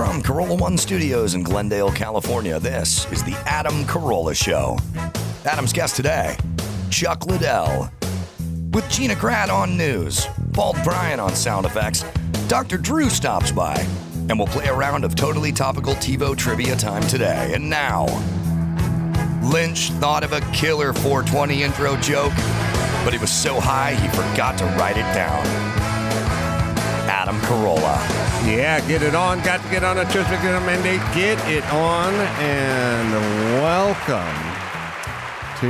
From Carolla One Studios in Glendale, California, this is the Adam Carolla Show. Adam's guest today, Chuck Liddell. With Gina Grad on news, Paul Bryan on sound effects, Dr. Drew stops by, and we'll play a round of Totally Topical TiVo Trivia time today. And now, Lynch thought of a killer 420 intro joke, but he was so high he forgot to write it down. Adam Carolla. Yeah, get it on. Got to get on a terrific mandate. Get it on. And welcome to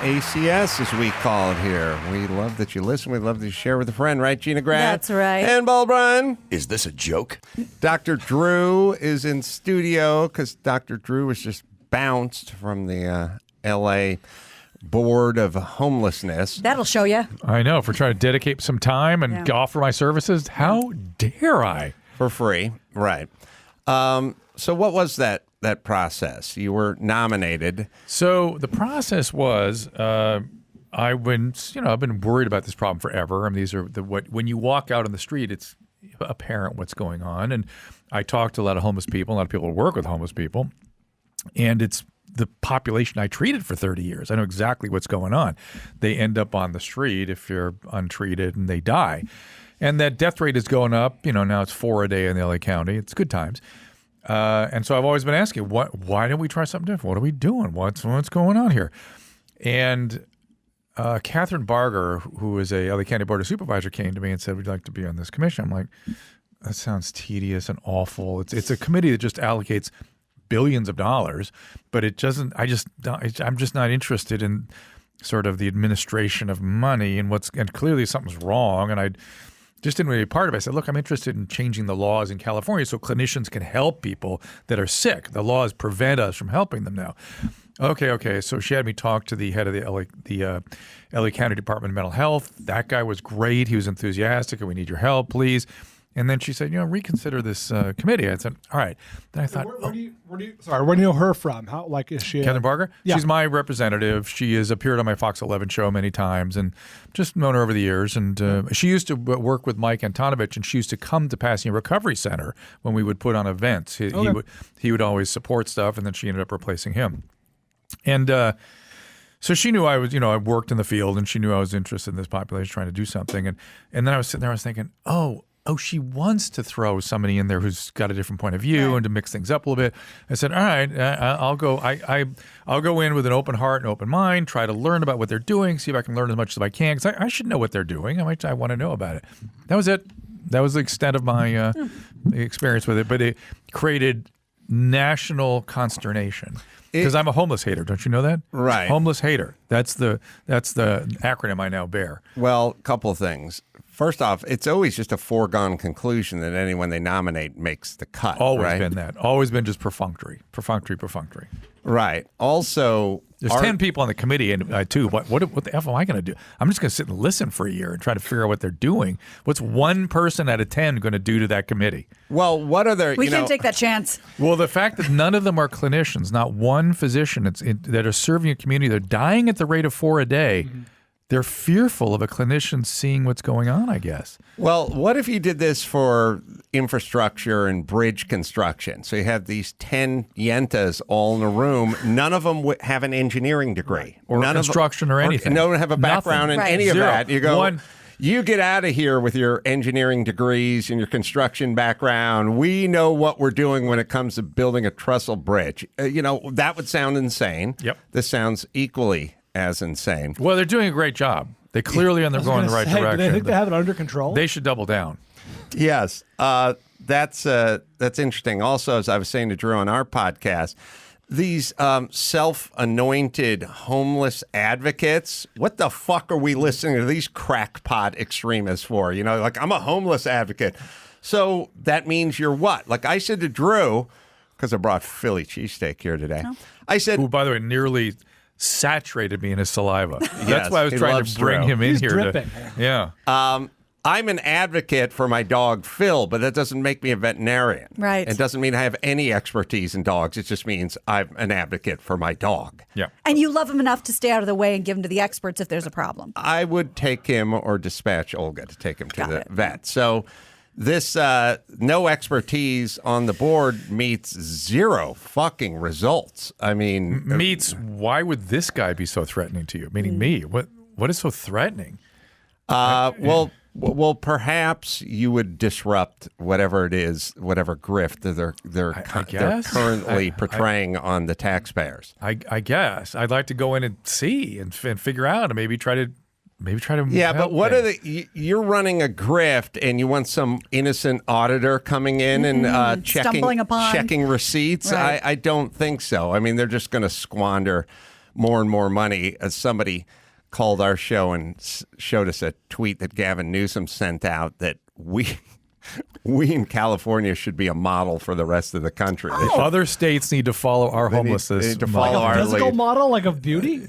ACS, as we call it here. We love that you listen. We love that you share with a friend, right, Gina Grad? That's right. And Paul Bryan. Is this a joke? Dr. Drew is in studio because Dr. Drew was just bounced from the L.A. Board of Homelessness. That'll show you. I know. If we're trying to dedicate some time and offer my services, how dare I? For free, right. So what was that process? You were nominated. So the process was, I've been worried about this problem forever. I mean, these are when you walk out on the street, it's apparent what's going on. And I talked to a lot of homeless people, a lot of people who work with homeless people, and it's the population I treated for 30 years. I know exactly what's going on. They end up on the street if you're untreated and they die. And that death rate is going up. You know, now it's 4 a day in the LA County. It's good times. And so I've always been asking, why don't we try something different? What are we doing? What's going on here? And Catherine Barger, who is a LA County Board of Supervisor, came to me and said, "Would you like to be on this commission?" I'm like, that sounds tedious and awful. It's a committee that just allocates billions of dollars, but it doesn't. I'm just not interested in sort of the administration of money and clearly something's wrong. And I just didn't really be part of it. I said, look, I'm interested in changing the laws in California so clinicians can help people that are sick. The laws prevent us from helping them now. Okay. So she had me talk to the head of the LA County Department of Mental Health. That guy was great. He was enthusiastic, and we need your help, please. And then she said, reconsider this committee. I said, all right. Then I thought, where do you know her from? How, is she? Catherine Barger? Yeah. She's my representative. She has appeared on my Fox 11 show many times and just known her over the years. And she used to work with Mike Antonovich, and she used to come to Pasadena Recovery Center when we would put on events. He would always support stuff, and then she ended up replacing him. And so she knew I was, I worked in the field, and she knew I was interested in this population, trying to do something. And then I was sitting there, I was thinking, oh, she wants to throw somebody in there who's got a different point of view and to mix things up a little bit. I said, all right, I'll go. I'll go in with an open heart and open mind, try to learn about what they're doing, see if I can learn as much as I can, because I should know what they're doing. I want to know about it. That was it. That was the extent of my experience with it. But it created national consternation. Because I'm a homeless hater, don't you know that? Right. Homeless hater. That's the acronym I now bear. Well, a couple of things. First off, it's always just a foregone conclusion that anyone they nominate makes the cut. Always been that. Always been just perfunctory. Right. Also, there's 10 people on the committee, and too. What the F am I going to do? I'm just going to sit and listen for a year and try to figure out what they're doing. What's one person out of 10 going to do to that committee? Well, what are their? We can't take that chance. Well, the fact that none of them are clinicians, not one physician that are serving a community, they're dying at the rate of 4 a day. Mm-hmm. They're fearful of a clinician seeing what's going on, I guess. Well, what if you did this for infrastructure and bridge construction? So you have these 10 yentas all in a room. None of them have an engineering degree. Or construction or anything. No one have a background in any of that. You go, you get out of here with your engineering degrees and your construction background. We know what we're doing when it comes to building a trestle bridge. That would sound insane. Yep. This sounds equally as insane. Well, they're doing a great job. They clearly are going in the right direction. Do they think they have it under control? They should double down. Yes. That's interesting. Also, as I was saying to Drew on our podcast, these self-anointed homeless advocates, what the fuck are we listening to these crackpot extremists for? I'm a homeless advocate. So that means you're what? Like I said to Drew, because I brought Philly cheesesteak here today. Oh. I said... Who, by the way, nearly saturated me in his saliva. Yes, that's why I was trying to bring him in He's here. Dripping. Yeah. I'm an advocate for my dog, Phil, but that doesn't make me a veterinarian. Right. It doesn't mean I have any expertise in dogs. It just means I'm an advocate for my dog. Yeah. And you love him enough to stay out of the way and give him to the experts if there's a problem. I would take him or dispatch Olga to take him to the vet. So This no expertise on the board meets zero fucking results. I mean, Meets, why would this guy be so threatening to you? Meaning me. What is so threatening? Well, perhaps you would disrupt whatever it is, whatever grift they're currently portraying on the taxpayers. I guess I'd like to go in and see and figure out, and maybe try to. Yeah, but what things. are you're running a grift, and you want some innocent auditor coming in and checking receipts? Right. I don't think so. I mean, they're just going to squander more and more money. As somebody called our show and showed us a tweet that Gavin Newsom sent out that we in California should be a model for the rest of the country. Other states need to follow our homelessness. They need to follow model. our Physical lead. model, like of beauty?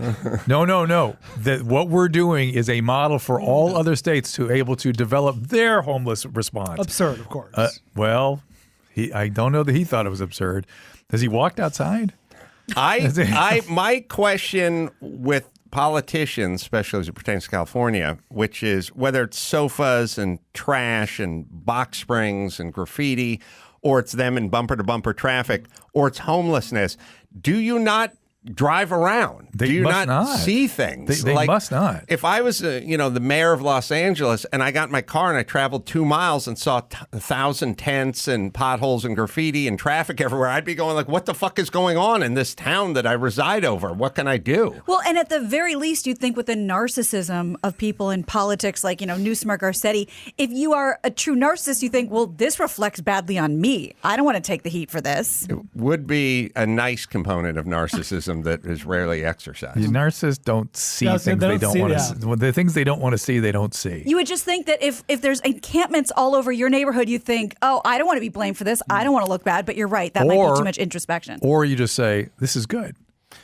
No. What we're doing is a model for all other states to able to develop their homeless response. Absurd, of course. I don't know that he thought it was absurd. Has he walked outside? My question with politicians, especially as it pertains to California, which is whether it's sofas and trash and box springs and graffiti, or it's them in bumper-to-bumper traffic, or it's homelessness, do you not drive around? They do you must not see things? They must not. If I was, the mayor of Los Angeles and I got in my car and I traveled 2 miles and saw 1,000 tents and potholes and graffiti and traffic everywhere, I'd be going like, what the fuck is going on in this town that I reside over? What can I do? Well, and at the very least, you'd think with the narcissism of people in politics, like, Newsom or Garcetti, if you are a true narcissist, you think, well, this reflects badly on me. I don't want to take the heat for this. It would be a nice component of narcissism that is rarely exercised. Narcissists don't see things they don't want to see. The things they don't want to see, they don't see. You would just think that if there's encampments all over your neighborhood, you think, oh, I don't want to be blamed for this. I don't want to look bad. But you're right. That might be too much introspection. Or you just say, this is good.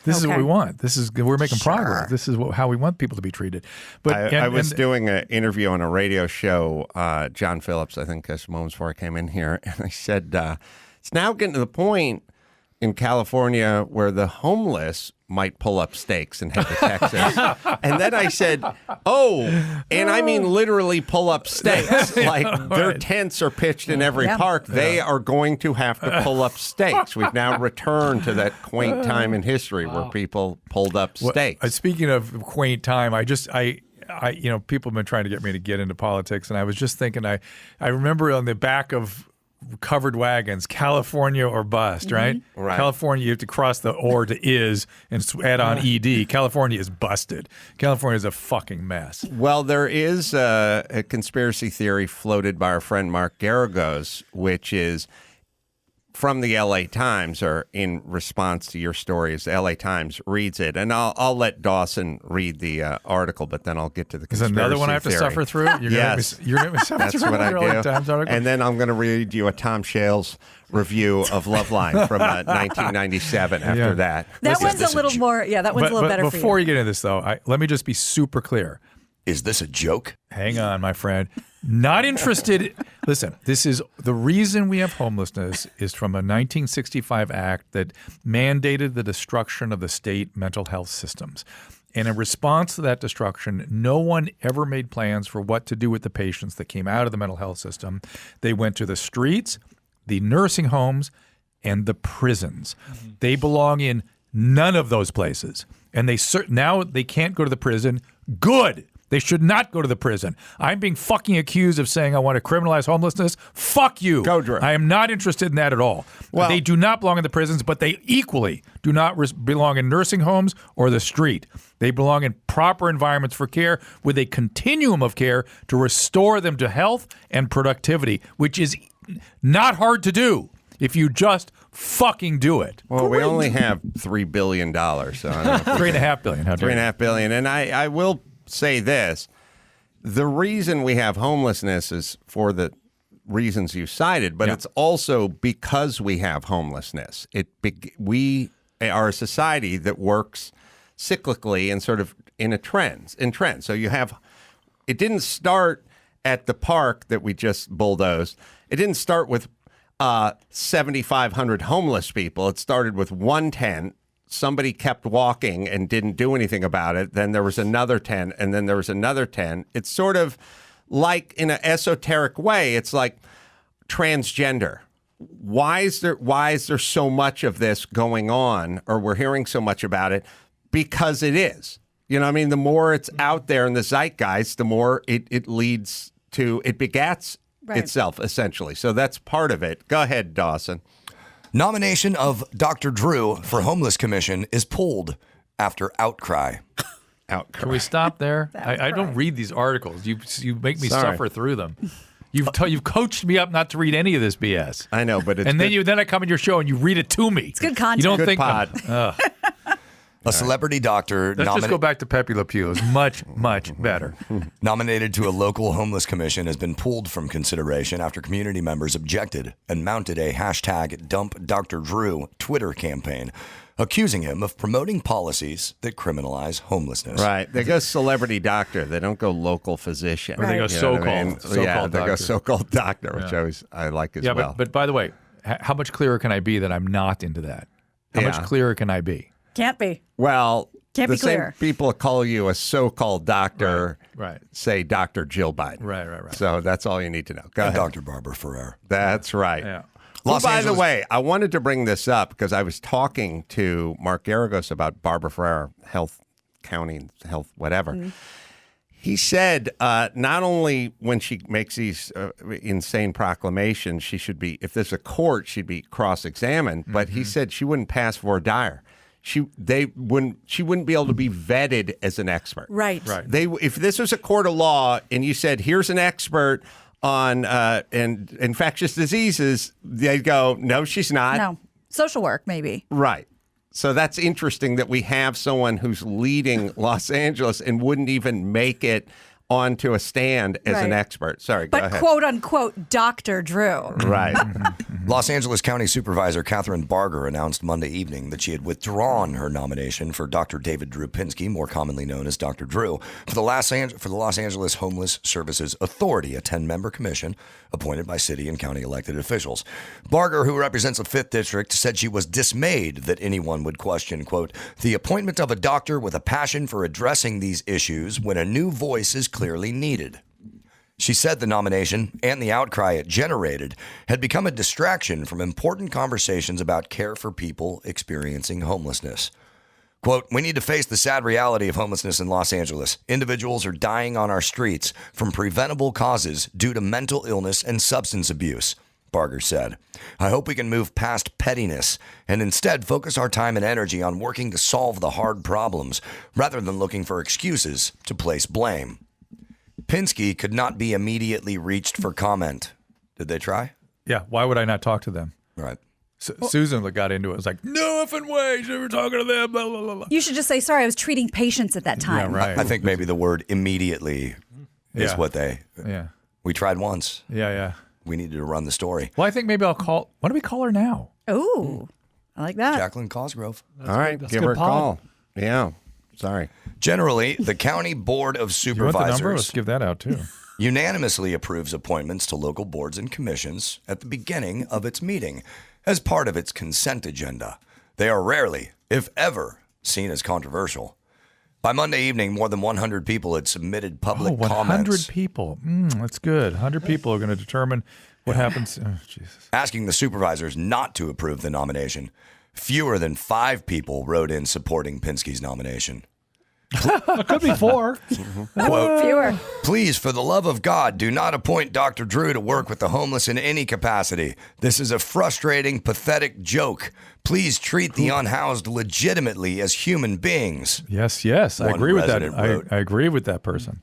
This is what we want. We're making progress. This is how we want people to be treated. But I was doing an interview on a radio show, John Phillips, I think, just moments before I came in here, and I said, it's now getting to the point in California where the homeless might pull up stakes and head to Texas. And then I said, and I mean literally pull up stakes. Like their tents are pitched in every park. They are going to have to pull up stakes. We've now returned to that quaint time in history where people pulled up stakes. Speaking of quaint time, people have been trying to get me to get into politics, and I was just thinking, I remember on the back of covered wagons, California or bust, right? California, you have to cross the or to is and add on ed. California is busted. California is a fucking mess. Well, there is a conspiracy theory floated by our friend Mark Geragos, which is from the LA Times, or in response to your story, as the LA Times reads it. And I'll let Dawson read the article, but then I'll get to the conspiracy theory. Is another one I have to suffer through? You're going to suffer That's through what I LA do. Times article? And then I'm going to read you a Tom Shales review of Loveline from 1997 after that. That one's a little more, that one's a little better for you. Before you get into this, though, let me just be super clear. Is this a joke? Hang on, my friend. Not interested. Listen, this is the reason we have homelessness is from a 1965 act that mandated the destruction of the state mental health systems. And in response to that destruction, no one ever made plans for what to do with the patients that came out of the mental health system. They went to the streets, the nursing homes, and the prisons. They belong in none of those places. And now they can't go to the prison. Good. They should not go to the prison. I'm being fucking accused of saying I want to criminalize homelessness. Fuck you. Go, Drew. I am not interested in that at all. Well, they do not belong in the prisons, but they equally do not belong in nursing homes or the street. They belong in proper environments for care with a continuum of care to restore them to health and productivity, which is not hard to do if you just fucking do it. Well, we only have $3 billion. So I don't know if $3.5 billion. How dare you. $3.5 billion. And I will say this. The reason we have homelessness is for the reasons you cited, but it's also because we have homelessness. We are a society that works cyclically and sort of in trends. So you have, it didn't start at the park that we just bulldozed. It didn't start with 7,500 homeless people. It started with one tent. Somebody kept walking and didn't do anything about it. Then there was another 10, and then there was another 10. It's sort of like in an esoteric way, it's like transgender. Why is there so much of this going on, or we're hearing so much about it? Because it is. You know what I mean? The more it's out there in the zeitgeist, the more it leads to, it begats itself, essentially. So that's part of it. Go ahead, Dawson. Nomination of Dr. Drew for Homeless Commission is pulled after outcry. Can we stop there? I don't read these articles. You make me suffer through them. You've coached me up not to read any of this BS. I know, but it's and then I come in your show and you read it to me. It's good content. You don't good think pod. A celebrity doctor Let's just go back to Pepe Le Pew. It's much, much better. nominated to a local homeless commission has been pulled from consideration after community members objected and mounted a hashtag Dump Dr. Drew Twitter campaign, accusing him of promoting policies that criminalize homelessness. Right. They go celebrity doctor. They don't go local physician. Or they go so-called They doctor. go so-called doctor, which I like as well. But by the way, how much clearer can I be that I'm not into that? How much clearer can I be? Can't be. Well, Can't the be clear. same people call you a so-called doctor, Right. say Dr. Jill Biden. Right. So that's all you need to know. Go And ahead. Dr. Barbara Ferrer. That's right. Yeah. Well, Los by Angeles- the way, I wanted to bring this up because I was talking to Mark Geragos about Barbara Ferrer, health, county, health, whatever. Mm-hmm. He said not only when she makes these insane proclamations, she should be, if there's a court, she'd be cross-examined. But he said she wouldn't pass voir dire. She wouldn't be able to be vetted as an expert. Right. If this was a court of law and you said, here's an expert on infectious diseases, they'd go, no, she's not. No. Social work, maybe. Right. So that's interesting that we have someone who's leading Los Angeles and wouldn't even make it onto a stand as an Right. expert. Sorry, go But ahead. quote unquote, Dr. Drew. Right. Los Angeles County Supervisor Catherine Barger announced Monday evening that she had withdrawn her nomination for Dr. David Drew Pinsky, more commonly known as Dr. Drew, for the Los Angeles Homeless Services Authority, a 10-member commission appointed by city and county elected officials. Barger, who represents the 5th District, said she was dismayed that anyone would question, quote, the appointment of a doctor with a passion for addressing these issues when a new voice is clearly needed. She said the nomination and the outcry it generated had become a distraction from important conversations about care for people experiencing homelessness. Quote, we need to face the sad reality of homelessness in Los Angeles. Individuals are dying on our streets from preventable causes due to mental illness and substance abuse, Barger said. I hope we can move past pettiness and instead focus our time and energy on working to solve the hard problems rather than looking for excuses to place blame. Pinsky could not be immediately reached for comment. Did they try? Yeah. Why would I not talk to them? Right. Susan got into it. It was like, no effing way. She were talking to them. Blah, blah, blah. You should just say, sorry, I was treating patients at that time. Yeah, right. I think maybe the word immediately is Yeah. what they... Yeah. We tried once. Yeah. We needed to run the story. Well, I think maybe I'll call. Why don't we call her now? Ooh, I like that. Jacqueline Cosgrove. All right. That's Give good her a pod. call. Yeah. Sorry. Generally, the County Board of You want the number? Let's Supervisors give that out too. unanimously approves appointments to local boards and commissions at the beginning of its meeting as part of its consent agenda. They are rarely, if ever, seen as controversial. By Monday evening, more than 100 people had submitted public 100 comments people. That's good. 100 people are going to determine what happens. Oh, Jesus. asking the supervisors not to approve the nomination. Fewer than 5 people wrote in supporting Pinsky's nomination. It could be 4. Quote, Fewer. please, for the love of God, do not appoint Dr. Drew to work with the homeless in any capacity. This is a frustrating, pathetic joke. Please treat the unhoused legitimately as human beings. Yes. I One agree with that. resident wrote. I agree with that person.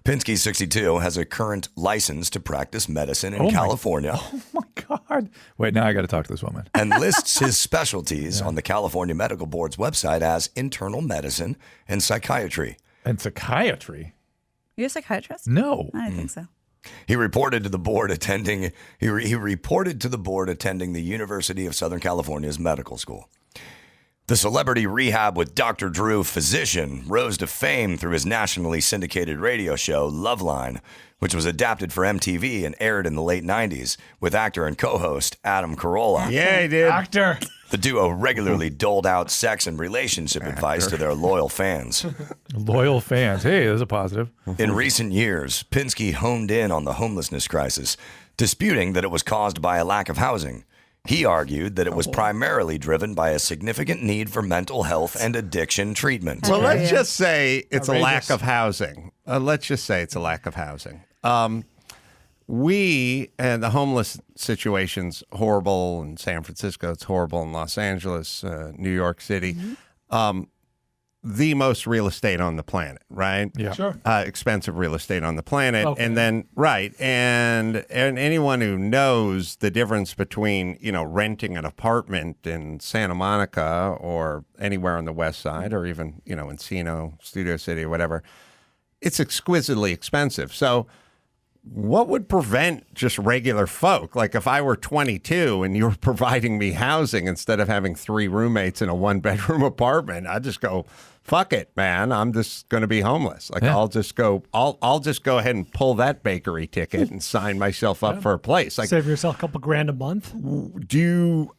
Pinsky, 62, has a current license to practice medicine in Oh my- California Oh my God. Wait, now I got to talk to this woman. and lists his specialties on the California Medical Board's website as internal medicine and psychiatry. And psychiatry? You a psychiatrist? No. I think so. He reported to the board attending. He reported to the board attending the University of Southern California's medical school. The celebrity rehab with Dr. Drew physician rose to fame through his nationally syndicated radio show, Loveline, which was adapted for MTV and aired in the late 90s with actor and co-host Adam Carolla. Yeah, he did. Actor. The duo regularly doled out sex and relationship advice to their loyal fans. Loyal fans. Hey, there's a positive. In recent years, Pinsky honed in on the homelessness crisis, disputing that it was caused by a lack of housing. He argued that it was primarily driven by a significant need for mental health and addiction treatment. Well, let's just say it's a lack Outrageous. of housing. Let's just say it's a lack of housing. We and the homeless situation's horrible in San Francisco. It's horrible in Los Angeles, New York City. The most real estate on the planet, right? Yeah. Sure. Expensive real estate on the planet. Okay. And then, right. And anyone who knows the difference between, renting an apartment in Santa Monica or anywhere on the West Side or even, Encino, Studio City or whatever, it's exquisitely expensive. So what would prevent just regular folk? Like if I were 22 and you were providing me housing instead of having 3 roommates in a 1-bedroom apartment, I'd just go, fuck it, man. I'm just going to be homeless. Like I'll just go ahead and pull that bakery ticket and sign myself up for a place. Like, Save yourself a couple grand a month.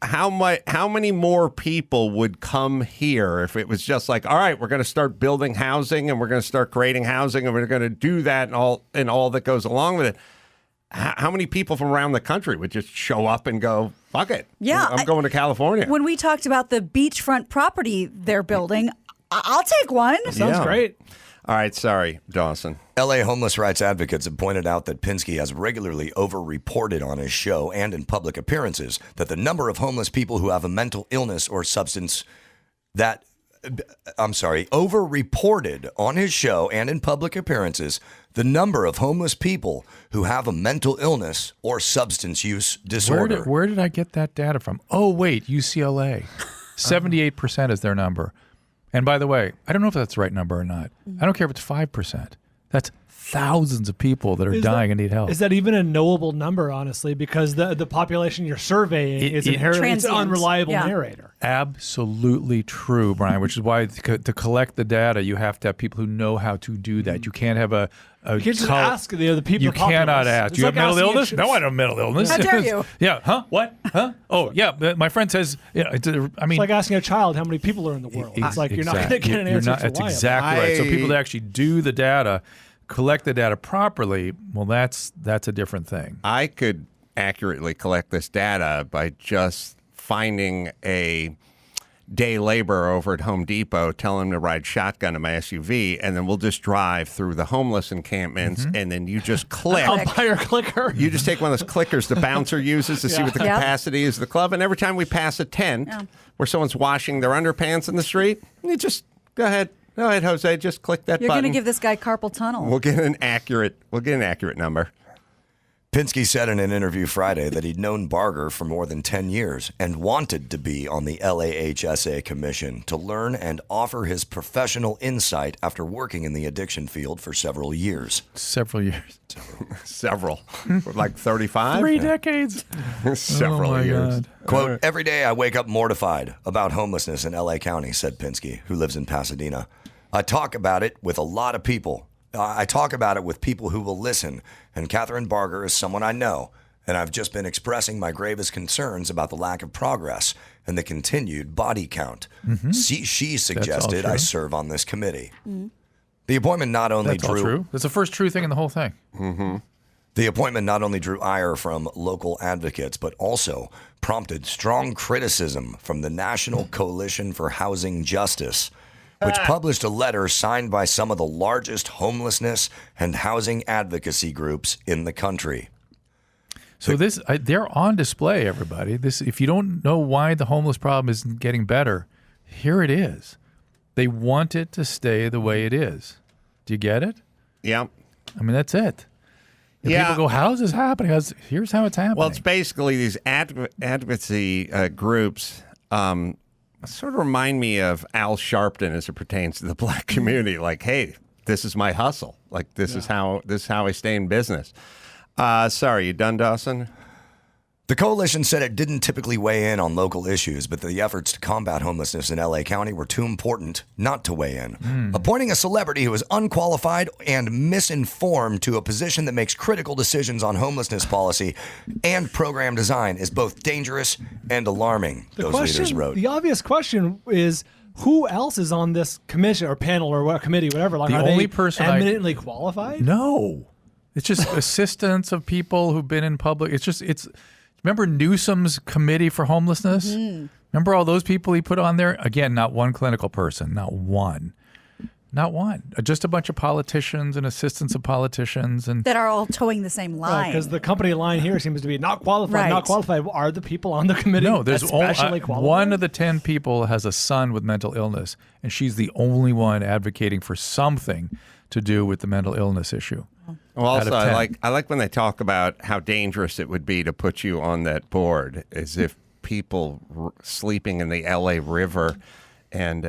how many more people would come here if it was just like, all right, we're going to start building housing and we're going to start creating housing and we're going to do that and all that goes along with it? How many people from around the country would just show up and go, fuck it? Yeah, I'm going to California. When we talked about the beachfront property they're building, I'll take one. Sounds great. All right, sorry, Dawson. LA homeless rights advocates have pointed out that Pinsky has regularly overreported on his show and in public appearances that the number of homeless people who have a mental illness or substance overreported on his show and in public appearances the number of homeless people who have a mental illness or substance use disorder. Where did I get that data from? Oh, wait, UCLA. 78% is their number. And by the way, I don't know if that's the right number or not. I don't care if it's 5%. That's thousands of people that are dying and need help. Is that even a knowable number, honestly? Because the population you're surveying is inherently it's an Transient. unreliable Yeah. narrator. Absolutely true, Brian, which is why to collect the data, you have to have people who know how to do that. You can't have a You can't just ask the people. You cannot ask. It's You have like mental asking illness? if- No, I don't have mental illness. How dare you? Yeah. Huh? What? Huh? Oh, yeah. My friend says, yeah. I mean, It's like asking a child how many people are in the world. It's like you're not going to get an You're answer not- to That's why. exactly right. So people that actually do the data, collect the data properly, well, that's a different thing. I could accurately collect this data by just finding a day laborer over at Home Depot, tell him to ride shotgun in my SUV, and then we'll just drive through the homeless encampments, and then you just click. Umpire clicker. You just take one of those clickers the bouncer uses to see what the Yep. capacity is of the club, and every time we pass a tent where someone's washing their underpants in the street, you just go ahead, Jose, just click that You're button. going to give this guy carpal tunnel. We'll get an accurate number. Pinsky said in an interview Friday that he'd known Barger for more than 10 years and wanted to be on the LAHSA commission to learn and offer his professional insight after working in the addiction field for several years. Several years. Several. Like 35? 3 decades. Several Oh, my years. God. Quote, every day I wake up mortified about homelessness in LA County, said Pinsky, who lives in Pasadena. I talk about it with a lot of people. I talk about it with people who will listen, and Catherine Barger is someone I know, and I've just been expressing my gravest concerns about the lack of progress and the continued body count. She suggested I serve on this committee. The appointment not only That's all true. That's the first true thing in the whole thing. The appointment not only drew ire from local advocates, but also prompted strong criticism from the National Coalition for Housing Justice, which published a letter signed by some of the largest homelessness and housing advocacy groups in the country. So they're on display, everybody. If you don't know why the homeless problem isn't getting better, here it is. They want it to stay the way it is. Do you get it? Yeah. I mean, that's it. And Yeah. people go, how's this happening? Here's how it's happening. Well, it's basically these advocacy groups sort of remind me of Al Sharpton as it pertains to the black community. Like, hey, this is my hustle. Like, this is how I stay in business. Sorry, you done, Dawson? The coalition said it didn't typically weigh in on local issues, but the efforts to combat homelessness in LA County were too important not to weigh in. Appointing a celebrity who is unqualified and misinformed to a position that makes critical decisions on homelessness policy and program design is both dangerous and alarming, those leaders wrote. The obvious question is, who else is on this commission or panel or what committee, whatever? Like, The are only they person eminently qualified? No. It's just assistants of people who've been in public. Remember Newsom's committee for homelessness? Remember all those people he put on there? Again, not one clinical person, not one. Not one. Just a bunch of politicians and assistants of politicians. And That are all towing the same line. Because the company line here seems to be not qualified, Right. not qualified. Are the people on the committee no, there's especially qualified? one of the 10 people has a son with mental illness, and she's the only one advocating for something to do with the mental illness issue. Well, Out of also, 10. I like when they talk about how dangerous it would be to put you on that board, as if people sleeping in the L.A. River and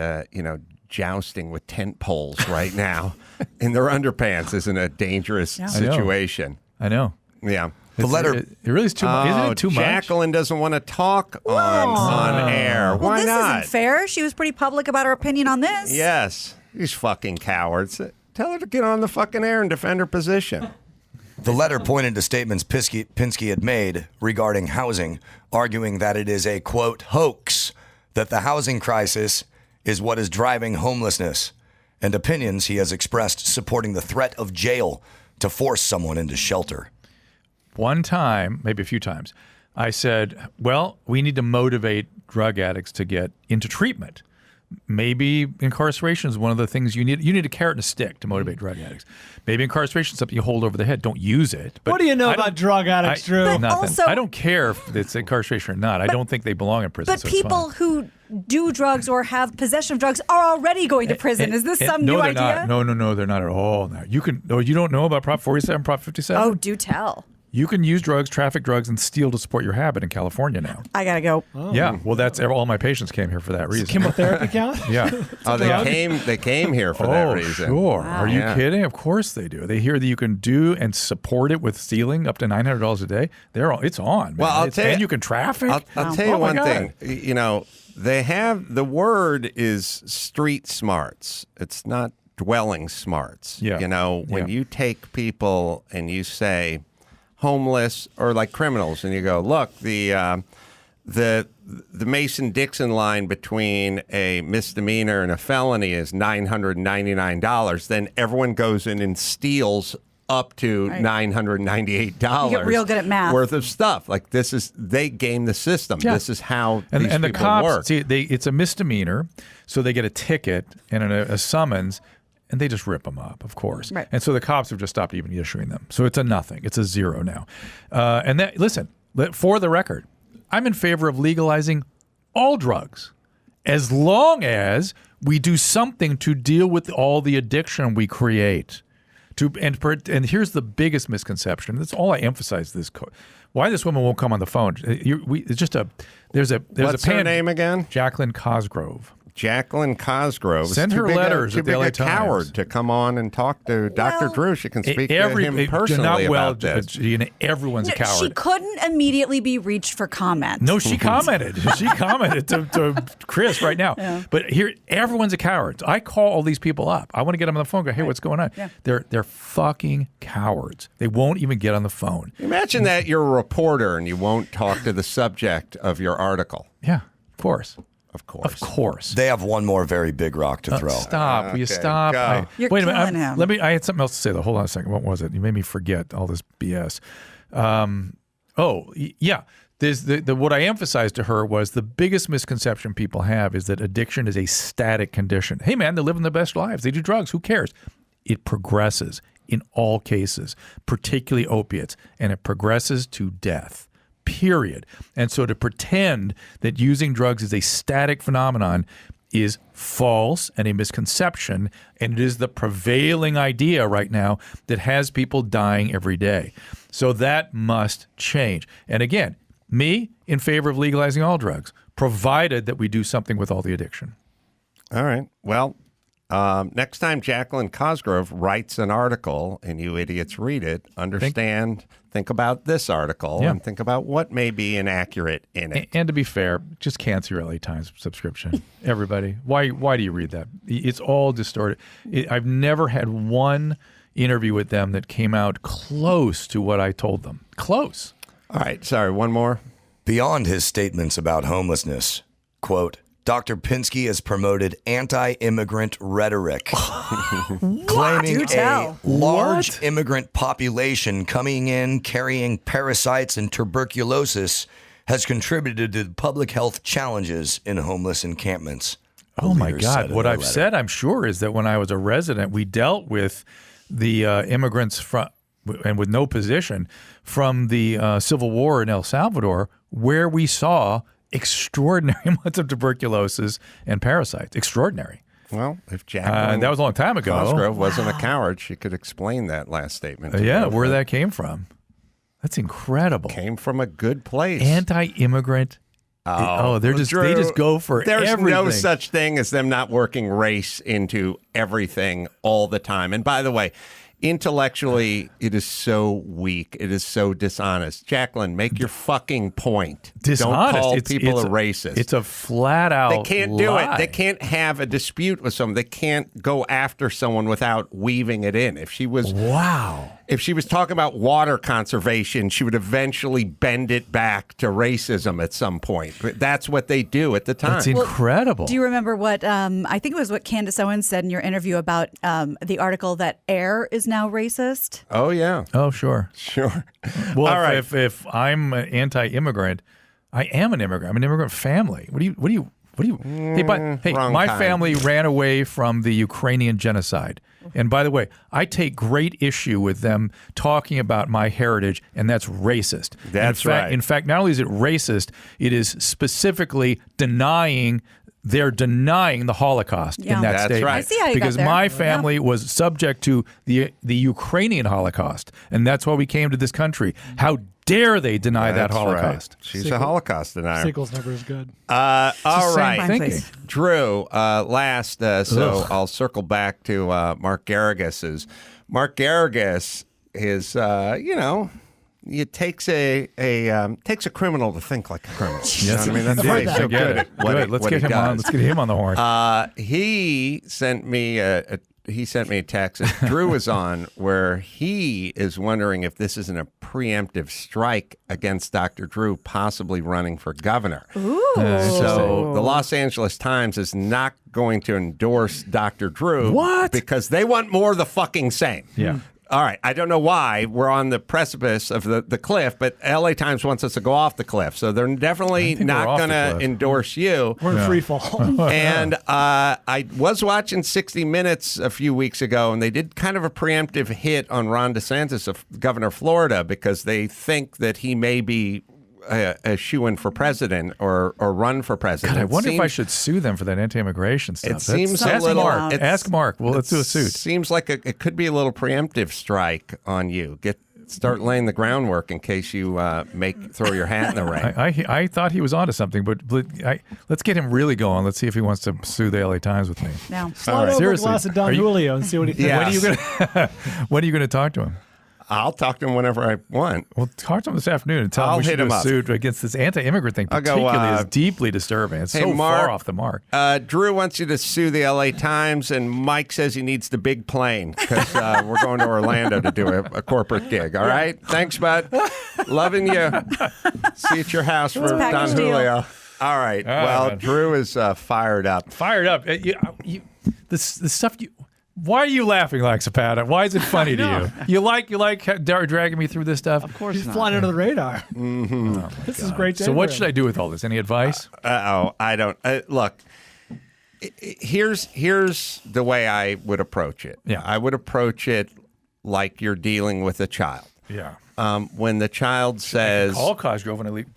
jousting with tent poles right now in their underpants isn't a dangerous situation. I know. Yeah. The letter. It really is too much. Isn't it too much? Jacqueline doesn't want to talk on air. well, Why this not? isn't fair. She was pretty public about her opinion on this. Yes. These fucking cowards. Tell her to get on the fucking air and defend her position. The letter pointed to statements Pinsky had made regarding housing, arguing that it is a, quote, hoax, that the housing crisis is what is driving homelessness, and opinions he has expressed supporting the threat of jail to force someone into shelter. One time, maybe a few times, I said, well, we need to motivate drug addicts to get into treatment. Maybe incarceration is one of the things you need. You need a carrot and a stick to motivate drug addicts. Maybe incarceration is something you hold over the head. Don't use it. But What do you know I about don't- drug addicts, Drew? But Nothing. also- I don't care if it's incarceration or not. I don't think they belong in prison. But so it's people fine. who do drugs or have possession of drugs are already going to prison. Is this some no, new they're idea? Not. No, they're not at all. No. You don't know about Prop 47, Prop 57? Oh, do tell. You can use drugs, traffic drugs, and steal to support your habit in California now. I gotta go. Yeah, well, that's all my patients came here for that reason. Chemotherapy count? Yeah. Oh, they came here for that reason. Sure. Are you Yeah. kidding? Of course they do. They hear that you can do and support it with stealing up to $900 a day. It's on. Man. Well, I'll tell you- and you can traffic. I'll tell you Oh, my one God. thing. They have the word is street smarts. It's not dwelling smarts. Yeah. When Yeah. you take people and you say homeless or like criminals, and you go, look, the Mason-Dixon line between a misdemeanor and a felony is $999. Then everyone goes in and steals up to $998 You get real good at math. worth of stuff. Like they game the system. Yeah. This is how and these the people cops, work. see, it's a misdemeanor, so they get a ticket and a summons, and they just rip them up, of course. Right. And so the cops have just stopped even issuing them. So it's a nothing. It's a zero now. Listen, for the record, I'm in favor of legalizing all drugs as long as we do something to deal with all the addiction we create. And here's the biggest misconception. That's all I emphasize. Why this woman won't come on the phone? There's What's her name again? Jacqueline Cosgrove. Jacqueline Cosgrove. Send Too her big letters too at the big LA a coward Times. to come on and talk to Dr. Drew. She can speak to him personally not well, about this. Gina, everyone's a coward. She couldn't immediately be reached for comment. No, she commented. She commented to Chris right now. Yeah. But here, everyone's a coward. I call all these people up. I want to get them on the phone. Go, hey, what's going on? Yeah. They're fucking cowards. They won't even get on the phone. Imagine that you're a reporter and you won't talk to the subject of your article. Yeah, of course. Of course. Of course. They have one more very big rock to throw. Stop. Will you Okay, stop? go. You're wait a minute. killing him. I had something else to say, though. Hold on a second. What was it? You made me forget all this BS. Yeah. There's what I emphasized to her was the biggest misconception people have is that addiction is a static condition. Hey, man, they're living their best lives. They do drugs. Who cares? It progresses in all cases, particularly opiates, and it progresses to death. Period. And so to pretend that using drugs is a static phenomenon is false and a misconception, and it is the prevailing idea right now that has people dying every day. So that must change. And again, me in favor of legalizing all drugs, provided that we do something with all the addiction. All right. Well, Next time Jacqueline Cosgrove writes an article and you idiots read it, think about this article and think about what may be inaccurate in it. And to be fair, just cancel your LA Times subscription. Everybody. Why do you read that? It's all distorted. I've never had one interview with them that came out close to what I told them. Close. All right. Sorry, one more. Beyond his statements about homelessness, quote, Dr. Pinsky has promoted anti-immigrant rhetoric, claiming a large immigrant population coming in carrying parasites and tuberculosis has contributed to the public health challenges in homeless encampments. Oh, my God. What I've said, I'm sure, is that when I was a resident, we dealt with the immigrants from, and with no position, from the Civil War in El Salvador, where we saw extraordinary amounts of tuberculosis and parasites. Extraordinary. Well, if Jacqueline that was a long time ago. Cosgrove wasn't a coward, she could explain that last statement. Where that came from. That's incredible. Came from a good place. Anti-immigrant. They just go for There's everything. no such thing as them not working race into everything all the time. And by the way, intellectually, it is so weak. It is so dishonest. Jacqueline, make your fucking point. Dishonest. Don't call people a racist. It's a flat out They can't do lie. it. They can't have a dispute with someone. They can't go after someone without weaving it in. If she was talking about water conservation, she would eventually bend it back to racism at some point. But that's what they do at the time. It's incredible. Do you remember what I think it was what Candace Owens said in your interview about the article that air is now racist? Oh, yeah. Oh, sure. Sure. Well, All right. if I'm an anti-immigrant, I am an immigrant. I'm an immigrant family. What do you? Wrong my kind. family ran away from the Ukrainian genocide. And by the way, I take great issue with them talking about my heritage, and that's racist. That's right. In fact, not only is it racist, it is specifically denying the Holocaust in that That's statement. right. I see how you Because got there. my family was subject to the Ukrainian Holocaust, and that's why we came to this country. How dare they deny that That's Holocaust? right. She's a Holocaust denier. Sequel's never as good. All same right. thinking. Drew, last, so I'll circle back to Mark Geragos. Mark Geragos is, it takes a criminal to think like a criminal. You know what I mean? That's why he's so good at what Good. he- Let's what get he him on. does. Let's get him on the horn. He sent me a text that Drew was on where he is wondering if this isn't a preemptive strike against Dr. Drew possibly running for governor. So the Los Angeles Times is not going to endorse Dr. Drew. What? Because they want more of the fucking same. Yeah. All right. I don't know why we're on the precipice of the cliff, but LA Times wants us to go off the cliff. So they're definitely think we're not off the going to cliff. endorse you. We're in free fall. And I was watching 60 Minutes a few weeks ago, and they did kind of a preemptive hit on Ron DeSantis, of Governor of Florida, because they think that he may be a shoo-in for president or run for president. God, I wonder if I should sue them for that anti-immigration stuff. It seems a Ask little. Mark. Ask Mark. Well, let's do a suit. Seems like it could be a little preemptive strike on you. Start laying the groundwork in case you throw your hat in the ring. I thought he was onto something, but let's get him really going. Let's see if he wants to sue the LA Times with me. No. Slide over Seriously, a glass of Don are you- Julio and see what he thinks. Yeah. When are you going to talk to him? I'll talk to him whenever I want. Well, talk to him this afternoon and tell I'll him we hit should do him a up. suit against this anti-immigrant thing. I'll go, Particularly is deeply disturbing. It's hey, so Mark, far off the mark. Drew wants you to sue the LA Times, and Mike says he needs the big plane because we're going to Orlando to do a corporate gig. All right? Thanks, bud. Loving you. See you at your house for Don package deal. Julio. All right. Well, man. Drew is fired up. Fired up. The stuff you. Why are you laughing like Zapata? Why is it funny to you? You like dragging me through this stuff? Of course He's not. flying under the radar. Mm-hmm. This is great. So what should I do with all this? Any advice? I don't. Look, here's the way I would approach it. Yeah. I would approach it like you're dealing with a child. Yeah. When the child says, Call Cosgrove when I leave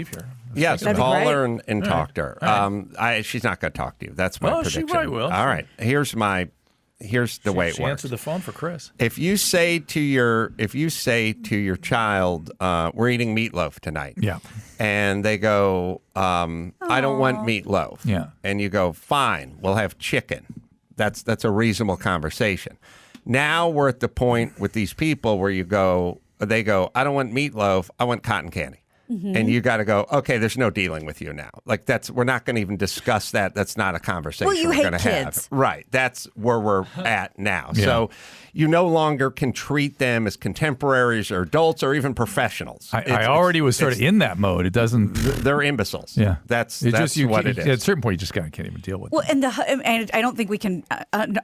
here. yes, That'd be call great. her and talk to her. She's not going to talk to you. That's my Well, she prediction. probably will. All right. Here's the way it She works. answered the phone for Chris. If you say to your child, we're eating meatloaf tonight. Yeah. And they go, I don't want meatloaf. Yeah. And you go, fine, we'll have chicken. That's a reasonable conversation. Now we're at the point with these people where they go, I don't want meatloaf, I want cotton candy. And you got to go, okay, there's no dealing with you now. Like we're not going to even discuss that. That's not a conversation Well, you we're hate going to kids. have. Right. That's where we're at now. Yeah. So you no longer can treat them as contemporaries or adults or even professionals. I already was sort of in that mode. It doesn't. They're imbeciles. Yeah, That's you what it is. At a certain point, you just can't even deal with. Well, it. and I don't think we can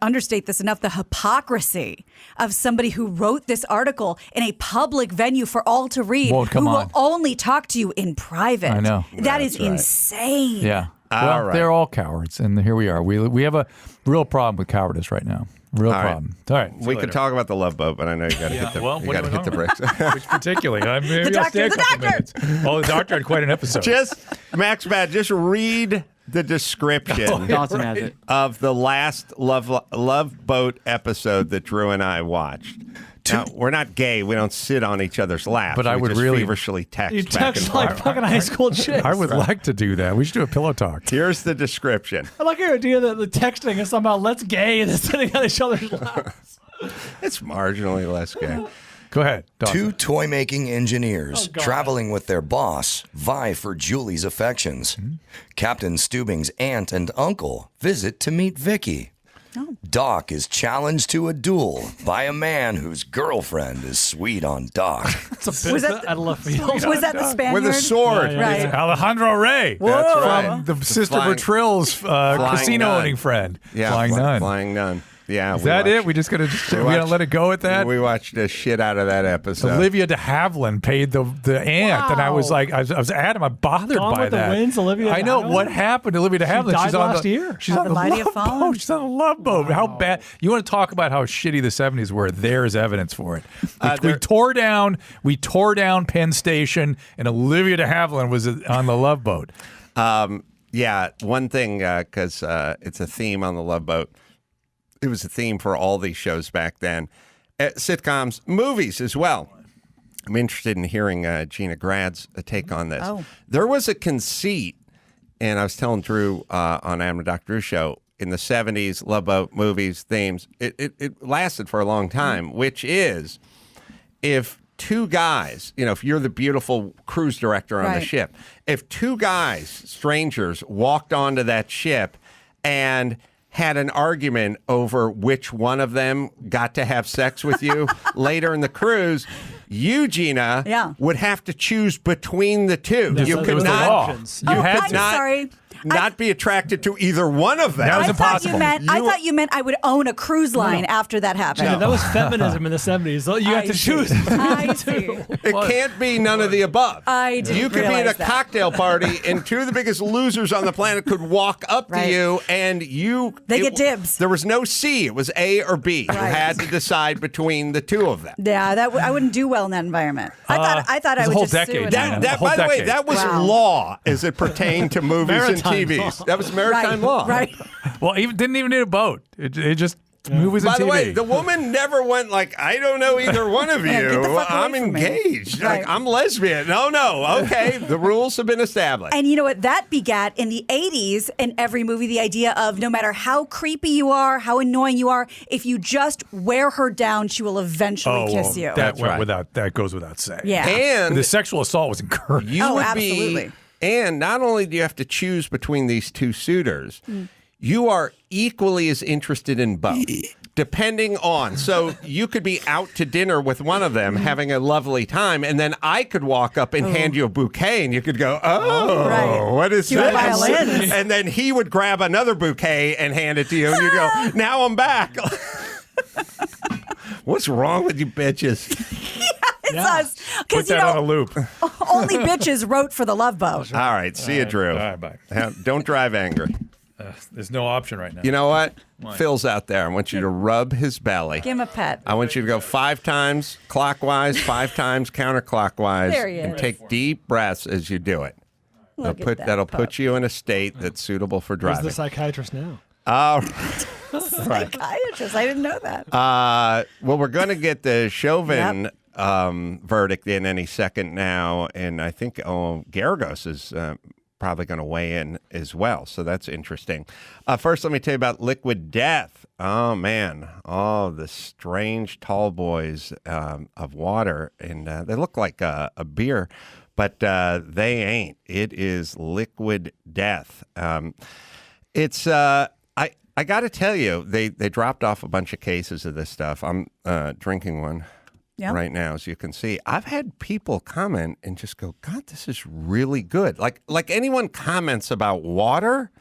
understate this enough. The hypocrisy of somebody who wrote this article in a public venue for all to read, Won't come who on. will only talk to you in private. I know. That is That's right. insane. Yeah. All Well, right. they're all cowards, and here we are. We have a real problem with cowardice right now. Real All right. problem. All right. We could talk about the Love Boat, but I know you got to hit the, Well, you what got to are we hit the talking bricks. Which particularly? Maybe I'll stay a the couple doctor. minutes. Oh, the doctor had quite an episode. Just, Max Bad, just read the description Johnson has it. of the last Love Boat episode that Drew and I watched. Now, we're not gay. We don't sit on each other's laps. But I we would just really- feverishly text You back and text like forth. fucking high school chicks. I would like to do that. We should do a pillow talk. Here's the description. I like your idea that the texting is somehow let's gay and sitting on each other's laps. It's marginally less gay. Go ahead. Dawson. Two toy-making engineers Oh, God. traveling with their boss vie for Julie's affections. Captain Steubing's aunt and uncle visit to meet Vicky. Doc is challenged to a duel by a man whose girlfriend is sweet on Doc. It's a bit that- out of left field. Was that the Spaniard? With a sword. Yeah, yeah. Right. Alejandro Rey. That's right. From the Sister Flying- Bertrill's casino nun. owning friend. Yeah, Flying nun. Flying nun. Yeah. Is that it? We just gonna let it go at that? We watched the shit out of that episode. Olivia de Havilland paid the aunt, and I was Wow. like, I was Adam, I'm bothered Gone by with the that. Winds, Olivia de I know Havilland? what happened to Olivia de Havilland. died She's on last the year. She's Oh, on the Mighty have love fallen? boat. She's on the love boat. How bad? You want to talk about how shitty the '70s were? There's evidence for it. We tore down Penn Station, and Olivia de Havilland was on the love boat. Yeah, one thing, because it's a theme on the Love Boat. It was a theme for all these shows back then. Sitcoms, movies as well. I'm interested in hearing Gina Grad's take on this. Oh. There was a conceit, and I was telling Drew on Adam and Dr. Drew's show, in the 70s, Love Boat, movies, themes, it lasted for a long time, which is if two guys, if you're the beautiful cruise director on the Right. ship, if two guys, strangers, walked onto that ship and had an argument over which one of them got to have sex with you later in the cruise, you, Gina, Yeah. would have to choose between the two. Yes, You that could was the not, law. you Oh, had I'm not, sorry. not be attracted to either one of them. That was I thought impossible. you meant I would own a cruise line after that happened. Yeah, that was feminism in the 70s. So you have to choose. I see. It can't be none of the above. I didn't You could be at a realize that. cocktail party, and two of the biggest losers on the planet could walk up to Right. you, and They get dibs. There was no C. It was A or B. You Right. had to decide between the two of them. Yeah, I wouldn't do well in that environment. I thought I it was a would whole just decade, sue and Diana. all. That, whole by the way, decade. that was Wow. law as it pertained to movies and Maritime TVs. law. That was maritime right, law. Right. Well, even didn't even need a boat. It just movies and By the TV. way, the woman never went like, I don't know either one of you. Yeah, get the fuck away I'm from me." engaged. Right. Like, I'm lesbian. No. Okay, the rules have been established. And you know what? That begat in the 80s in every movie the idea of no matter how creepy you are, how annoying you are, if you just wear her down, she will eventually kiss you. That went right. that goes without saying. Yeah. And The sexual assault was encouraged. you Oh, would absolutely. be, and not only do you have to choose between these two suitors, you are equally as interested in both. Depending on, so you could be out to dinner with one of them, having a lovely time, and then I could walk up and hand you a bouquet, and you could go, "Oh, Right. what is Cute this?" violins. And then he would grab another bouquet and hand it to you, and you go, "Now I'm back." What's wrong with you bitches? It's us. Put Because, that on a loop. only bitches wrote for the Love Boat. All right, see you, Drew. All right, bye. Don't drive angry. There's no option right now. You know what? Phil's out there. I want you to rub his belly. Give him a pet. I want you to go 5 times clockwise, 5 times counterclockwise, There he and is. take deep breaths as you do it. Look at that That'll pup. put you in a state that's suitable for Who's driving. the psychiatrist now? Psychiatrist. I didn't know that. Well, we're going to get the Chauvin verdict in any second now, and I think Geragos is probably going to weigh in as well. So that's interesting. First, let me tell you about Liquid Death. Oh, man. Oh, the strange tall boys of water. And they look like a beer, but they ain't. It is Liquid Death. It's... I got to tell you, they dropped off a bunch of cases of this stuff. I'm drinking one right now, as you can see. I've had people comment and just go, God, this is really good. Like anyone comments about water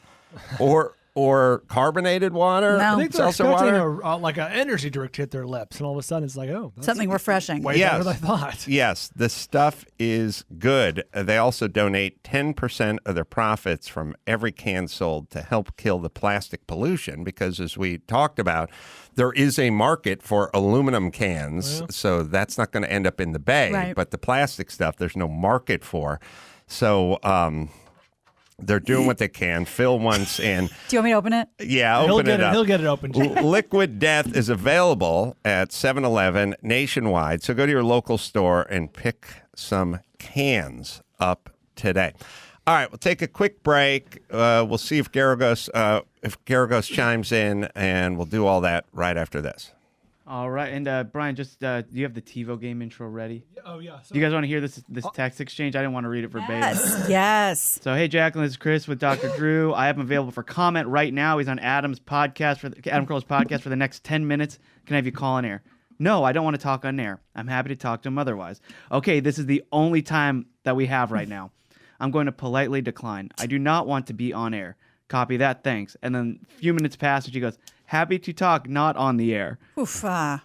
or carbonated water, I think they're seltzer expecting water. like an energy drink to hit their lips, and all of a sudden it's like, oh, that's Something refreshing. way better than I thought. Yes, the stuff is good. They also donate 10% of their profits from every can sold to help kill the plastic pollution because, as we talked about, there is a market for aluminum cans, so that's not going to end up in the bay. Right. But the plastic stuff, there's no market for. So they're doing what they can. Phil wants in. Do you want me to open it? Yeah, open it up. He'll get it open. Liquid Death is available at 7-Eleven nationwide. So go to your local store and pick some cans up today. All right, we'll take a quick break. We'll see if Geragos chimes in, and we'll do all that right after this. All right, and Brian, just do you have the TiVo game intro ready? Oh yeah. So, Do you guys want to hear this text exchange? I didn't want to read it verbatim. Yes. So, hey, Jacqueline, this is Chris with Dr. Drew. I have him available for comment right now. He's on Adam Carolla's podcast for the next 10 minutes. Can I have you call on air? No, I don't want to talk on air. I'm happy to talk to him otherwise. Okay, this is the only time that we have right now. I'm going to politely decline. I do not want to be on air. Copy that, thanks. And then a few minutes pass, and she goes, happy to talk, not on the air. Oof. Yeah,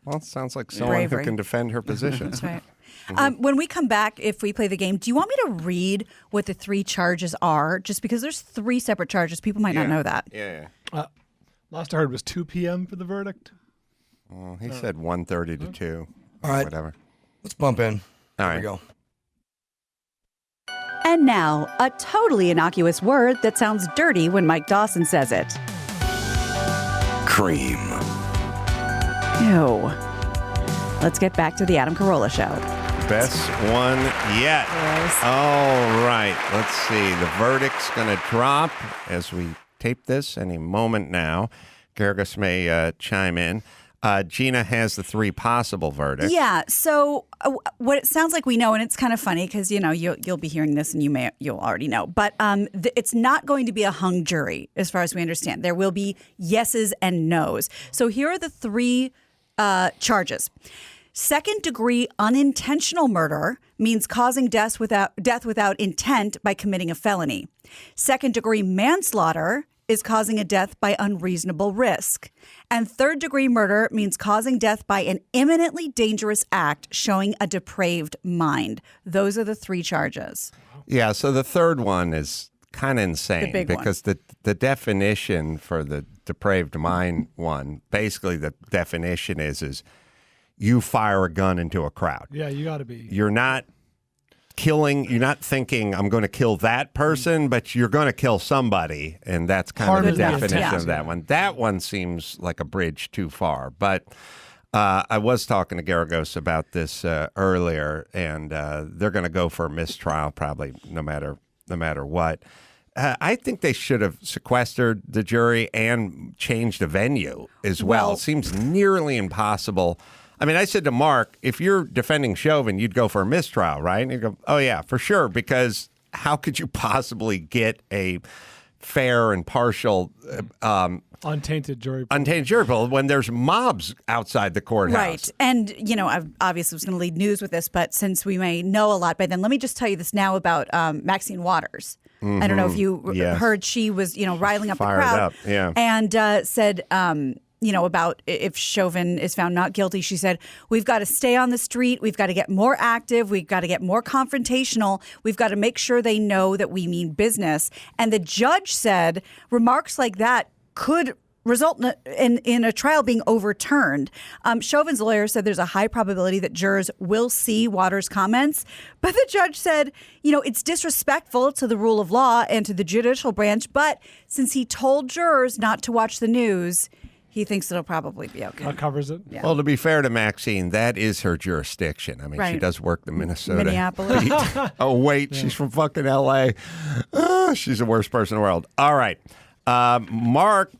well, it sounds like someone who can defend her position. That's right. When we come back, if we play the game, do you want me to read what the 3 charges are? Just because there's 3 separate charges. People might not know that. Yeah. last I heard was 2 p.m. for the verdict. Well, he said 1:30 to 2. All right. Whatever. Let's bump in. All There right. we go. And now, a totally innocuous word that sounds dirty when Mike Dawson says it. Cream. Ew. Let's get back to the Adam Carolla Show. Best one yet. Yes. All right. Let's see. The verdict's going to drop as we tape this any moment now. Geragos may chime in. Gina has the 3 possible verdicts. Yeah. So what it sounds like we know, and it's kind of funny because you'll be hearing this and you'll already know, but it's not going to be a hung jury as far as we understand. There will be yeses and nos. So here are the 3 charges. Second-degree unintentional murder means causing death without intent by committing a felony. Second-degree manslaughter is causing a death by unreasonable risk. And third-degree murder means causing death by an imminently dangerous act showing a depraved mind. Those are the 3 charges. Yeah, so the third one is kind of insane The big one. because the definition for the depraved mind one, basically the definition is you fire a gun into a crowd. Yeah, you got to be. You're not thinking I'm going to kill that person, but you're going to kill somebody, and that's kind Part of of the the definition intent. of that one. That one seems like a bridge too far, but I was talking to Geragos about this earlier, and they're going to go for a mistrial probably no matter what. I think they should have sequestered the jury and changed the venue as well. It seems nearly impossible. I mean, I said to Mark, if you're defending Chauvin, you'd go for a mistrial, right? And he'd go, oh, yeah, for sure, because how could you possibly get a fair and partial Untainted jury. pool when there's mobs outside the courthouse? Right. And, I obviously was going to lead news with this, but since we may know a lot by then, let me just tell you this now about Maxine Waters. I don't know if you heard she was, riling up the Fired crowd. up, yeah. And said, about if Chauvin is found not guilty, she said, we've got to stay on the street. We've got to get more active. We've got to get more confrontational. We've got to make sure they know that we mean business. And the judge said remarks like that could result in a trial being overturned. Chauvin's lawyer said there's a high probability that jurors will see Waters' comments. But the judge said, it's disrespectful to the rule of law and to the judicial branch. But since he told jurors not to watch the news, he thinks it'll probably be okay. That covers it. Yeah. Well, to be fair to Maxine, that is her jurisdiction. I mean, she Right. does work the Minnesota. Minneapolis. beat. Oh, wait, she's from fucking L.A. She's the worst person in the world. All right. Mark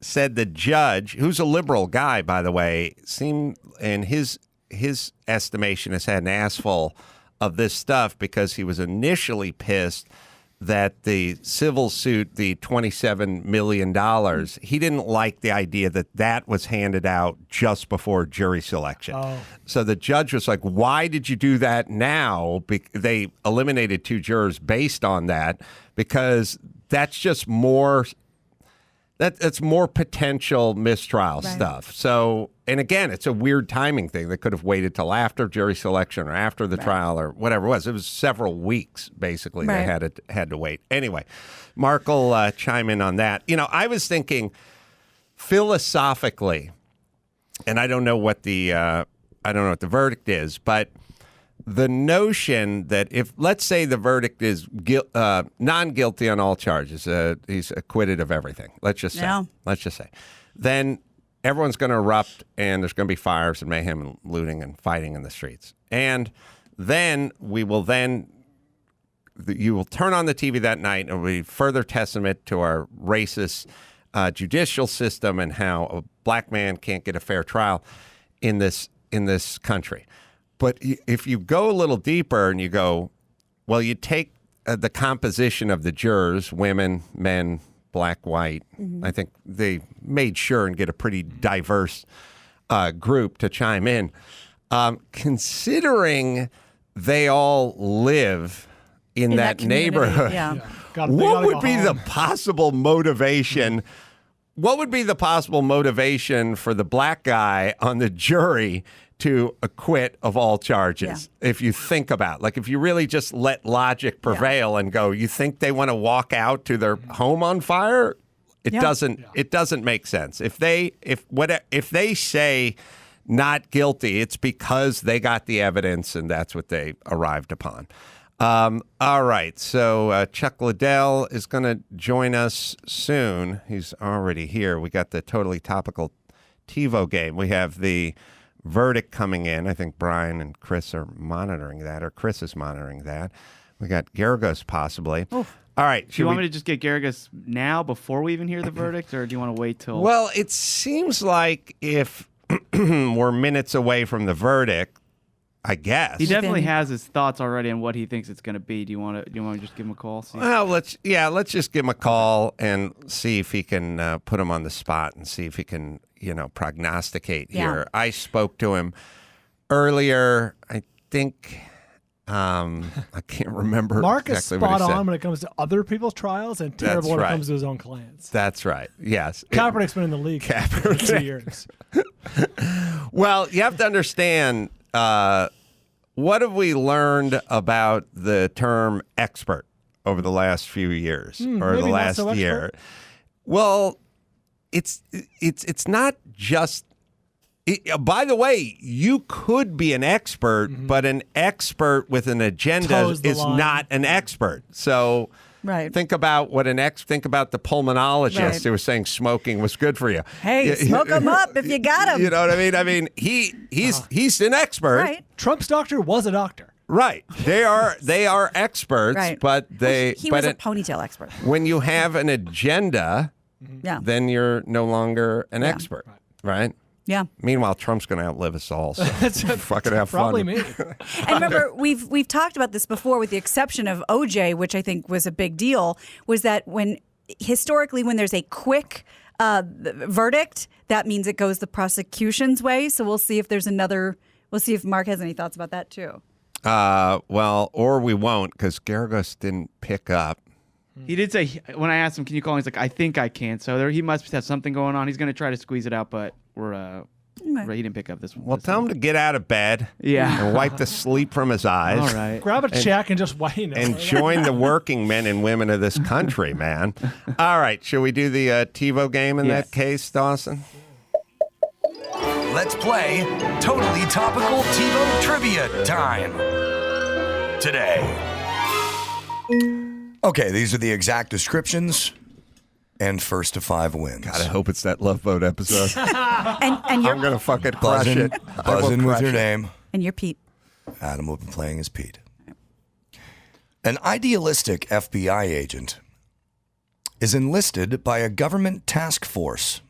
said the judge, who's a liberal guy, by the way, seemed, in his estimation, has had an ass full of this stuff because he was initially pissed that the civil suit, the $27 million, he didn't like the idea that that was handed out just before jury selection. Oh. So the judge was like, why did you do that now? They eliminated 2 jurors based on that because that's just more... That's more potential mistrial stuff. So, and again, it's a weird timing thing. They could have waited till after jury selection or after the trial or whatever it was. It was several weeks, basically, they had to wait. Anyway, Mark will chime in on that. You know, I was thinking philosophically, and I don't know what the verdict is, but the notion that if, let's say the verdict is non-guilty on all charges, he's acquitted of everything, let's just say, then everyone's going to erupt and there's going to be fires and mayhem and looting and fighting in the streets. And then you will turn on the TV that night and it will be further testament to our racist judicial system and how a black man can't get a fair trial in this country. But if you go a little deeper and you go, well, you take the composition of the jurors, women, men, black, white. I think they made sure and get a pretty diverse group to chime in. Considering they all live in that community, neighborhood, what would be the possible motivation? What would be the possible motivation for the black guy on the jury to acquit of all charges? If you think about, like, if you really just let logic prevail and go, you think they want to walk out to their home on fire? It doesn't make sense. If they say not guilty, it's because they got the evidence and that's what they arrived upon. All right, so Chuck Liddell is going to join us soon. He's already here. We got the Totally Topical TiVo game. We have the verdict coming in. I think Brian and Chris are monitoring that, or Chris is monitoring that. We got Geragos possibly. Oof. All right. Do you want me to just get Geragos now before we even hear the verdict, or do you want to wait till... Well, it seems like if we're minutes away from the verdict, I guess. He definitely has his thoughts already on what he thinks it's going to be. Do you want to just give him a call? See? Well, let's just give him a call and see if he can put him on the spot and see if he can, prognosticate here. I spoke to him earlier. I think I can't remember. Mark exactly is what he spot said. on when it comes to other people's trials and terrible when it comes to his own clients. That's right. Yes. Kaepernick's been in the league for 2 years. Well, you have to understand. What have we learned about the term expert over the last few years or the last year? Well, it's not just. By the way, you could be an expert, but an expert with an agenda is not an expert. So. Right. Think about think about the pulmonologist who was saying smoking was good for you. Hey, smoke them up if you got them. You know what I mean? I mean, he's an expert. Right. Trump's doctor was a doctor. Right. They are experts, Right. but he was a ponytail expert. When you have an agenda, then you're no longer an expert, right? Yeah. Meanwhile, Trump's going to outlive us all. So fucking have fun. Probably me. And remember, we've talked about this before, with the exception of OJ, which I think was a big deal, was that historically when there's a quick verdict, that means it goes the prosecution's way. So we'll see if we'll see if Mark has any thoughts about that too. Well, or we won't, because Geragos didn't pick up. He did say, when I asked him, can you call him? He's like, I think I can. So he must have something going on. He's going to try to squeeze it out, but he didn't pick up this one. Well, tell him to get out of bed. Yeah. And wipe the sleep from his eyes. All right. Grab a check and just wait. And join the working men and women of this country, man. All right. Should we do the TiVo game in that case, Dawson? Let's play Totally Topical TiVo Trivia time today. Okay, these are the exact descriptions and first to 5 wins. God, I hope it's that Love Boat episode. And you're I'm going to fucking crush Buzzing, it. I will buzzing with crush your it. name. and you're Pete. Adam will be playing as Pete. An idealistic FBI agent is enlisted by a government task force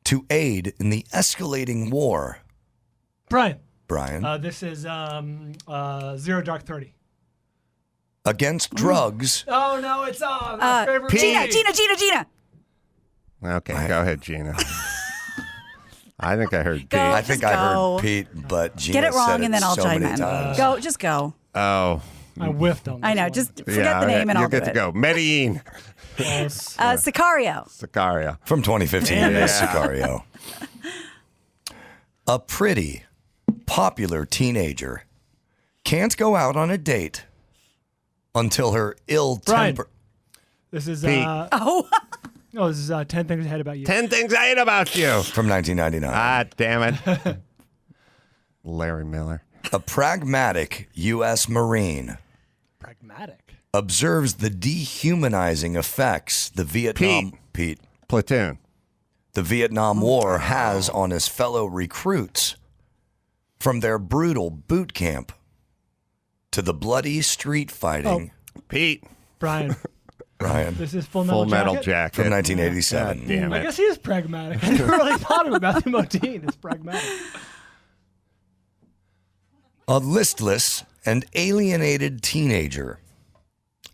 to aid in the escalating war. Brian. Brian, This is Zero Dark 30. against drugs. Oh, no, it's my favorite movie. Gina. Okay, go ahead, Gina. I think I heard Pete. Go. I think just I go. heard Pete, but Gina Get it wrong, said and then I'll so chime many in. times. Go, just go. Oh. I whiffed on this I know. one. Just forget the name, and you'll I'll do get to it. go. Medellin. Close. Sicario. Sicario. From 2015, it is Sicario. A pretty, popular teenager can't go out on a date until her ill Brian. temper. This is Pete. this is 10 Things I Hate About You. 10 Things I Hate About You. From 1999. Ah, damn it. Larry Miller. A pragmatic U.S. Marine Pragmatic. observes the dehumanizing effects the Vietnam Platoon. the Vietnam War has on his fellow recruits, from their brutal boot camp to the bloody street fighting. Pete. Brian. Brian, This is Full Full Metal Metal Jacket. Jacket. from 1987. God damn I it. guess he is pragmatic. I never really thought of it. Matthew Modine is pragmatic. A listless and alienated teenager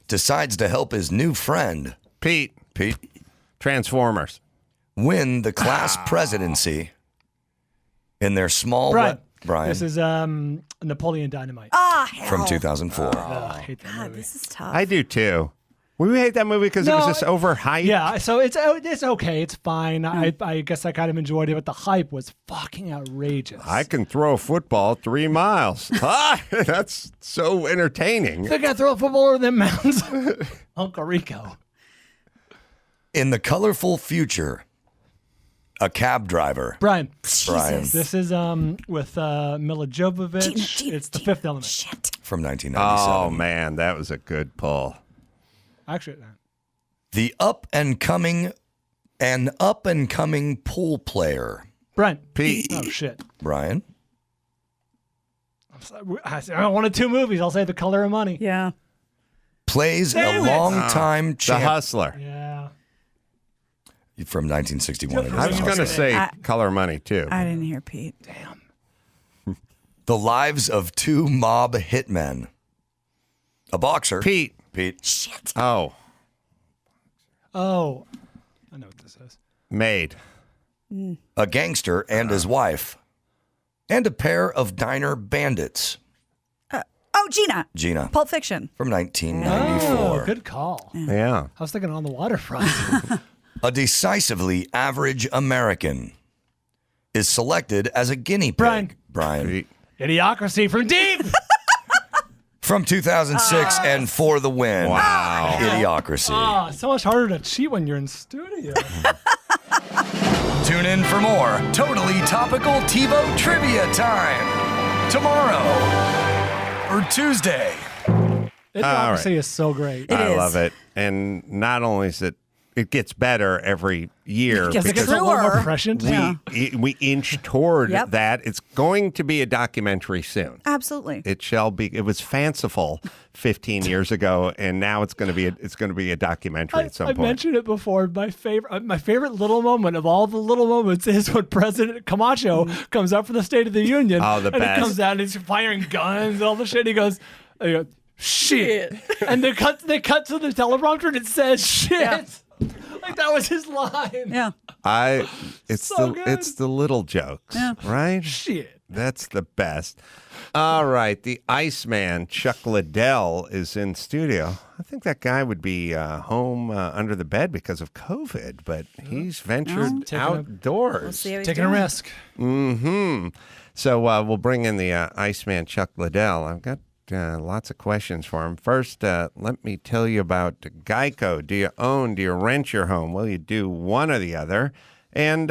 decides to help his new friend, Pete. Transformers. win the class presidency in their small Brian. Brian This is Napoleon Dynamite. from 2004. I hate that God, movie. this is tough. I do too. We hate that movie because it was No, just overhyped. Yeah, so it's okay. It's fine. I guess I kind of enjoyed it, but the hype was fucking outrageous. I can throw a football 3 miles. That's so entertaining. think I throw a football over them mountains. Uncle Rico. In the colorful future, a cab driver. Brian. Brian This is with Mila Jovovich. Gina, It's The Fifth Element. Shit. from 1997. Oh, man. That was a good pull. Actually, The up and coming pool player. Brian. Pete. Oh shit. Brian, I wanted 2 movies. I'll say The Color of Money. Yeah. plays Damn a it. long-time The champ Hustler. Yeah. from 1961. It is I was The going to Hustler. say Color Money, too. I didn't hear Pete. The lives of 2 mob hitmen. A boxer. Pete. Shit. Oh, Oh, I know what this is. Made. A gangster and his wife. And a pair of diner bandits. Oh, Gina. Gina. Pulp Fiction. From Oh, 1994. good call. Yeah. I was thinking On the Waterfront. A decisively average American is selected as a guinea pig. Brian. Brian. Pete. Idiocracy from Deep. From 2006 and for the win. Wow. Idiocracy. It's so much harder to cheat when you're in studio. Tune in for more Totally Topical TiVo Trivia time. Tomorrow or Tuesday. Idiocracy is so great. I is. love it. And not only is it gets better every year Yes, It gets a little more Truer. prescient. we inch toward Yep. that. It's going to be a documentary soon. Absolutely. It shall be. It was fanciful 15 years ago, and now it's going to be a documentary at some I point. mentioned it before. My favorite little moment of all the little moments is when President Camacho comes up for the State of the Union. Oh, the and best. he comes out and he's firing guns and all the shit. He goes, shit. And they cut to the teleprompter and it says shit. Yeah. Like that was his line. Yeah. It's So good. it's the little jokes, right? Shit. That's the best. All right, the Iceman Chuck Liddell is in studio. I think that guy would be home under the bed because of COVID, but he's ventured outdoors. We'll see how he's Taking a doing. risk. So we'll bring in the Iceman Chuck Liddell. I've got lots of questions for him. First, let me tell you about Geico. Do you own, do you rent your home? Well, you do one or the other. And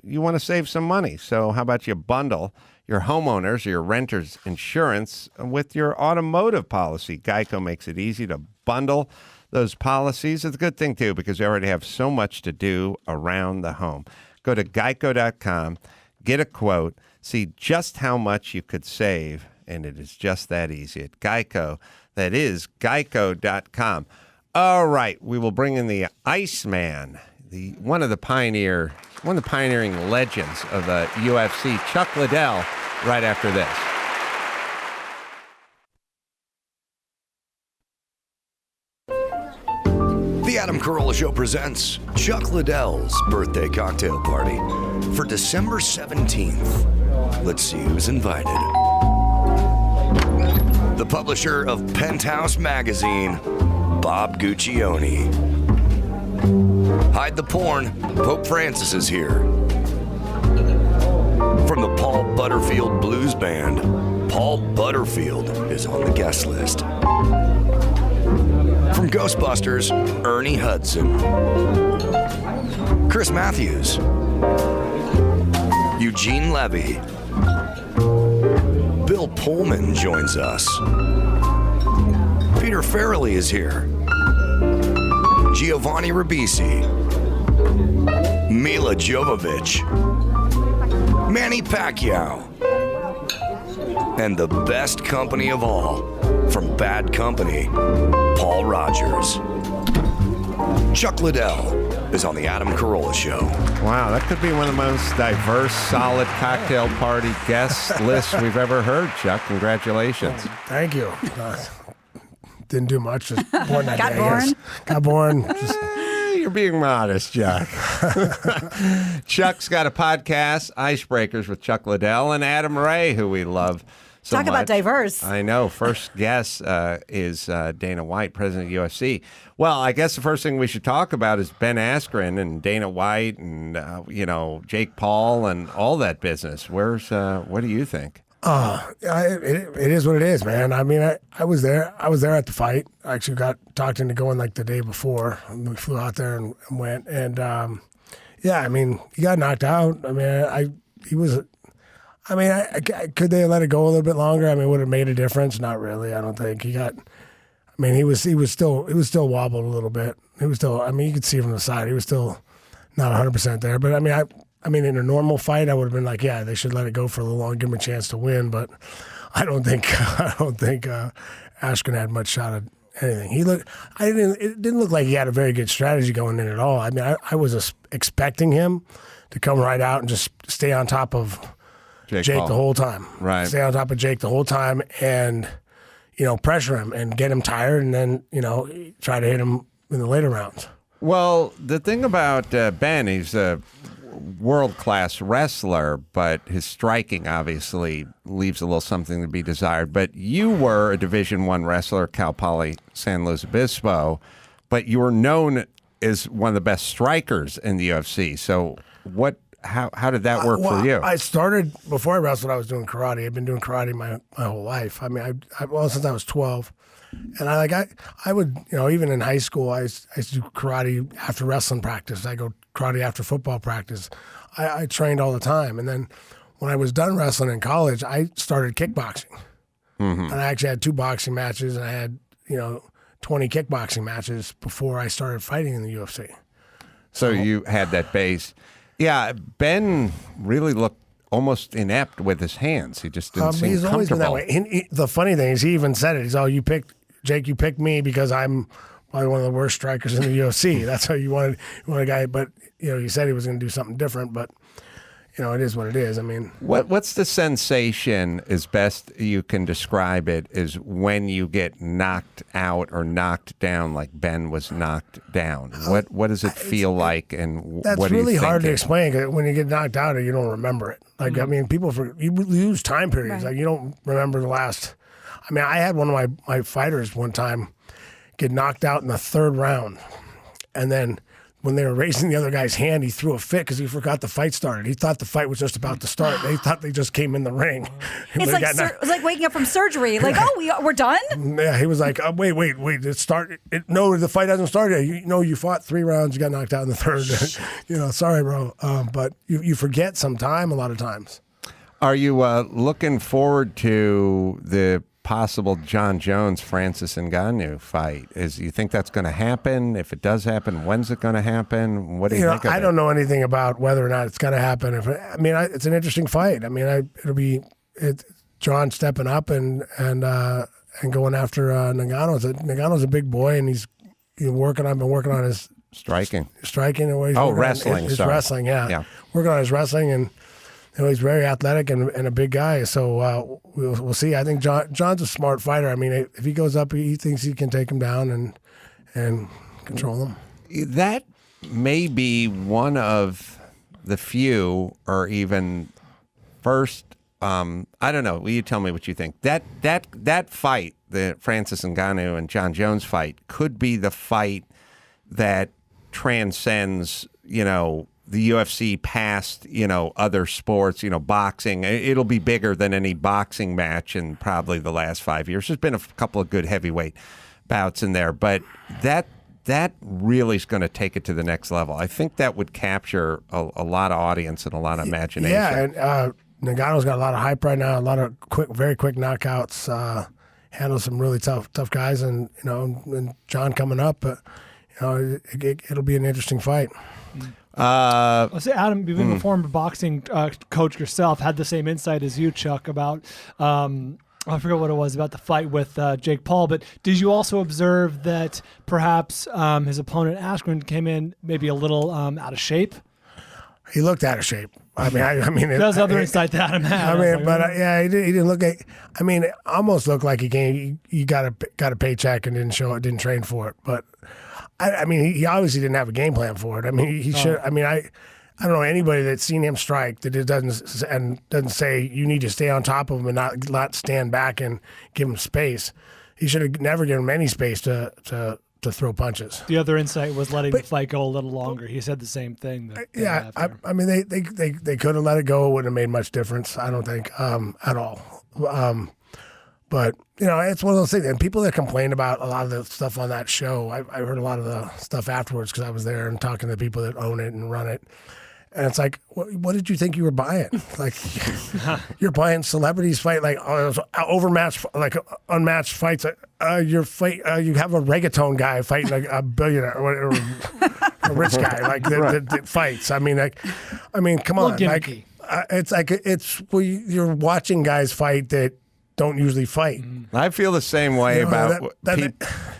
you want to save some money. So how about you bundle your homeowners or your renters insurance with your automotive policy? Geico makes it easy to bundle those policies. It's a good thing, too, because we already have so much to do around the home. Go to geico.com, get a quote, see just how much you could save, and it is just that easy at Geico. That is geico.com. All right, we will bring in the Iceman, one of the pioneering legends of the UFC, Chuck Liddell, right after this. The Adam Carolla Show presents Chuck Liddell's birthday cocktail party for December 17th. Let's see who's invited. The publisher of Penthouse Magazine, Bob Guccione. Hide the porn, Pope Francis is here. From the Paul Butterfield Blues Band, Paul Butterfield is on the guest list. From Ghostbusters, Ernie Hudson. Chris Matthews. Eugene Levy. Bill Pullman joins us. Peter Farrelly is here. Giovanni Ribisi. Mila Jovovich. Manny Pacquiao. And the best company of all, from Bad Company, Paul Rogers. Chuck Liddell is on the Adam Carolla Show. Wow, that could be one of the most diverse, solid cocktail party guest lists we've ever heard, Chuck. Congratulations. Thank you. Didn't do much. Just born that Got day, born? I guess. Got born. Just, You're being modest, Chuck. Chuck's got a podcast, Icebreakers with Chuck Liddell and Adam Ray, who we love so Talk much. about diverse. I know. First guest is Dana White, president of UFC. Well, I guess the first thing we should talk about is Ben Askren and Dana White and, Jake Paul and all that business. What do you think? it is what it is, man. I mean, I was there. I was there at the fight. I actually got talked into going like the day before. We flew out there and went. And, I mean, he got knocked out. I mean, could they have let it go a little bit longer? I mean, would it have made a difference? Not really. I don't think he was still wobbled a little bit. He was still, I mean, you could see from the side, he was still not 100% there. But I mean, in a normal fight, I would have been like, yeah, they should let it go for a little long, give him a chance to win. But I don't think Askren had much shot at anything. It didn't look like he had a very good strategy going in at all. I mean, I was expecting him to come right out and just stay on top of Jake the whole time. Right. Stay on top of Jake the whole time and, pressure him and get him tired and then, try to hit him in the later rounds. Well, the thing about Ben, he's a world-class wrestler, but his striking obviously leaves a little something to be desired. But you were a Division I wrestler, Cal Poly San Luis Obispo, but you were known as one of the best strikers in the UFC. So how did that work for you? I started, before I wrestled, I was doing karate. I've been doing karate my whole life. I mean, since I was 12. And I would, even in high school, I used to do karate after wrestling practice. I go karate after football practice. I trained all the time. And then when I was done wrestling in college, I started kickboxing. Mm-hmm. And I actually had 2 boxing matches, and I had, 20 kickboxing matches before I started fighting in the UFC. So you had that base. Yeah, Ben really looked almost inept with his hands. He just didn't seem he's always been that comfortable. way. The funny thing is, he even said it. He's, Jake, you picked me because I'm probably one of the worst strikers in the UFC. That's how you wanted a guy. But, he said he was going to do something different. But, it is what it is. I mean. What's the sensation, as best you can describe it, is when you get knocked out or knocked down like Ben was knocked down? What does it feel like, and that's what are you really hard to thinking? explain. 'Cause when you get knocked out, you don't remember it. Like, I mean, you lose time periods. Right. Like, you don't remember the last. I mean, I had one of my fighters one time get knocked out in the 3rd round. And then when they were raising the other guy's hand, he threw a fit because he forgot the fight started. He thought the fight was just about to start. They thought they just came in the ring. It's like waking up from surgery. Like, we're done? Yeah, he was like, wait, it started. No, the fight hasn't started yet. You fought 3 rounds, you got knocked out in the 3rd. Sorry, bro. But you forget some time a lot of times. Are you looking forward to the possible John Jones Francis Ngannou fight. You think that's going to happen? If it does happen, when's it going to happen? What do you think of it? I don't know anything about whether or not it's going to happen. It's an interesting fight. It'll be John stepping up and going after Ngannou. Ngannou's a big boy, and he's been working on his striking. Wrestling. His wrestling, yeah. Working on his wrestling, and he's very athletic and a big guy. So we'll see. I think John's a smart fighter. If he goes up, he thinks he can take him down and control him. That may be one of the few, or even first. I don't know. Will you tell me what you think? That fight, the Francis Ngannou and John Jones fight, could be the fight that transcends, the UFC past, other sports, boxing. It'll be bigger than any boxing match in probably the last 5 years. There's been a couple of good heavyweight bouts in there, but that really is going to take it to the next level. I think that would capture a lot of audience and a lot of imagination. Yeah, and Ngannou's got a lot of hype right now, a lot of very quick knockouts, handles some really tough guys, and John coming up, but it'll be an interesting fight. I'll say, Adam, being a former boxing coach yourself, had the same insight as you, Chuck, about I forget what it was about the fight with Jake Paul. But did you also observe that perhaps his opponent Askren came in maybe a little out of shape? He looked out of shape. That's other insight that Adam had. He didn't look like. It almost looked like he got a paycheck and didn't train for it, but. He obviously didn't have a game plan for it. He should. I don't know anybody that's seen him strike that it doesn't say you need to stay on top of him and not stand back and give him space. He should have never given him any space to throw punches. The other insight was letting the fight go a little longer. He said the same thing. They could have let it go. It wouldn't have made much difference. I don't think at all. But, it's one of those things. And people that complain about a lot of the stuff on that show, I heard a lot of the stuff afterwards because I was there and talking to the people that own it and run it. And it's like, what did you think you were buying? Like, you're buying celebrities fight, like overmatched, like unmatched fights. You have a reggaeton guy fighting a billionaire or a rich guy, like that fights. Come on. You're watching guys fight that don't usually fight. I feel the same way about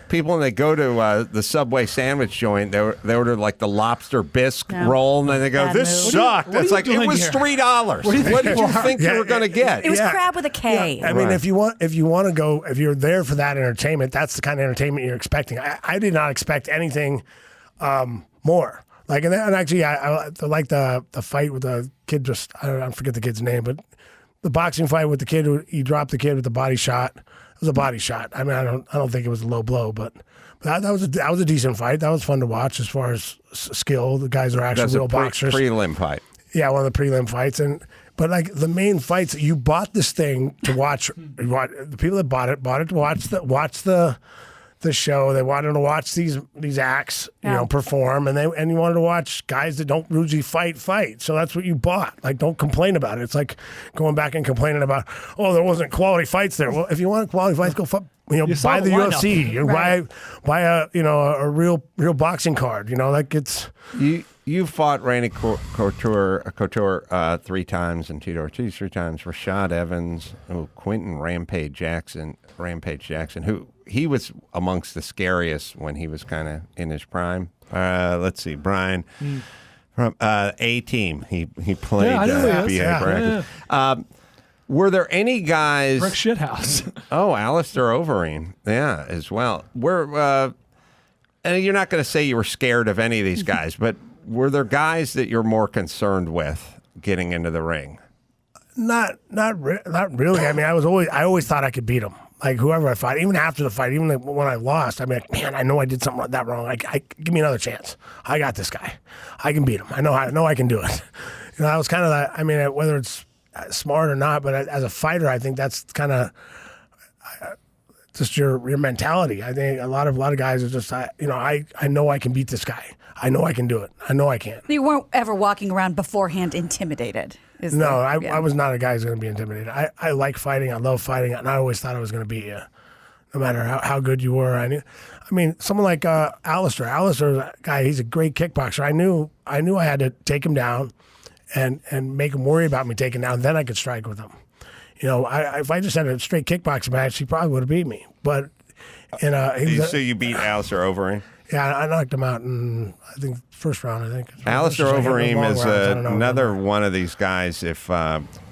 people when they go to the Subway sandwich joint. They order like the lobster bisque roll, and then they go, "This sucked." It's like it was $3. What did you think you were going to get? It was crab with a K. Yeah. If you want to go, if you're there for that entertainment, that's the kind of entertainment you're expecting. I did not expect anything more. Like, and actually, I like the fight with the kid. I forget the kid's name, but. The boxing fight with the kid, he dropped the kid with the body shot. It was a body shot. I don't think it was a low blow, but that was a decent fight. That was fun to watch as far as skill. The guys are actually real boxers. Prelim fight. Yeah, one of the prelim fights, but like the main fights, you bought this thing to watch. The people that bought it to watch the show. They wanted to watch these acts, perform, and you wanted to watch guys that don't usually fight. So that's what you bought. Like, don't complain about it. It's like going back and complaining about, there wasn't quality fights there. Well, if you want quality fights, go buy the UFC. Right. Buy a real boxing card. It's you fought Randy Couture 3 times and Tito Ortiz 3 times. Rashad Evans, Quentin Rampage Jackson, who. He was amongst the scariest when he was kind of in his prime. Let's see, Brian from A-Team. He played B.A. Were there any guys? Rick Shithouse. Alistair Overeem, as well. And you're not going to say you were scared of any of these guys, but were there guys that you're more concerned with getting into the ring? Not really. I always thought I could beat him. Like, whoever I fought, even after the fight, even when I lost, man, I know I did something like that wrong. Give me another chance. I got this guy. I can beat him. I know I can do it. I was kind of that. Whether it's smart or not, but as a fighter, I think that's kind of just your mentality. I think a lot of guys are just, I know I can beat this guy. I know I can do it. I know I can. You weren't ever walking around beforehand intimidated. I was not a guy who's going to be intimidated. I like fighting. I love fighting, and I always thought I was going to beat you, no matter how good you were. I mean, someone like Alistair. Alistair's a guy. He's a great kickboxer. I knew I had to take him down, and make him worry about me taking down. Then I could strike with him. You know, if I just had a straight kickboxing match, he probably would have beat me. But so you beat Alistair Overeem? Yeah, I knocked him out in, I think, first round. Alistair Overeem is another one of these guys. If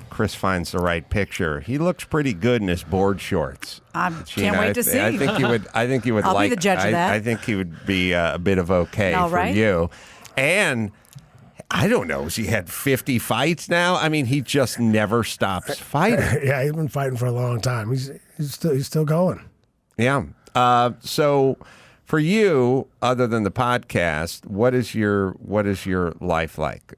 Chris finds the right picture, he looks pretty good in his board shorts. Can't wait to see. I think you would. I'll be the judge of that. I think he would be a bit of okay All for right. you. And I don't know. Has he had 50 fights now? I mean, he just never stops fighting. Yeah, he's been fighting for a long time. He's still going. Yeah. So for you, other than the podcast, what is your life like?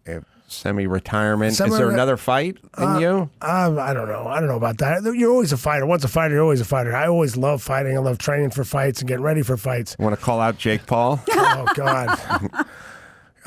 Semi-retirement? Is there another fight in you? I don't know. I don't know about that. You're always a fighter. Once a fighter, you're always a fighter. I always love fighting. I love training for fights and getting ready for fights. Want to call out Jake Paul? Oh, God.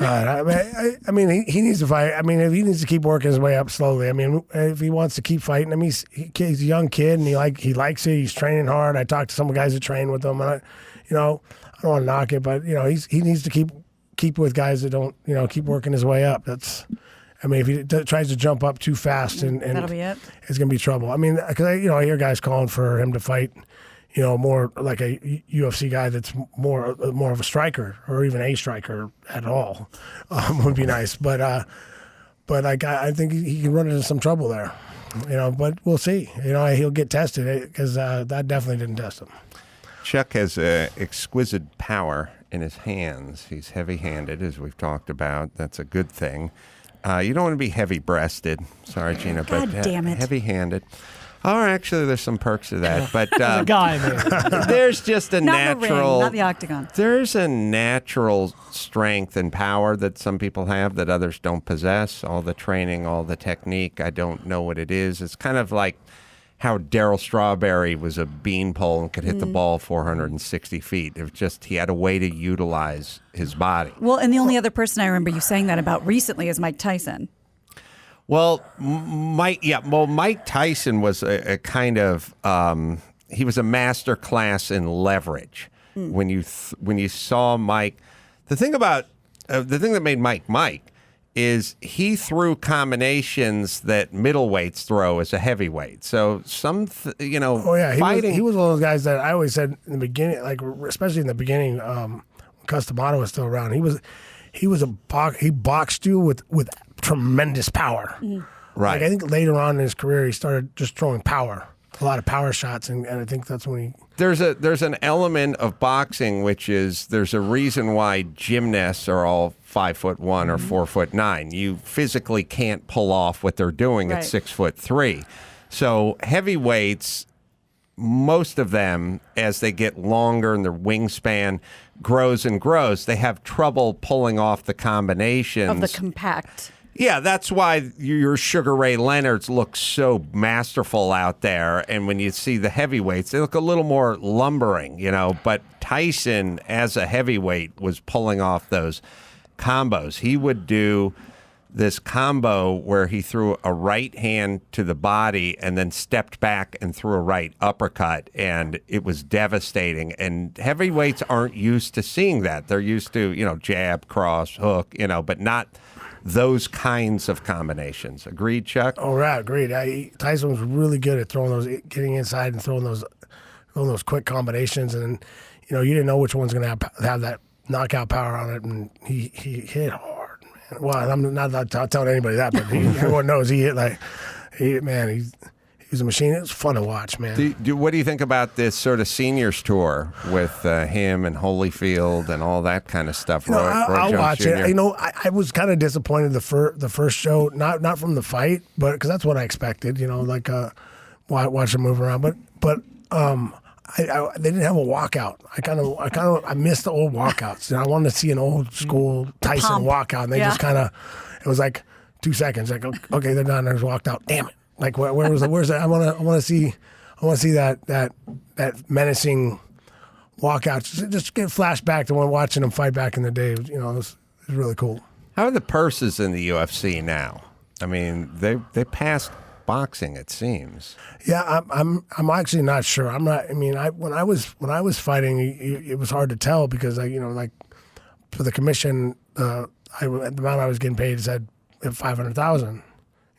I mean, he needs to fight. I mean, if he needs to keep working his way up slowly. I mean, if he wants to keep fighting, I mean, he's a young kid and he likes it. He's training hard. I talked to some guys that train with him, and I don't want to knock it, but he needs to keep with guys that don't keep working his way up. I mean, if he tries to jump up too fast, and that'll be it. It's gonna be trouble. I mean, because I hear guys calling for him to fight. More like a UFC guy that's more of a striker, or even a striker at all, would be nice. But I think he can run into some trouble there, But we'll see. He'll get tested because that definitely didn't test him. Chuck has exquisite power in his hands. He's heavy-handed, as we've talked about. That's a good thing. You don't want to be heavy-breasted. Sorry, Gina, God but damn it. heavy-handed. Oh, actually, there's some perks to that, but a guy, man. there's just a Not natural, the ring, not the octagon. There's a natural strength and power that some people have that others don't possess. All the training, all the technique, I don't know what it is. It's kind of like how Darryl Strawberry was a beanpole and could hit the ball 460 feet. It was just he had a way to utilize his body. Well, and the only other person I remember you saying that about recently is Mike Tyson. Well, Mike Tyson was a kind of he was a master class in leverage. When you saw Mike, the thing that made Mike is he threw combinations that middleweights throw as a heavyweight. So fighting. He was one of those guys that I always said in the beginning, like especially in the beginning, when Customato was still around. He boxed you with tremendous power. Right. Like I think later on in his career, he started just throwing power, a lot of power shots, and I think that's when he. There's an element of boxing which is there's a reason why gymnasts are all 5'1" or 4'9". You physically can't pull off what they're doing at 6'3". So heavyweights, most of them, as they get longer and their wingspan grows and grows, they have trouble pulling off the combinations Of the compact. Yeah, that's why your Sugar Ray Leonards look so masterful out there. And when you see the heavyweights, they look a little more lumbering, But Tyson, as a heavyweight, was pulling off those combos. He would do this combo where he threw a right hand to the body and then stepped back and threw a right uppercut, and it was devastating. And heavyweights aren't used to seeing that. They're used to, jab, cross, hook, but not those kinds of combinations. Agreed, Chuck? Oh, right, agreed. Tyson was really good at throwing those, getting inside and throwing those quick combinations, and you didn't know which one's going to have that knockout power on it, and he hit hard. Man. Well, I'm not telling anybody that, but everyone knows he hit he was a machine. It was fun to watch, man. What do you think about this sort of seniors tour with him and Holyfield and all that kind of stuff? I'll watch Jr. it. I was kind of disappointed the first show, not from the fight, but because that's what I expected. Watch them move around, but they didn't have a walkout. I missed the old walkouts. I wanted to see an old school Tyson walkout, and they just it was like 2 seconds. Like, okay, they're done. They just walked out. Damn it. Like where's that? I want to see that menacing walkout. Just get flashback to when watching them fight back in the day. It was really cool. How are the purses in the UFC now? I mean, they passed boxing, it seems. Yeah, I'm actually not sure. I'm not. I mean, when I was fighting, it was hard to tell because like for the commission, the amount I was getting paid said $500,000.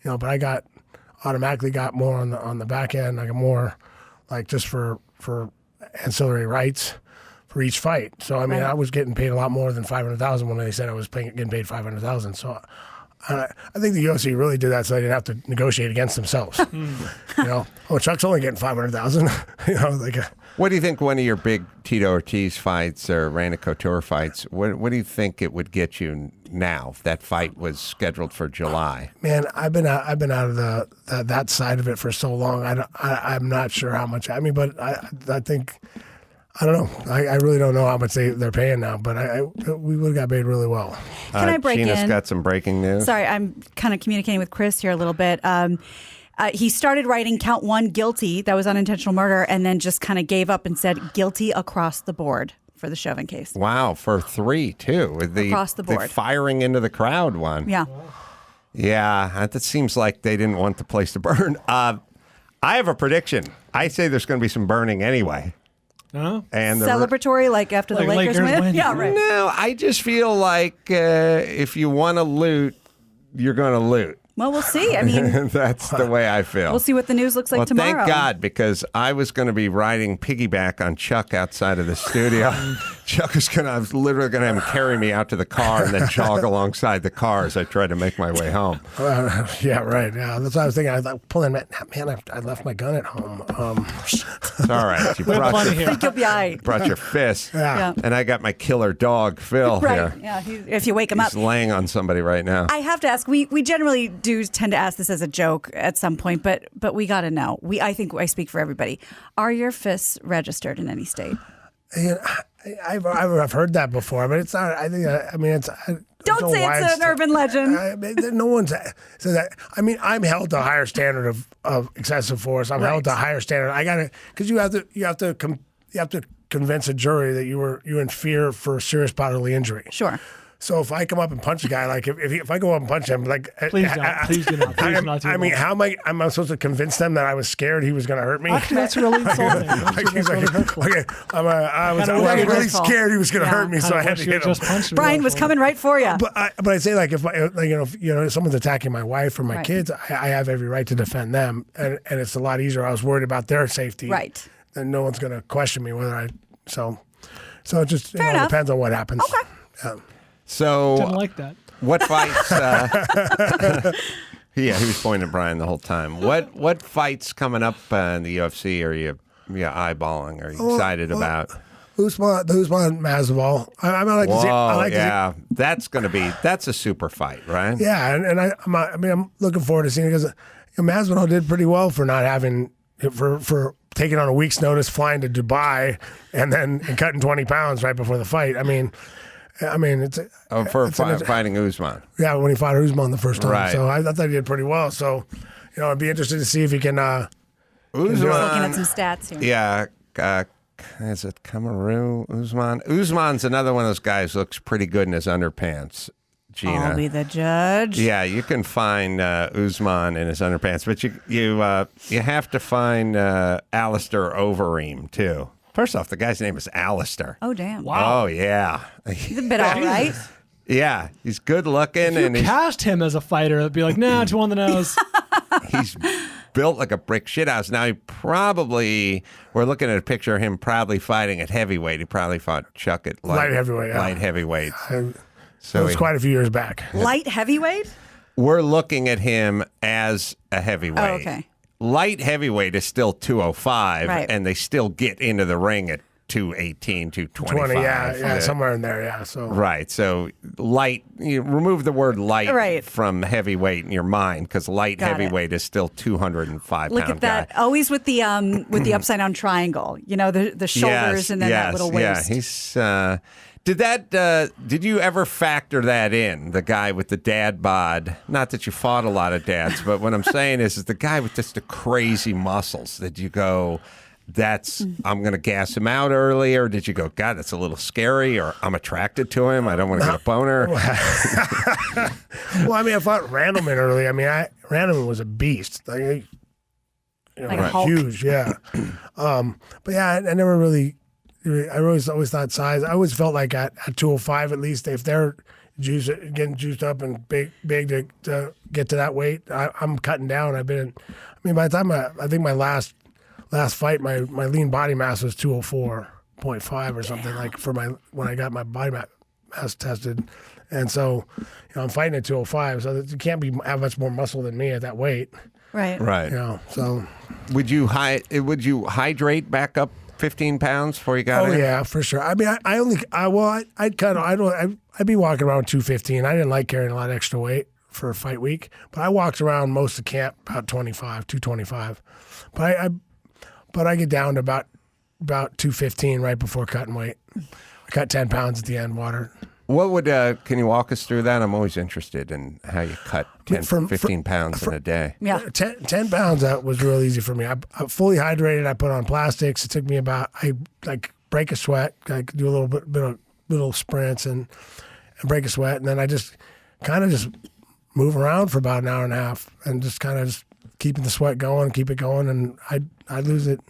But I automatically got more on the back end. I got more, like just for ancillary rights for each fight. So I mean, I was getting paid a lot more than $500,000 when they said I was getting paid $500,000. So I think the UFC really did that so they didn't have to negotiate against themselves. Chuck's only getting $500,000. What do you think one of your big Tito Ortiz fights or Randy Couture fights? What do you think it would get you now if that fight was scheduled for July? Man, I've been out of that side of it for so long. I'm not sure how much. I mean, but I think. I don't know. I really don't know how much they're paying now, but we would have got paid really well. Can I break Gina's in? got some breaking news. Sorry, I'm kind of communicating with Chris here a little bit. He started writing count 1 guilty, that was unintentional murder, and then just kind of gave up and said guilty across the board for the Chauvin case. Wow, for 3 too. With across the board. The firing into the crowd one. Yeah. Yeah, that seems like they didn't want the place to burn. I have a prediction. I say there's going to be some burning anyway. No? And Celebratory, like after the Like Lakers win? Yeah, right. No, I just feel like if you want to loot, you're going to loot. Well, we'll see. I mean, that's the way I feel. we'll see what the news looks like tomorrow. Thank God, because I was going to be riding piggyback on Chuck outside of the studio. I was literally going to have him carry me out to the car and then jog alongside the car as I tried to make my way home. Yeah, right. Yeah, that's what I was thinking. I was like, pulling man, I left my gun at home. It's all right. You brought I think you'll be all right. brought your fist. Yeah. And I got my killer dog, Phil, Right. here. Yeah. If you wake him up. He's laying on somebody right now. I have to ask. We generally do tend to ask this as a joke at some point, but we got to know. I think I speak for everybody. Are your fists registered in any state? I've heard that before, but it's not. I think. I mean, it's. Don't say it's an urban legend. No one's said that. I mean, I'm held to a higher standard of excessive force. I'm held to a higher standard. I gotta because you have to convince a jury that you're in fear for serious bodily injury. Sure. So if I come up and punch a guy, like if I go up and punch him, like Please don't. Please do not. Please do not. I mean, how am I supposed to convince them that I was scared he was going to hurt me? Actually, that's really insulting. I was really scared he was going to hurt me, so I had to hit him. Brian was coming right for you. But I say like if someone's attacking my wife or my kids, I have every right to defend them, and it's a lot easier. I was worried about their safety, right? And no one's going to question me whether I so it just depends on what happens. Okay. Yeah. So didn't like that. What fights? Yeah, he was pointing at Brian the whole time. What fights coming up in the UFC are you eyeballing? Are you excited about? Usman Masvidal. I like to see. I like to see. That's a super fight, right? Yeah, and I'm looking forward to seeing it because Masvidal did pretty well for not having for taking on a week's notice, flying to Dubai, and cutting 20 pounds right before the fight. I mean, it's fighting Usman. Yeah, when he fought Usman the first time. Right. So I thought he did pretty well. So, I'd be interested to see if he can. Usman. Looking at some stats here. Yeah. Is it Kamaru Usman? Usman's another one of those guys who looks pretty good in his underpants. Gina. I'll be the judge. Yeah, you can find Usman in his underpants, but you have to find Alistair Overeem too. First off, the guy's name is Alistair. Oh, damn. Wow. Oh, yeah. He's a bit all right. Yeah, he's good looking. If you cast him as a fighter, it'd be like, nah, too on the nose. He's built like a brick shithouse. Now, we're looking at a picture of him proudly fighting at heavyweight. He probably fought Chuck at light heavyweight. Yeah. Light heavyweight. So it was quite a few years back. Light heavyweight? We're looking at him as a heavyweight. Oh, okay. Light heavyweight is still 205, right. And they still get into the ring at 218, 225. 20, yeah, somewhere in there, yeah. So right, so light. You remove the word light from heavyweight in your mind because light heavyweight is still 205. Look at that, always with the upside down triangle. The shoulders and then that little waist. Yeah, he's. Did you ever factor that in? The guy with the dad bod. Not that you fought a lot of dads, but what I'm saying is the guy with just the crazy muscles that you go, I'm going to gas him out early, or did you go, God, that's a little scary, or I'm attracted to him, I don't want to get a boner? Well, I mean, I fought Randleman early. I mean, Randleman was a beast. Like Like a Hulk. huge, yeah. But yeah, I never really, I always thought size. I always felt like at 205 at least, if they're getting juiced up and big to get to that weight, I'm cutting down. By the time I think my last fight, my lean body mass was 204.5 or something, like when I got my body mass tested. And so, I'm fighting at 205, so you can't have much more muscle than me at that weight. Right. So Would you hydrate back up 15 pounds before you got in? Oh yeah, for sure. I mean, I'd be walking around 215. I didn't like carrying a lot of extra weight for a fight week, but I walked around most of camp about 225. But I get down to about 215 right before cutting weight. I cut 10 pounds at the end, water. What would can you walk us through that? I'm always interested in how you cut 15 pounds in a day. Yeah. 10 pounds, that was real easy for me. I'm fully hydrated. I put on plastics. It took me I break a sweat. I do a little sprints and break a sweat. And then I just kind of move around for about an hour and a half and just kind of just keeping the sweat going, keep it going. And I lose it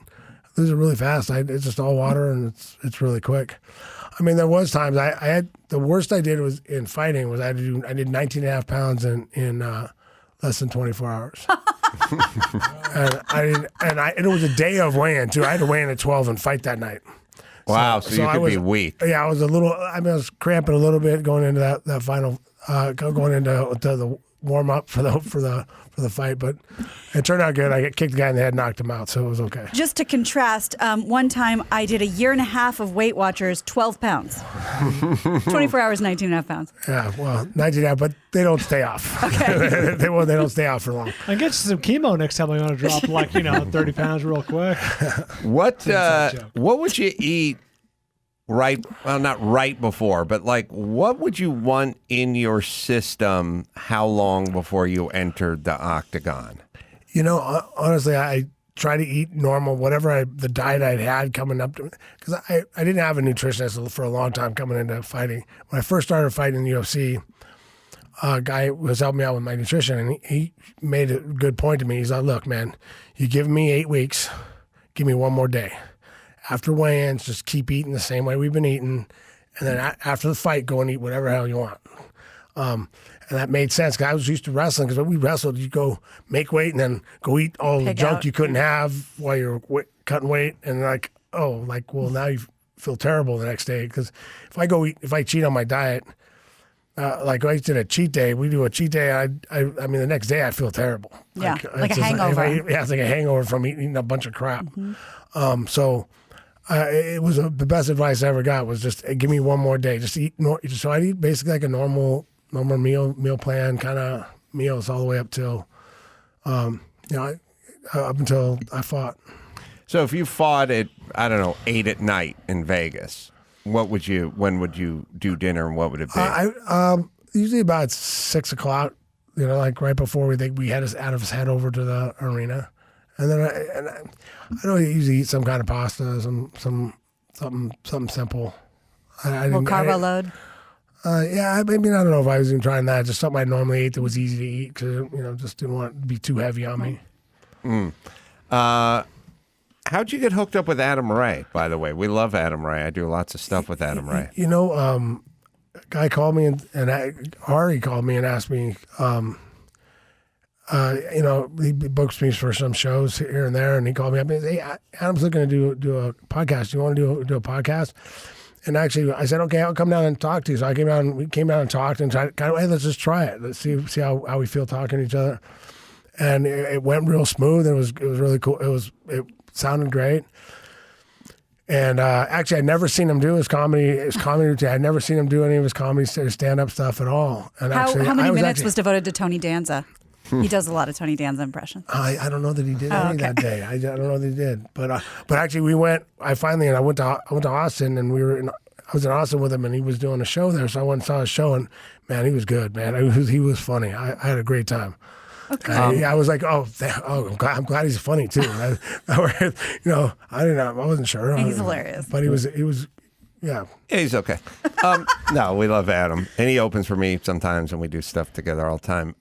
really fast. It's just all water and it's really quick. I mean, there was times I had, the worst I did was in fighting was I did 19 and a half pounds in less than 24 hours. and it was a day of weigh-in too. I had to weigh in at 12 and fight that night. Wow, so you could be weak. Yeah, I was cramping a little bit going into that final, going into the warm up for the fight, but it turned out good. I kicked the guy in the head, knocked him out, so it was okay. Just to contrast, one time I did a year and a half of Weight Watchers, 12 pounds. 24 hours, 19 and a half pounds. Yeah, well, 19 and a half, but they don't stay off. Okay. they don't stay off for long. I get you some chemo next time I want to drop 30 pounds real quick. What would you eat not right before, but what would you want in your system how long before you entered the octagon? Honestly, I try to eat normal, whatever the diet I'd had coming up to, because I didn't have a nutritionist for a long time coming into fighting. When I first started fighting in the UFC, a guy was helping me out with my nutrition, and he made a good point to me. He's like, look, man, you give me 8 weeks, give me one more day. After weigh-ins, just keep eating the same way we've been eating, and then after the fight, go and eat whatever the hell you want. And that made sense because I was used to wrestling. Because when we wrestled, you go make weight and then go eat all the junk you couldn't have while you're cutting weight, and well, now you feel terrible the next day. Because if I cheat on my diet, like I did a cheat day, we do a cheat day. I mean, the next day I feel terrible. Yeah, like a hangover. It's like a hangover from eating a bunch of crap. Mm-hmm. It was the best advice I ever got was just give me one more day. Just eat. So I'd eat basically like a normal meal plan kind of meals all the way up till, up until I fought. So if you fought at 8 at night in Vegas, when would you do dinner and what would it be? Usually about 6 o'clock. Right before we had Adam's head over to the arena. And then I don't usually eat some kind of pasta, something simple. Carbo load. I don't know if I was even trying that. Just something I normally ate that was easy to eat because just didn't want it to be too heavy on me. How'd you get hooked up with Adam Ray? By the way, we love Adam Ray. I do lots of stuff with Adam Ray. A guy called me and Ari called me and asked me. He books me for some shows here and there, and he called me up and said, hey, Adam's looking to do a podcast. Do you want to do a podcast? And actually, I said, okay, I'll come down and talk to you. So we came down and talked and tried, hey, let's just try it. Let's see how we feel talking to each other. And it went real smooth. And it was really cool. It sounded great. And actually, I'd never seen him do his comedy routine. I'd never seen him do any of his comedy stand-up stuff at all. And how many minutes was devoted to Tony Danza? He does a lot of Tony Danza impressions. I don't know that he did any that day. I don't know that he did. But actually, we went. I went to Austin, and I was in Austin with him, and he was doing a show there. So I went and saw his show, and man, he was good. Man, he was funny. I had a great time. I was like, I'm glad he's funny too. I wasn't sure. He's hilarious. But he was. Yeah, he's okay. No, we love Adam, and he opens for me sometimes, and we do stuff together all the time.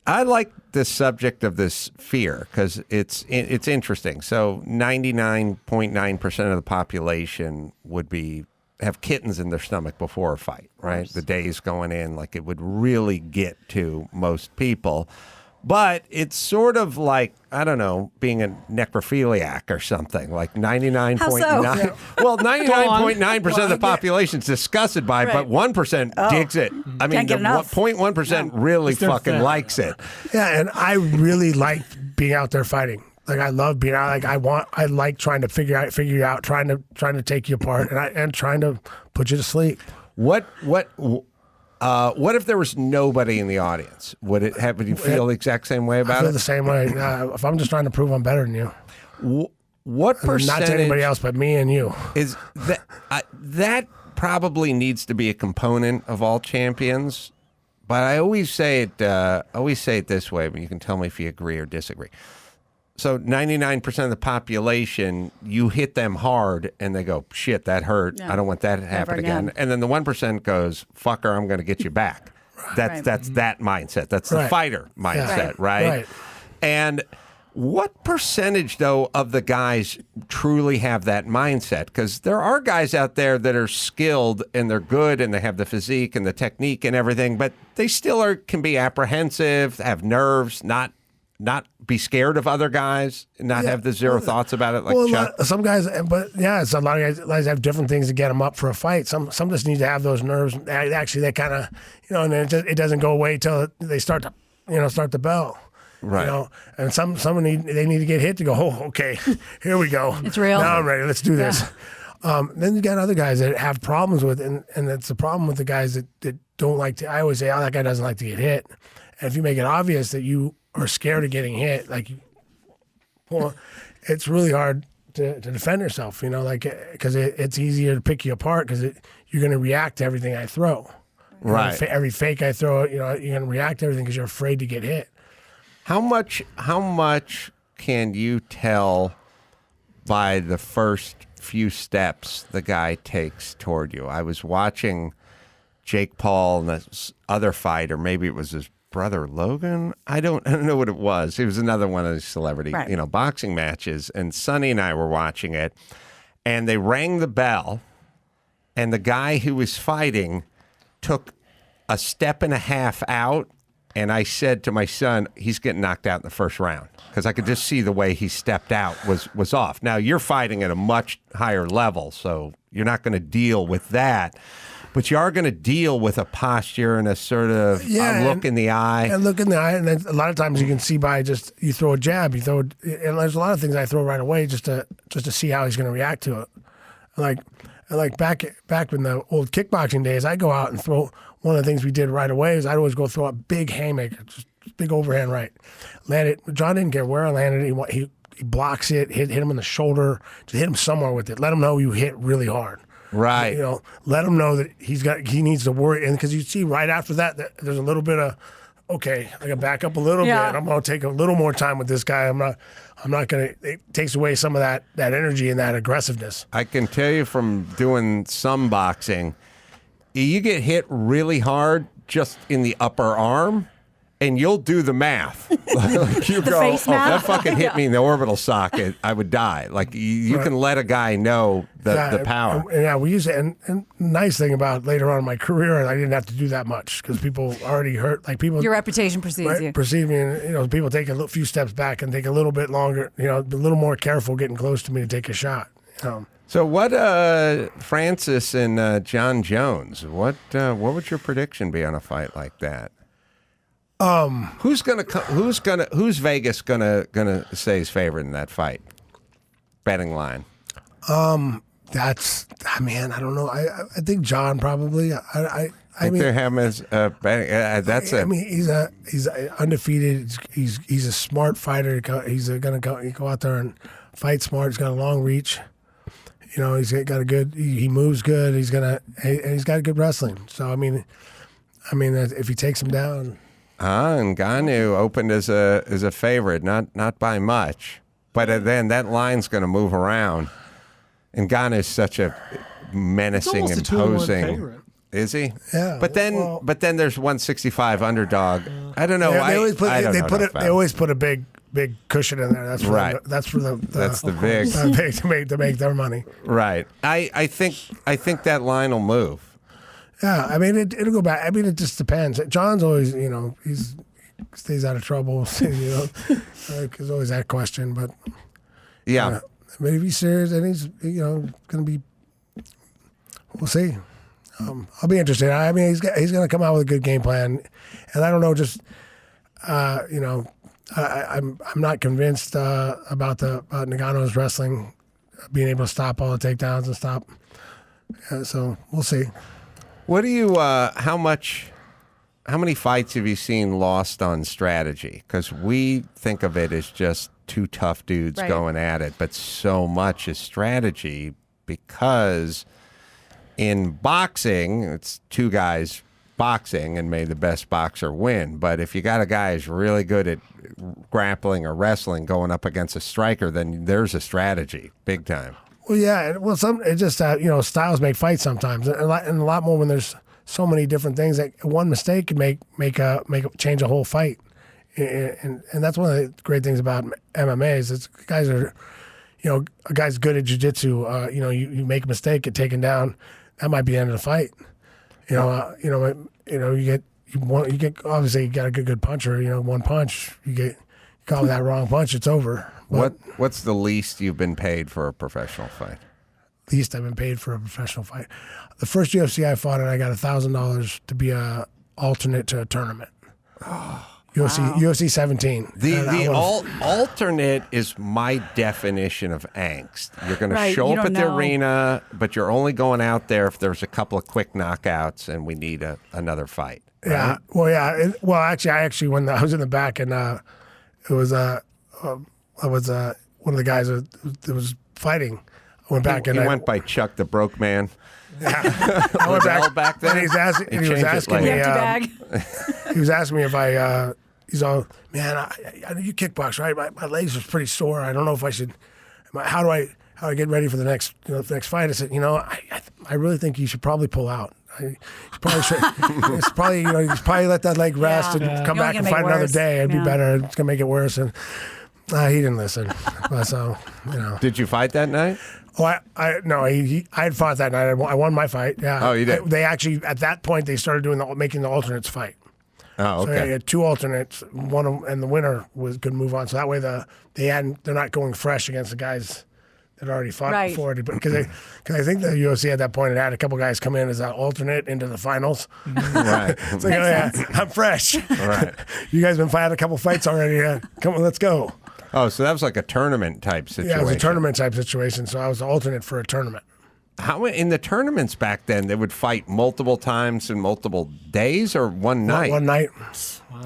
I like the subject of this fear because it's interesting. So 99.9% of the population would have kittens in their stomach before a fight, right? The days going in, like it would really get to most people. But it's sort of like, I don't know, being a necrophiliac or something, like 99.9. Well, 99.9% of the population is disgusted by it, but 1% digs it. I mean, the 0.1% really fucking likes it. Yeah, and I really like being out there fighting. Like I love being out. Like I like trying to figure you out, trying to take you apart, and trying to put you to sleep. What if there was nobody in the audience? Would you feel the exact same way about it? I feel the same way. If I'm just trying to prove I'm better than you. What percentage? Not to anybody else, but me and you. Is that that probably needs to be a component of all champions? But I always say it. This way, but you can tell me if you agree or disagree. So 99% of the population, you hit them hard and they go, shit, that hurt. I don't want that to happen again. And then the 1% goes, fucker, I'm going to get you back. That's that mindset. That's the fighter mindset, right? And what percentage, though, of the guys truly have that mindset? Because there are guys out there that are skilled and they're good and they have the physique and the technique and everything, but they still can be apprehensive, have nerves, not be scared of other guys, not have the zero thoughts about it like Chuck? Some guys, but it's a lot of guys have different things to get them up for a fight. Some just need to have those nerves. Actually, they kind of, and then it doesn't go away till they start to, start the bell. Right. And some they need to get hit to go, oh, okay, here we go. It's real. Now I'm ready. Let's do this. Then you got other guys that have problems with, and it's the problem with the guys that don't like to, I always say, that guy doesn't like to get hit. And if you make it obvious that you are scared of getting hit, it's really hard to defend yourself, because it's easier to pick you apart because you're going to react to everything I throw. Right. Every fake I throw, you're going to react to everything because you're afraid to get hit. How much can you tell by the first few steps the guy takes toward you? I was watching Jake Paul and this other fighter, maybe it was his brother Logan. I don't know what it was. It was another one of these celebrity, boxing matches. And Sonny and I were watching it, and they rang the bell, and the guy who was fighting took a step and a half out. And I said to my son, he's getting knocked out in the first round because I could just see the way he stepped out was off. Now, you're fighting at a much higher level, so you're not going to deal with that. But you are going to deal with a posture and a sort of look in the eye. And look in the eye. And then a lot of times you can see by just, you throw a jab, and there's a lot of things I throw right away just to see how he's going to react to it. Like back in the old kickboxing days, I go out and throw. One of the things we did right away is I'd always go throw a big haymaker, just big overhand right. Land it. John didn't care where I landed it. He blocks it, hit him in the shoulder, just hit him somewhere with it. Let him know you hit really hard. Right. Let him know that he needs to worry. And because you see right after that there's a little bit of, okay, I got to back up a little bit. I'm going to take a little more time with this guy. I'm not going to, it takes away some of that energy and that aggressiveness. I can tell you from doing some boxing, you get hit really hard just in the upper arm, and you'll do the math. You go, face math? That fucking hit me in the orbital socket, I would die. Like, you can let a guy know the power. We use it. And nice thing about later on in my career, I didn't have to do that much because people already hurt. Like people, your reputation precedes you. Perceive me, and people take a few steps back and take a little bit longer. A little more careful getting close to me to take a shot. So what, Francis and John Jones? What would your prediction be on a fight like that? Who's Vegas gonna say is favored in that fight? Betting line. I don't know. I think John probably. I mean, they have him as betting. He's undefeated. He's a smart fighter. He's gonna go out there and fight smart. He's got a long reach. He's got a good. He moves good. He's got good wrestling. So I mean, if he takes him down. Ngannou opened as a favorite, not by much, but then that line's going to move around. Ngannou is such a menacing, It's almost a 2-1 imposing. favorite. Is he? Yeah, But then, well- but then there's 165 underdog. I don't know. Yeah, they always put I don't know enough they about always put a big cushion in there. That's for Right. That's for the That's the big. to make their money. Right. I think that line will move. Yeah, I mean it'll go back. I mean it just depends. John's always he stays out of trouble. There's always that question, but Yeah. I mean if he's serious and he's going to be, we'll see. I'll be interested. I mean he's going to come out with a good game plan, and I don't know just I'm not convinced about Ngannou's wrestling being able to stop all the takedowns and stop. So we'll see. What do you? How many fights have you seen lost on strategy? Because we think of it as just two tough dudes Right. going at it, but so much is strategy because in boxing, it's two guys boxing and may the best boxer win. But if you got a guy who's really good at grappling or wrestling going up against a striker, then there's a strategy, big time. Well, yeah. Well, it just styles make fights sometimes, and a lot more when there's so many different things that one mistake can make change a whole fight. And that's one of the great things about MMA is guys are, a guy's good at jiu-jitsu. You make a mistake, get taken down, that might be the end of the fight. You get obviously you got a good puncher. One punch, you call that wrong punch, it's over. But What's the least you've been paid for a professional fight? least I've been paid for a professional fight. The first UFC I fought in, I got $1,000 to be a alternate to a tournament. UFC 17. The alternate is my definition of angst. You're going to Right, show you up don't at the know. arena, but you're only going out there if there's a couple of quick knockouts and we need another fight. Yeah. Well, yeah. Actually, when I was in the back and it was I was one of the guys that was fighting. I went back He and I went by Chuck the Broke Man. I went back then? And he was asking He me. changed it later. The empty bag. He was asking me if I. He's all, man. I know you kickbox, right? My legs are pretty sore. I don't know if I should. How do I get ready for the next fight? I said, I really think you should probably pull out. You probably let that leg rest and come You're back only and gonna fight make it another worse. day. It'd be Yeah. better. It's gonna make it worse. And he didn't listen. So Did you fight that night? Oh, I had fought that night. I won my fight. Yeah. Oh, you did? They actually at that point they started making the alternates fight. Oh, So okay. they had two alternates, and the winner could move on. So that way they're not going fresh against the guys that already fought Right. before. Because I think the UFC at that point had a couple guys come in as an alternate into the finals. Right. It's like, oh yeah, I'm fresh. Right. You guys been fighting a couple fights already. Come on, let's go. Oh, so that was like a tournament type situation. Yeah, it was a tournament type situation. So I was an alternate for a tournament. How in the tournaments back then they would fight multiple times in multiple days or one night? One night.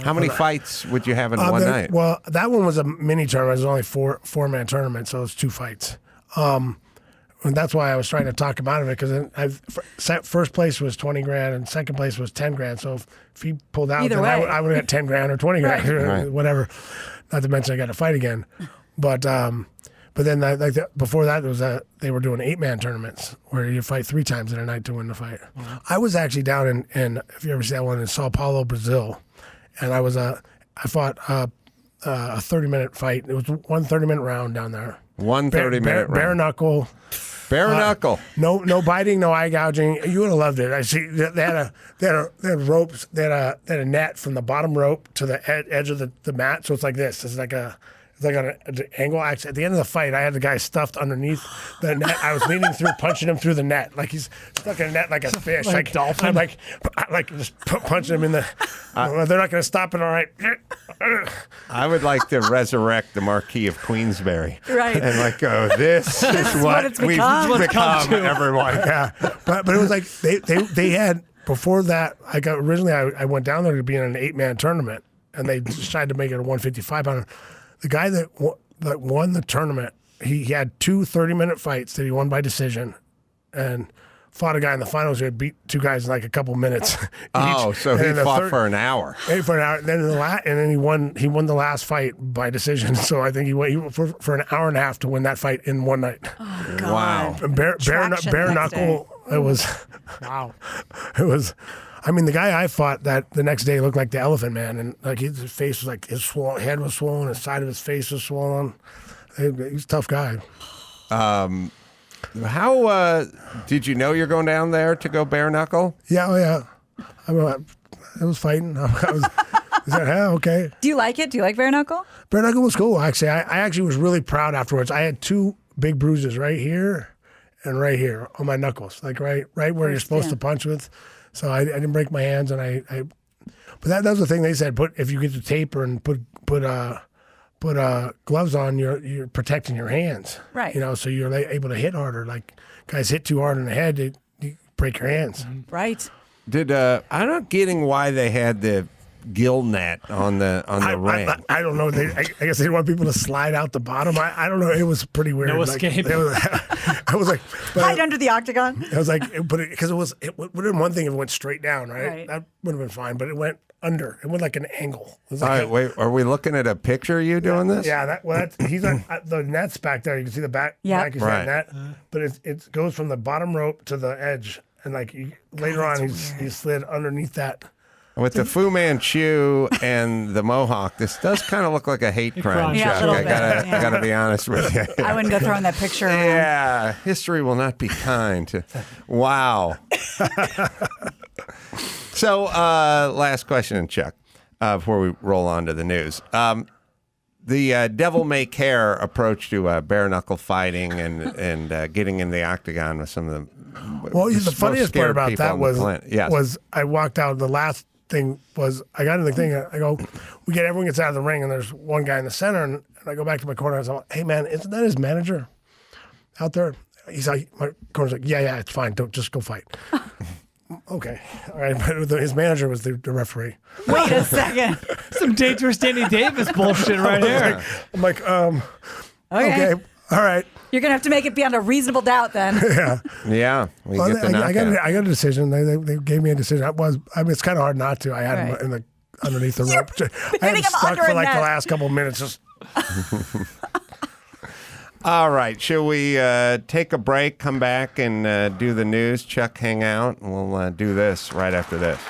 How many fights would you have in one night? Well, that one was a mini tournament. It was only four-man tournament, so it was two fights. And that's why I was trying to talk him out of it because first place was $20,000 and second place was $10,000. So if he pulled out, Either then way. I would have got $10,000 or $20,000 or Right. whatever. Not to mention I got to fight again. But then before that they were doing 8-man tournaments where you fight 3 times in a night to win the fight. I was actually down in if you ever see that one in Sao Paulo, Brazil, and I fought a 30-minute fight. It was one 30-minute round down there. One 30-minute bare round. knuckle. Bare knuckle. No biting, no eye gouging. You would have loved it. I see they had ropes. They had a net from the bottom rope to the edge of the mat. So it's like this. It's like an angle. Actually, at the end of the fight, I had the guy stuffed underneath the net. I was leaning through, punching him through the net, like he's stuck in a net like a fish, Like a dolphin. I'm like just punching him in the. They're not going to stop it. All right. I would like to resurrect the Marquis of Queensberry. Right. And go, this is what it's we've become. become, everyone. Yeah, but it was like they had before that. I went down there to be in an 8-man tournament, and they decided to make it a 155-pounder. The guy that won the tournament, he had 2 30-minute fights that he won by decision, and fought a guy in the finals who had beat 2 guys in like a couple minutes. Oh, each. so And he then the fought third- for an hour. for an hour. Then and then he won the last fight by decision. So I think he went for an hour and a half to win that fight in one night. Oh, God. Wow. And bare Traction the next knuckle. It was wow. It was. I mean, the guy I fought that the next day looked like the Elephant Man, and like his face was like his head was swollen, the side of his face was swollen. He's a tough guy. How did you know you're going down there to go bare knuckle? Yeah, oh yeah. I was fighting. I said, "Yeah, okay." Do you like it? Do you like bare knuckle? Bare knuckle was cool. Actually, I actually was really proud afterwards. I had 2 big bruises right here and right here on my knuckles, like right where you're supposed to punch with. So I didn't break my hands, and but that was the thing they said. If you get the taper and put gloves on, you're protecting your hands, Right. You know, so you're able to hit harder. Like guys hit too hard in the head, you break your hands. Right. I'm not getting why they had the gill net on the ring. I don't know. I guess they want people to slide out the bottom. I don't know. It was pretty weird. No Like, escape. I was like, Hide under the octagon. I was like, because it would have been one thing if it went straight down, right? Right. That would have been fine, but it went under. It went like an angle. It was All like right, wait. Are we looking at a picture of you doing this? Yeah, he's on the net's back there. You can see the back. Yeah. back is Right. that net, but it goes from the bottom rope to the edge, and like later on, he slid underneath that. With the Fu Manchu and the mohawk, this does kind of look like a hate crime, crime. Yeah, a Chuck. little I bit. I gotta be honest with you. I wouldn't go throwing that picture around. Yeah, history will not be kind. Wow. So, last question, Chuck, before we roll on to the news. The devil may care approach to bare knuckle fighting and getting in the octagon with some of the Well, the most funniest part scared about people that on the was planet. Yes. was I walked out. The last thing was I got in the thing. I go, everyone gets out of the ring, and there's one guy in the center, and I go back to my corner. And I was like, "Hey man, isn't that his manager out there?" He's like, my corner's like, "Yeah, it's fine. Don't just go fight." Okay, all right. But his manager was the referee. Wait a second. Some dangerous Danny Davis bullshit right here. I'm like, okay, all right. You're going to have to make it beyond a reasonable doubt then. Yeah, we Well, get the I got knockout. a decision. They gave me a decision. It's kind of hard not to. I had Right. him underneath the rope. I had hitting him him stuck under for a like the net. last couple of minutes. Just All right, shall we take a break, come back, and do the news? Chuck, hang out, and we'll do this right after this.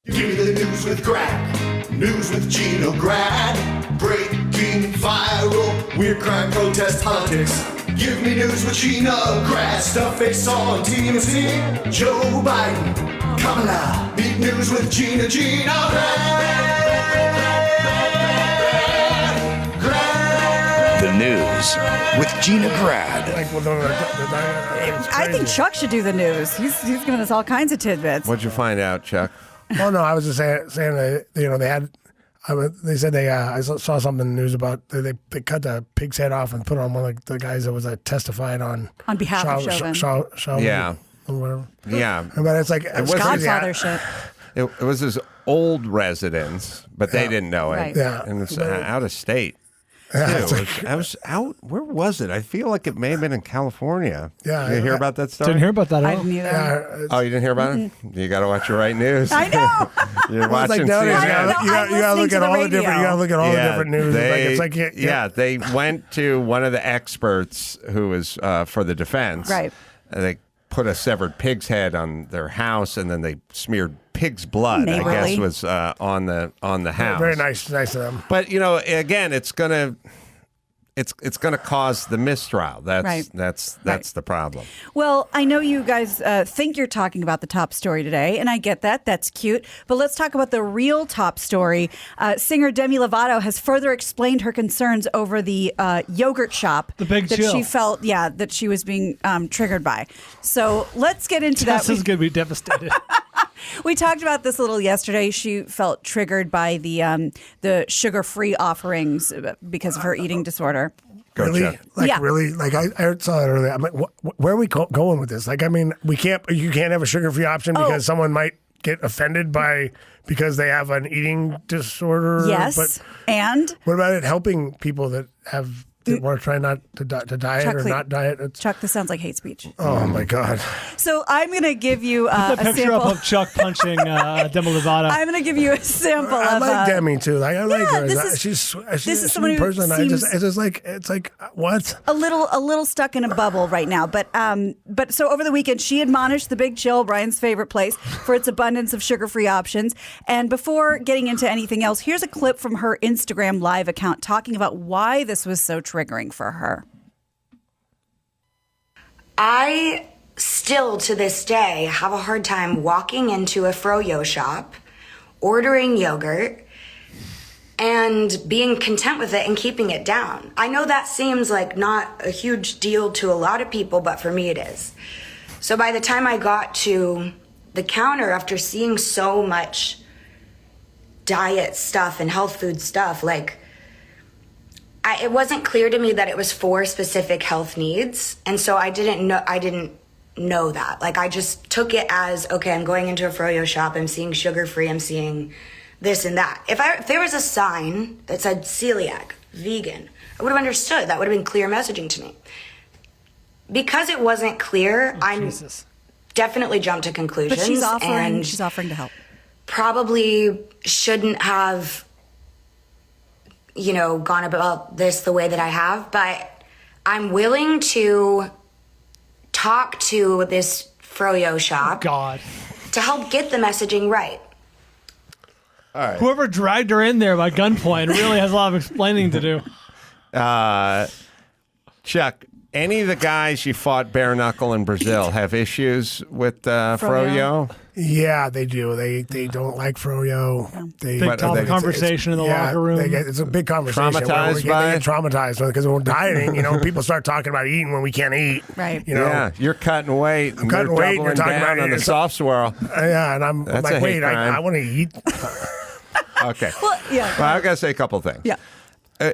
Give me the news with Grad. News with Gina Grad. Breaking, viral, weird crime, protest, politics. Give me news with Gina Grad. Stuff face on TMZ. Joe Biden. Kamala. Beat news with Gina Grad. The news with Gina Grad. like, I think Chuck should do the news. He's giving us all kinds of tidbits. What'd you find out, Chuck? Oh no, I was just saying that they had. They said I saw something in the news about they cut the pig's head off and put it on one of the guys that was testified on behalf of Chauvin. Chauvin, Yeah. or whatever. Yeah. But it's like it's crazy. Godfather shit. It was his old residence, but they didn't know it. Right. Yeah. And it's out of state. Yeah, too. it's like- I was out. Where was it? I feel like it may have been in California. Yeah, Did you hear I- about that story? Didn't hear about that at I all. didn't either. Yeah, Oh, you didn't hear about it? You got to watch your right news. I know. You're it's like watching nowadays, CNN. you gotta I'm look listening at to all the the different. You radio. gotta look at all the different news. They, It's like they went to one of the experts who was for the defense. Right. They put a severed pig's head on their house, and then they smeared pig's blood. I Neighborly. guess was on the house. Very nice of them. But again, it's gonna cause the mistrial. That's Right. that's the problem. Well, I know you guys think you're talking about the top story today, and I get that. That's cute. But let's talk about the real top story. Singer Demi Lovato has further explained her concerns over the yogurt shop The Big that Chill. she felt, that she was being triggered by. So let's get into that. Tessa's going to be devastated. We talked about this a little yesterday. She felt triggered by the sugar-free offerings because of her eating disorder. Go, Really, Chuck. Yeah. really, like I saw that earlier. I'm like, where are we going with this? Like, I mean, you can't have a sugar-free option because someone might get offended because they have an eating disorder. Yes, But and what about it helping people that have want to try not to diet Chuck, or please. not diet. Chuck, this sounds like hate speech. Oh my God. So I'm going to give you a a picture sample. up of Chuck punching Demi Lovato. I'm going to give you a sample I of. like Demi too. Like I like her. this is- She's this is a someone sweet who person. seems- It's like what? a little stuck in a bubble right now, but so over the weekend she admonished the Big Chill, Brian's favorite place, for its abundance of sugar-free options. And before getting into anything else, here's a clip from her Instagram live account talking about why this was so triggering for her. I still, to this day, have a hard time walking into a froyo shop, ordering yogurt, and being content with it and keeping it down. I know that seems like not a huge deal to a lot of people, but for me it is. So by the time I got to the counter, after seeing so much diet stuff and health food stuff, like, it wasn't clear to me that it was for specific health needs. And so I didn't know that. Like, I just took it as, okay, I'm going into a froyo shop, I'm seeing sugar-free, I'm seeing this and that. If there was a sign that said celiac, vegan, I would have understood. That would have been clear messaging to me. Because it wasn't clear, I definitely jumped to conclusions. But she's and offering to help. Probably shouldn't have, gone about this the way that I have, but I'm willing to talk to this froyo shop to help get the messaging right. All right. Whoever dragged her in there by gunpoint really has a lot of explaining to do. Chuck, any of the guys you fought bare knuckle in Brazil have issues with froyo? Yeah, they do. They don't like froyo. They, Big topic conversation in the locker room. It's a big conversation. Traumatized They by get traumatized because we're dieting. People start talking about eating when we can't eat. Right. Yeah, you're cutting weight. I'm cutting weight. You're talking down about on the soft swirl. Yeah, and I'm That's a like, hate wait, crime. I want to eat. Okay. Well, yeah. Well, I've got to say a couple things. Yeah.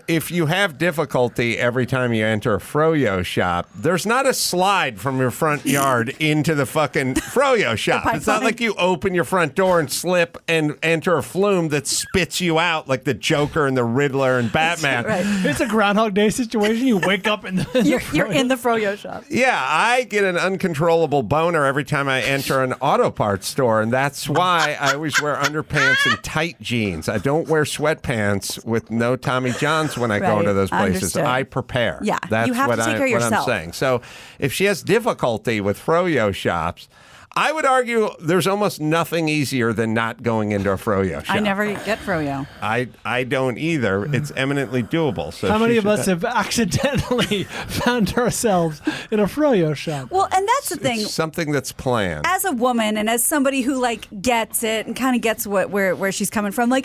If you have difficulty every time you enter a froyo shop, there's not a slide from your front yard into the fucking froyo shop. It's not like you open your front door and slip and enter a flume that spits you out like the Joker and the Riddler and Batman. Right. It's a Groundhog Day situation. You wake up in the You're in the froyo shop. Yeah, I get an uncontrollable boner every time I enter an auto parts store, and that's why I always wear underpants and tight jeans. I don't wear sweatpants with no Tommy John when I go Right. to those places. Understood. I prepare. Yeah, That's you have what to take care of what I'm yourself. saying. So if she has difficulty with froyo shops, I would argue there's almost nothing easier than not going into a froyo shop. I never get froyo. I don't either. It's eminently doable. So How many she of us should- have accidentally found ourselves in a froyo shop? Well, and that's the thing. It's something that's planned. As a woman and as somebody who gets it and kind of gets where she's coming from, I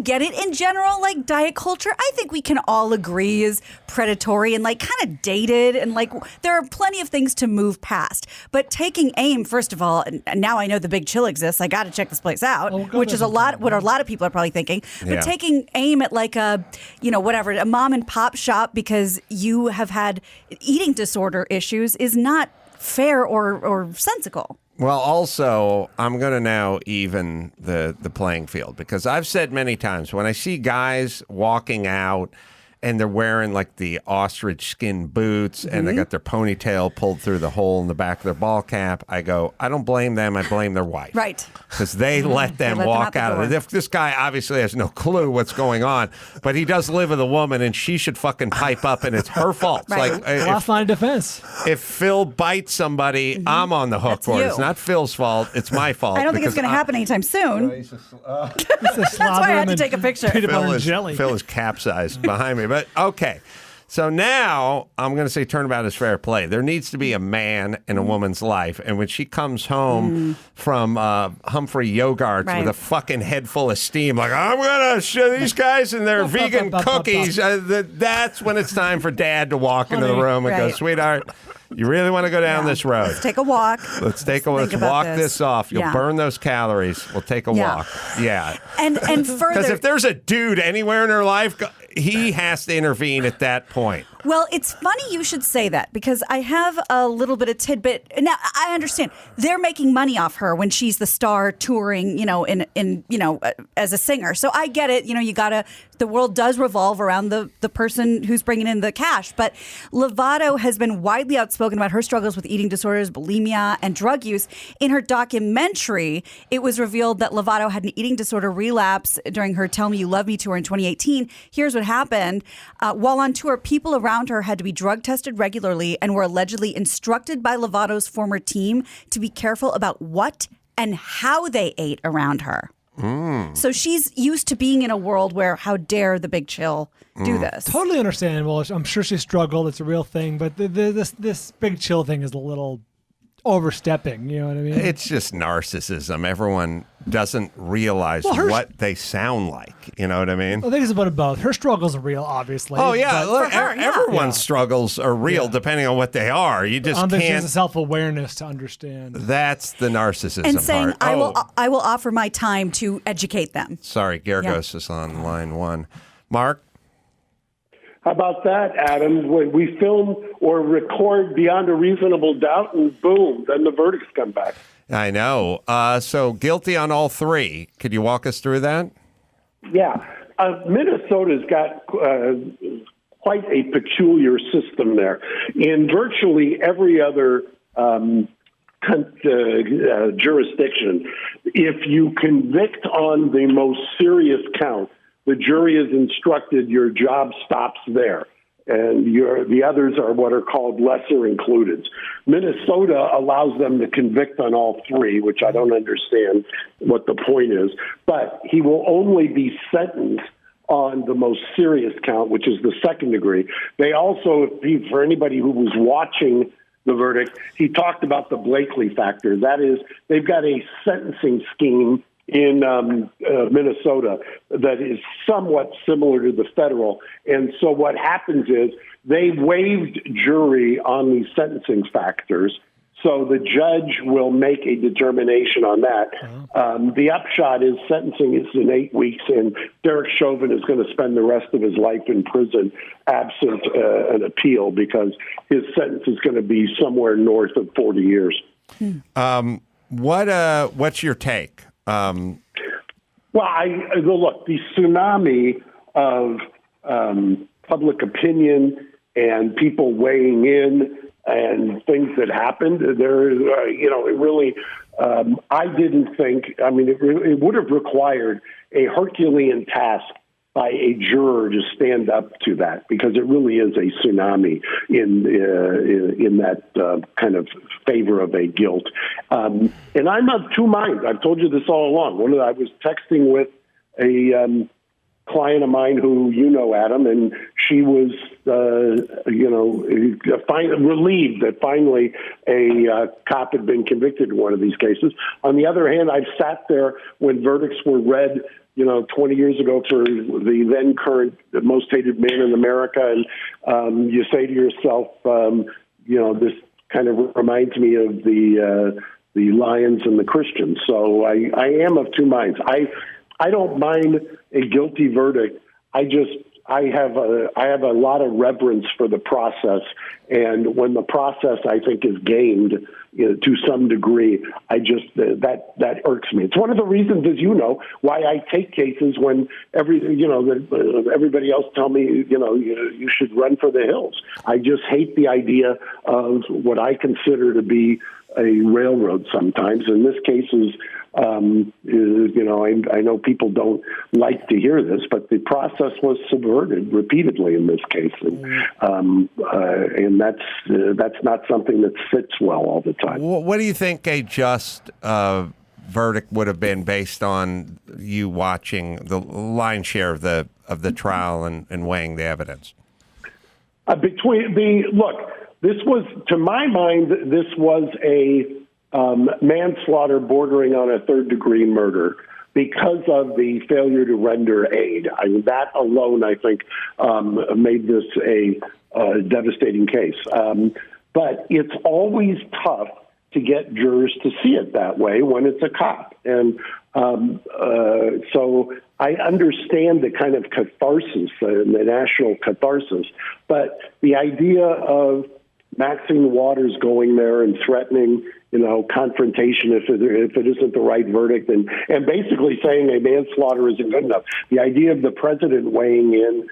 get it in general. Diet culture, I think we can all agree is predatory and kind of dated, and there are plenty of things to move past. But taking aim, first of all, and now I know the Big Chill exists. I got to check this place out, which is what a lot of people are probably thinking. But Yeah. taking aim at a mom and pop shop because you have had eating disorder issues is not fair or sensical. Well, also, I'm going to now even the playing field, because I've said many times when I see guys walking out and they're wearing the ostrich skin boots and they got their ponytail pulled through the hole in the back of their ball cap, I go, I don't blame them. I blame their wife. Right. Because they let them let them walk out the out of door. it. This guy obviously has no clue what's going on, but he does live with a woman and she should fucking pipe up, and it's her fault. Right. It's like, Last line of defense. if Phil bites somebody, I'm on the hook That's for it. you. It's not Phil's fault. It's my fault. I don't think it's because going to happen anytime soon. It's a That's why I had to take a picture. Peanut butter Phil and is, jelly. Phil is capsized behind me. But okay. So now I'm going to say turnabout is fair play. There needs to be a man in a woman's life. And when she comes home from Humphrey Yogarts Right. with a fucking head full of steam, I'm going to show these guys and their vegan cookies, that's when it's time for dad to walk into the room and go, Right. sweetheart, you really want to go down this road? Let's take a walk. Let's think let's about walk this. this off. You'll Yeah. burn those calories. We'll take a Yeah. walk. Yeah. And Because further, if there's a dude anywhere in her life, he has to intervene at that point. well, it's funny you should say that, because I have a little bit of tidbit. Now, I understand they're making money off her when she's the star touring, as a singer. So I get it. You got to the world does revolve around the person who's bringing in the cash. But Lovato has been widely outspoken about her struggles with eating disorders, bulimia, and drug use. In her documentary, it was revealed that Lovato had an eating disorder relapse during her Tell Me You Love Me tour in 2018. Here's what happened. While on tour, people around her had to be drug tested regularly and were allegedly instructed by Lovato's former team to be careful about what and how they ate around her. So she's used to being in a world where how dare the Big Chill do this. Totally understandable. I'm sure she struggled. It's a real thing. But this Big Chill thing is a little overstepping. You know what I mean? It's just narcissism. Everyone doesn't realize what they sound like. You know what I mean? I think it's about both. Her struggles are real, obviously. Oh, yeah. Look, her, everyone's struggles are real depending on what they are. You just I don't think she has can't. the self-awareness to understand. That's the narcissism And saying, part. I will offer my time to educate them. Sorry, Geragos is on line one. Mark? How about that, Adam? When we film or record beyond a reasonable doubt, and boom, then the verdicts come back. I know. So guilty on all three. Could you walk us through that? Yeah. Minnesota's got quite a peculiar system there. In virtually every other jurisdiction, if you convict on the most serious count, the jury is instructed your job stops there, and the others are what are called lesser included. Minnesota allows them to convict on all three, which I don't understand what the point is, but he will only be sentenced on the most serious count, which is the second degree. They also, for anybody who was watching the verdict, he talked about the Blakely factor. That is, they've got a sentencing scheme in Minnesota that is somewhat similar to the federal. And so what happens is they waived jury on these sentencing factors. So the judge will make a determination on that. The upshot is sentencing is in 8 weeks, and Derek Chauvin is going to spend the rest of his life in prison absent an appeal, because his sentence is going to be somewhere north of 40 years. What's your take? Well, look, the tsunami of public opinion and people weighing in and things that happened there, it really, I didn't think, it would have required a Herculean task by a juror to stand up to that, because it really is a tsunami in that kind of favor of a guilt. And I'm of two minds. I've told you this all along. I was texting with a client of mine who you know, Adam, and she was, relieved that finally a cop had been convicted in one of these cases. On the other hand, I've sat there when verdicts were read 20 years ago for the then current most hated man in America. And you say to yourself, this kind of reminds me of the Lions and the Christians. So I am of two minds. I don't mind a guilty verdict. I have a lot of reverence for the process. And when the process, I think, is gamed to some degree, that irks me. It's one of the reasons, as you know, why I take cases when everybody else tell me, you should run for the hills. I just hate the idea of what I consider to be a railroad sometimes. And this case is, I know people don't like to hear this, but the process was subverted repeatedly in this case, and that's not something that sits well all the time. What do you think a just verdict would have been based on you watching the lion's share of the trial and weighing the evidence? This was, to my mind, this was a manslaughter bordering on a third-degree murder because of the failure to render aid. That alone, I think, made this a devastating case. But it's always tough to get jurors to see it that way when it's a cop. And so I understand the kind of catharsis, the national catharsis, but the idea of Maxine Waters going there and threatening confrontation if it isn't the right verdict, and basically saying a manslaughter isn't good enough. The idea of the president weighing in,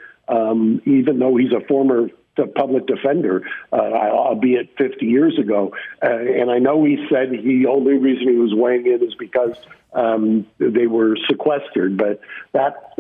even though he's a former public defender, albeit 50 years ago, and I know he said the only reason he was weighing in is because they were sequestered, but that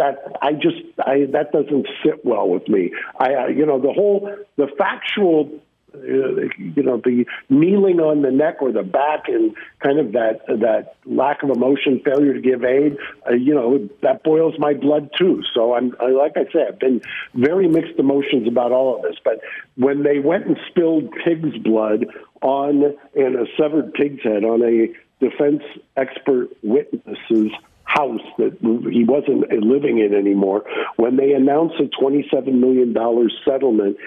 doesn't sit well with me. The factual, the kneeling on the neck or the back and kind of that lack of emotion, failure to give aid, that boils my blood too. So like I said, I've been very mixed emotions about all of this. But when they went and spilled pig's blood and a severed pig's head on a defense expert witness's house that he wasn't living in anymore, when they announced a $27 million settlement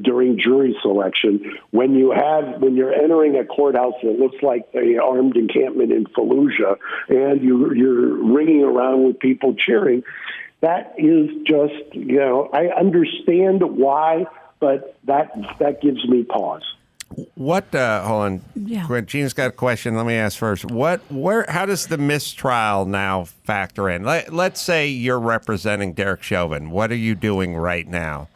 during jury selection, when you're entering a courthouse that looks like the armed encampment in Fallujah, and you're ringing around with people cheering, that is just, I understand why, but that gives me pause. Hold on. Yeah. Gina's got a question. Let me ask first. How does the mistrial now factor in? Let's say you're representing Derek Chauvin. What are you doing right now?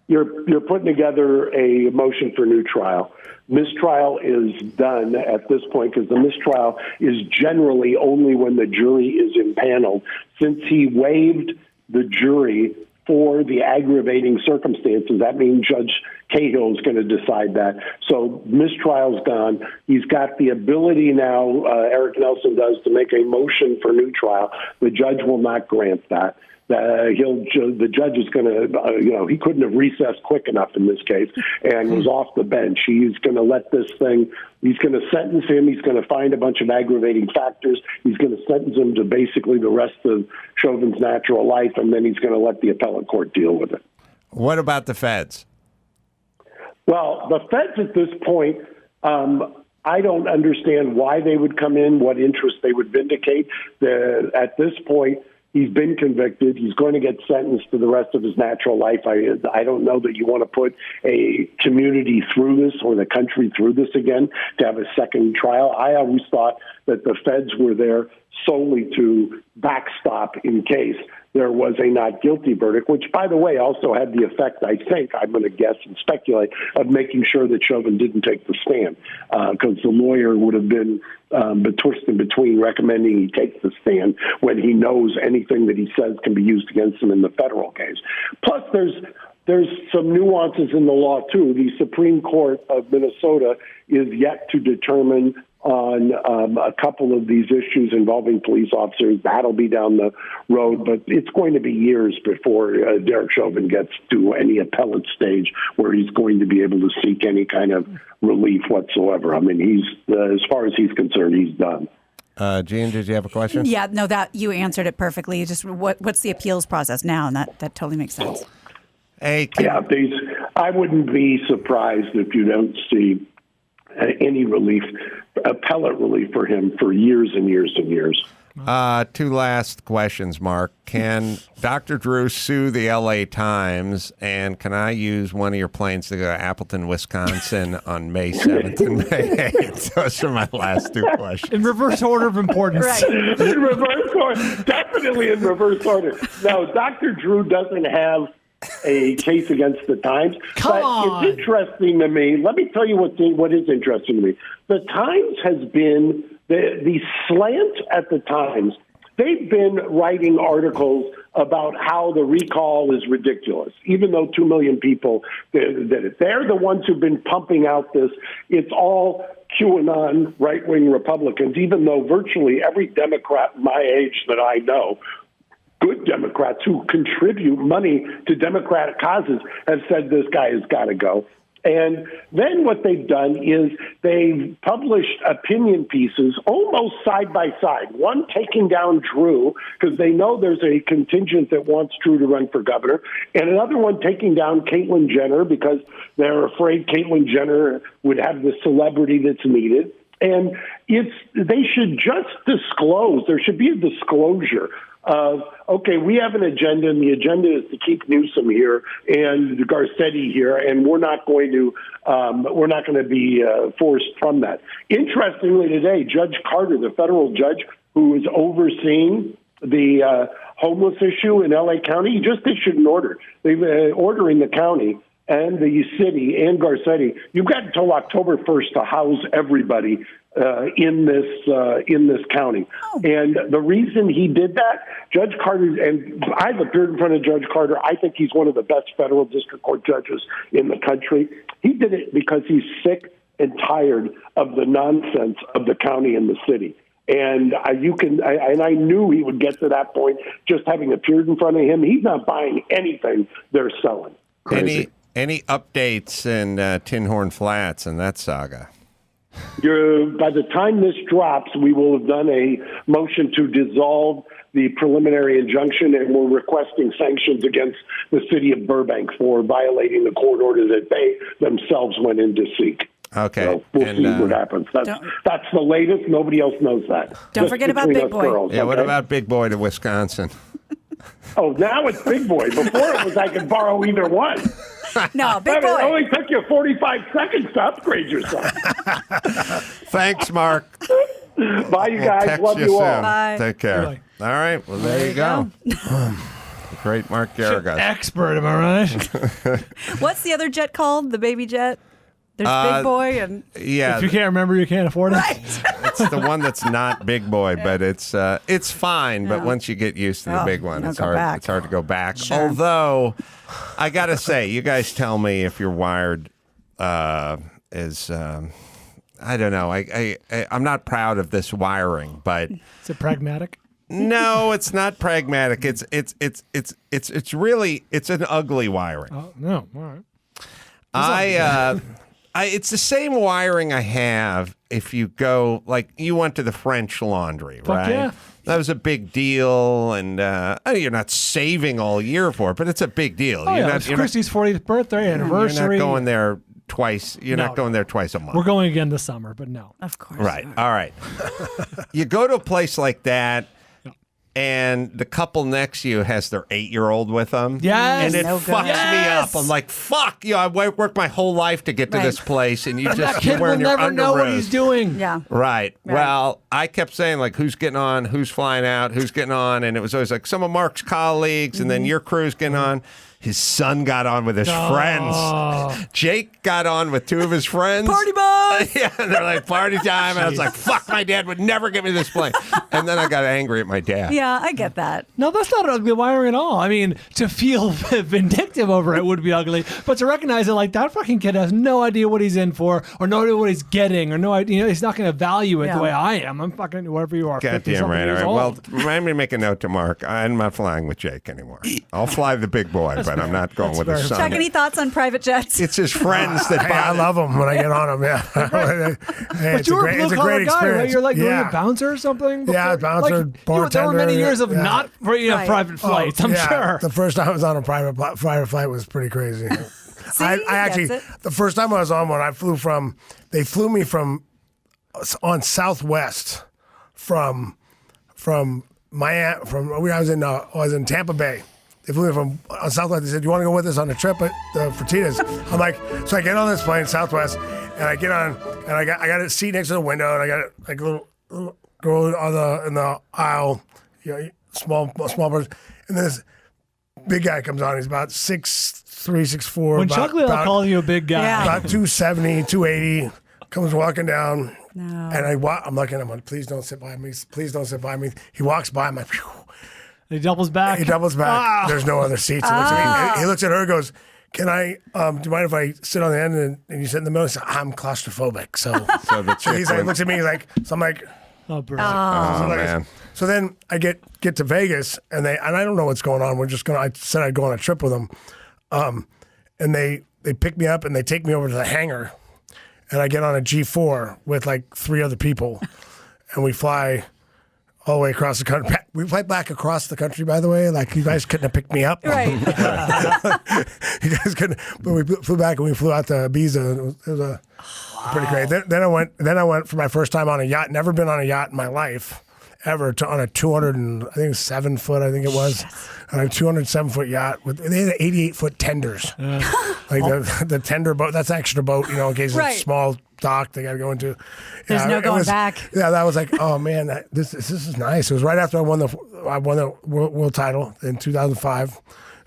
You're putting together a motion for new trial. Mistrial is done at this point because the mistrial is generally only when the jury is impaneled. Since he waived the jury for the aggravating circumstances, that means Judge Cahill is going to decide that. So mistrial's gone. He's got the ability now, Eric Nelson does, to make a motion for new trial. The judge will not grant that. The judge is going to, he couldn't have recessed quick enough in this case and was off the bench. He's going to let this thing, he's going to sentence him. He's going to find a bunch of aggravating factors. He's going to sentence him to basically the rest of Chauvin's natural life, and then he's going to let the appellate court deal with it. What about the feds? Well, the feds at this point, I don't understand why they would come in, what interest they would vindicate. At this point, he's been convicted. He's going to get sentenced to the rest of his natural life. I don't know that you want to put a community through this or the country through this again to have a second trial. I always thought that the feds were there solely to backstop in case there was a not guilty verdict, which, by the way, also had the effect, I think, I'm going to guess and speculate, of making sure that Chauvin didn't take the stand, because the lawyer would have been twisted between recommending he takes the stand when he knows anything that he says can be used against him in the federal case. Plus, there's some nuances in the law, too. The Supreme Court of Minnesota is yet to determine on a couple of these issues involving police officers. That'll be down the road, but it's going to be years before Derek Chauvin gets to any appellate stage where he's going to be able to seek any kind of relief whatsoever. I mean, he's as far as he's concerned, he's done. Gene, did you have a question? Yeah, no, that you answered it perfectly. Just what's the appeals process now? And that totally makes sense. Hey, I wouldn't be surprised if you don't see any relief, appellate relief for him for years and years and years. Two last questions, Mark. Can Dr. Drew sue the LA Times, and can I use one of your planes to go to Appleton, Wisconsin on May 7th and May 8th? Those are my last two questions. In reverse order of importance. Right. In reverse order. Definitely in reverse order. No, Dr. Drew doesn't have a case against the Times. Come on. It's interesting to me. Let me tell you what is interesting to me. The Times has been, the slant at the Times, they've been writing articles about how the recall is ridiculous, even though 2 million people did it. They're the ones who've been pumping out this. It's all QAnon right-wing Republicans, even though virtually every Democrat my age that I know, good Democrats who contribute money to Democratic causes, have said this guy has got to go. And then what they've done is they've published opinion pieces almost side by side, one taking down Drew because they know there's a contingent that wants Drew to run for governor, and another one taking down Caitlyn Jenner because they're afraid Caitlyn Jenner would have the celebrity that's needed. And they should just disclose. There should be a disclosure of, okay, we have an agenda, and the agenda is to keep Newsom here and Garcetti here, and we're not going to be forced from that. Interestingly, today, Judge Carter, the federal judge who is overseeing the homeless issue in L.A. County, he just issued an order. They've ordering the county and the city and Garcetti, you've got until October 1st to house everybody in this county. Oh. And the reason he did that, Judge Carter, and I've appeared in front of Judge Carter, I think he's one of the best federal district court judges in the country. He did it because he's sick and tired of the nonsense of the county and the city. And I knew he would get to that point just having appeared in front of him. He's not buying anything they're selling. Crazy. Any updates in Tin Horn Flats and that saga? By the time this drops, we will have done a motion to dissolve the preliminary injunction, and we're requesting sanctions against the city of Burbank for violating the court order that they themselves went in to seek. Okay. So we'll see what happens. That's the latest. Nobody else knows that. Don't forget about Big Boy. Girls, yeah, okay? What about Big Boy to Wisconsin? Oh, now it's Big Boy. Before it was I could borrow either one. No, Big Boy. It only took you 45 seconds to upgrade yourself. Thanks, Mark. Bye, you guys. Love you all. Bye. Take care. Bye. All right. Well, there you go. Great Mark Geragos. Expert, am I right? What's the other jet called? The baby jet? There's Big Boy and yeah. If you can't remember, you can't afford it. Right. It's the one that's not Big Boy, but it's fine. But once you get used to the big one, it's hard. It's hard to go back. Sure. Although, I gotta say, you guys tell me if you're wired as I don't know. I'm not proud of this wiring, but is it pragmatic? No, it's not pragmatic. It's really an ugly wiring. Oh no, all right. It's the same wiring I have if you go, like, you went to the French Laundry, right? Yeah. That was a big deal, and you're not saving all year for it, but it's a big deal. Oh, it's Christy's 40th birthday, anniversary. You're not going there twice. You're not going there twice a month. We're going again this summer, but no. Of course. Right. All right. You go to a place like that, and the couple next to you has their 8-year-old with them. Yes. And it fucks me up. I'm like, fuck. I worked my whole life to get to this place, and you just that kid will never know what he's doing. Yeah. Right. Well, I kept saying, like, who's getting on, who's flying out, who's getting on, and it was always like some of Mark's colleagues, and then your crew's getting on. His son got on with his friends. Jake got on with 2 of his friends. Party boys! Yeah, and they're like, party time. And I was like, fuck, my dad would never give me this plane. And then I got angry at my dad. Yeah, I get that. No, that's not ugly wiring at all. I mean, to feel vindictive over it would be ugly, but to recognize it, like, that fucking kid has no idea what he's in for, or no idea what he's getting, or no idea, he's not going to value it the way I am. I'm fucking whatever you are. Goddamn right. All right. Well, remind me to make a note to Mark. I'm not flying with Jake anymore. I'll fly the big boy, but I'm not going with his son. Chuck, any thoughts on private jets? It's his friends that buy. I love them when I get on them. Yeah, but you were a blue-collar guy, right? You're like a bouncer or something. Before? Yeah, bouncer, bartender. There were many years of not private flights. I'm sure. The first time I was on a private flight was pretty crazy. See, I actually, the first time I was on one, they flew me on Southwest from Miami, from where I was in Tampa Bay. They flew me from Southwest. They said, "You want to go with us on a trip at the Fertitas?" I'm like, so I get on this plane, Southwest, and I get on, and I got a seat next to the window, and I got like a little girl in the aisle, small person, and then this big guy comes on. He's about 6'3", 6'4". When Chuck Liddell calls you a big guy, about 270, 280, comes walking down, no. And I'm looking at him, like, please don't sit by me. Please don't sit by me. He walks by, I'm like, phew. He doubles back. There's no other seats. He looks at her and goes, "Can I, do you mind if I sit on the end and you sit in the middle?" He said, "I'm claustrophobic." So he's like, looks at me, like, so I'm like, oh, bro. Man. So then I get to Vegas and I don't know what's going on. I said I'd go on a trip with them. And they pick me up and they take me over to the hangar and I get on a G4 with like 3 other people and we fly all the way across the country. We fly back across the country, by the way. Like, you guys couldn't have picked me up. Right. You guys couldn't. But we flew back and we flew out to Ibiza. It was pretty great. Then I went for my first time on a yacht. Never been on a yacht in my life. ever on a 207 foot, I think it was, on a 207-foot yacht. They had 88-foot tenders. Like the tender boat, that's extra boat, in case it's a small dock they got to go into. There's no going back. Yeah, that was like, oh man, this is nice. It was right after I won the world title in 2005.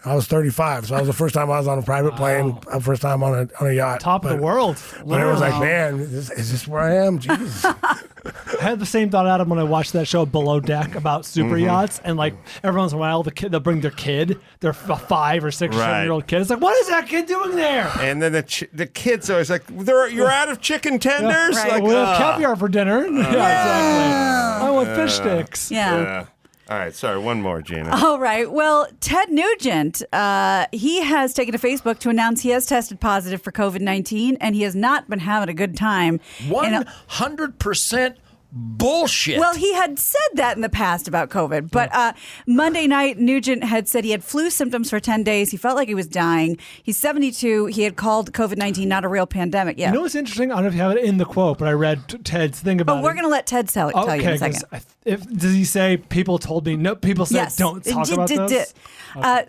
I was 35, so that was the first time I was on a private plane, first time on a yacht. Top of the world. But it was like, man, is this where I am? Jesus. I had the same thought, Adam, when I watched that show Below Deck about super yachts, and like every once in a while, they'll bring their kid, their 5 or 6 or 7-year-old kid. It's like, what is that kid doing there? And then the kid's always like, you're out of chicken tenders? Right. Like, we have caviar for dinner. Yeah, exactly. I want fish sticks. Yeah. All right, sorry, one more, Gina. All right. Well, Ted Nugent, he has taken to Facebook to announce he has tested positive for COVID-19, and he has not been having a good time. 100% bullshit. Well, he had said that in the past about COVID, but Monday night, Nugent had said he had flu symptoms for 10 days. He felt like he was dying. He's 72. He had called COVID-19 not a real pandemic. Yeah. You know what's interesting? I don't know if you have it in the quote, but I read Ted's thing about it. But we're going to let Ted tell you in a second. Does he say people told me? No, people said don't talk about this.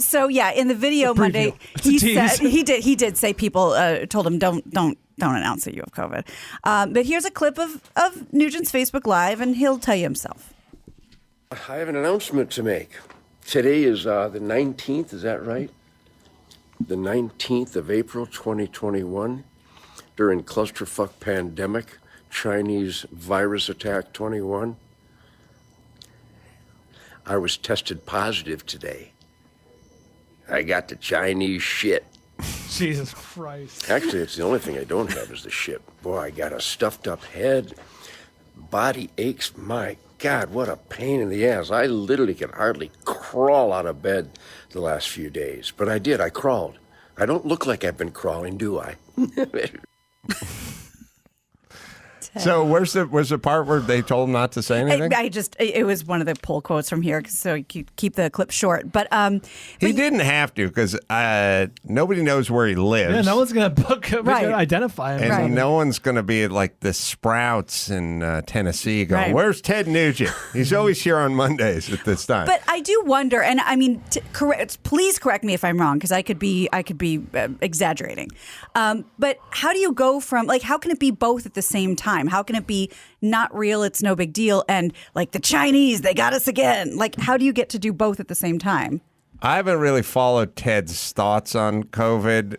So yeah, in the video Monday, he did say people told him don't announce that you have COVID. But here's a clip of Nugent's Facebook Live, and he'll tell you himself. I have an announcement to make. Today is the 19th, is that right? The 19th of April, 2021, during clusterfuck pandemic, Chinese virus attack 21. I was tested positive today. I got the Chinese shit. Jesus Christ. Actually, it's the only thing I don't have is the shit. Boy, I got a stuffed up head. Body aches. My God, what a pain in the ass. I literally can hardly crawl out of bed the last few days. But I did. I crawled. I don't look like I've been crawling, do I? So where's the part where they told him not to say anything? It was one of the pull quotes from here, so you keep the clip short. But he didn't have to, because nobody knows where he lives. Yeah, no one's gonna identify him, and no one's gonna be at like the Sprouts in Tennessee going, "Where's Ted Nugent? He's always here on Mondays at this time." But I do wonder, and I mean, please correct me if I'm wrong, because I could be exaggerating. But how do you go from how can it be both at the same time? How can it be not real, it's no big deal, and like the Chinese, they got us again? Like, how do you get to do both at the same time? I haven't really followed Ted's thoughts on COVID.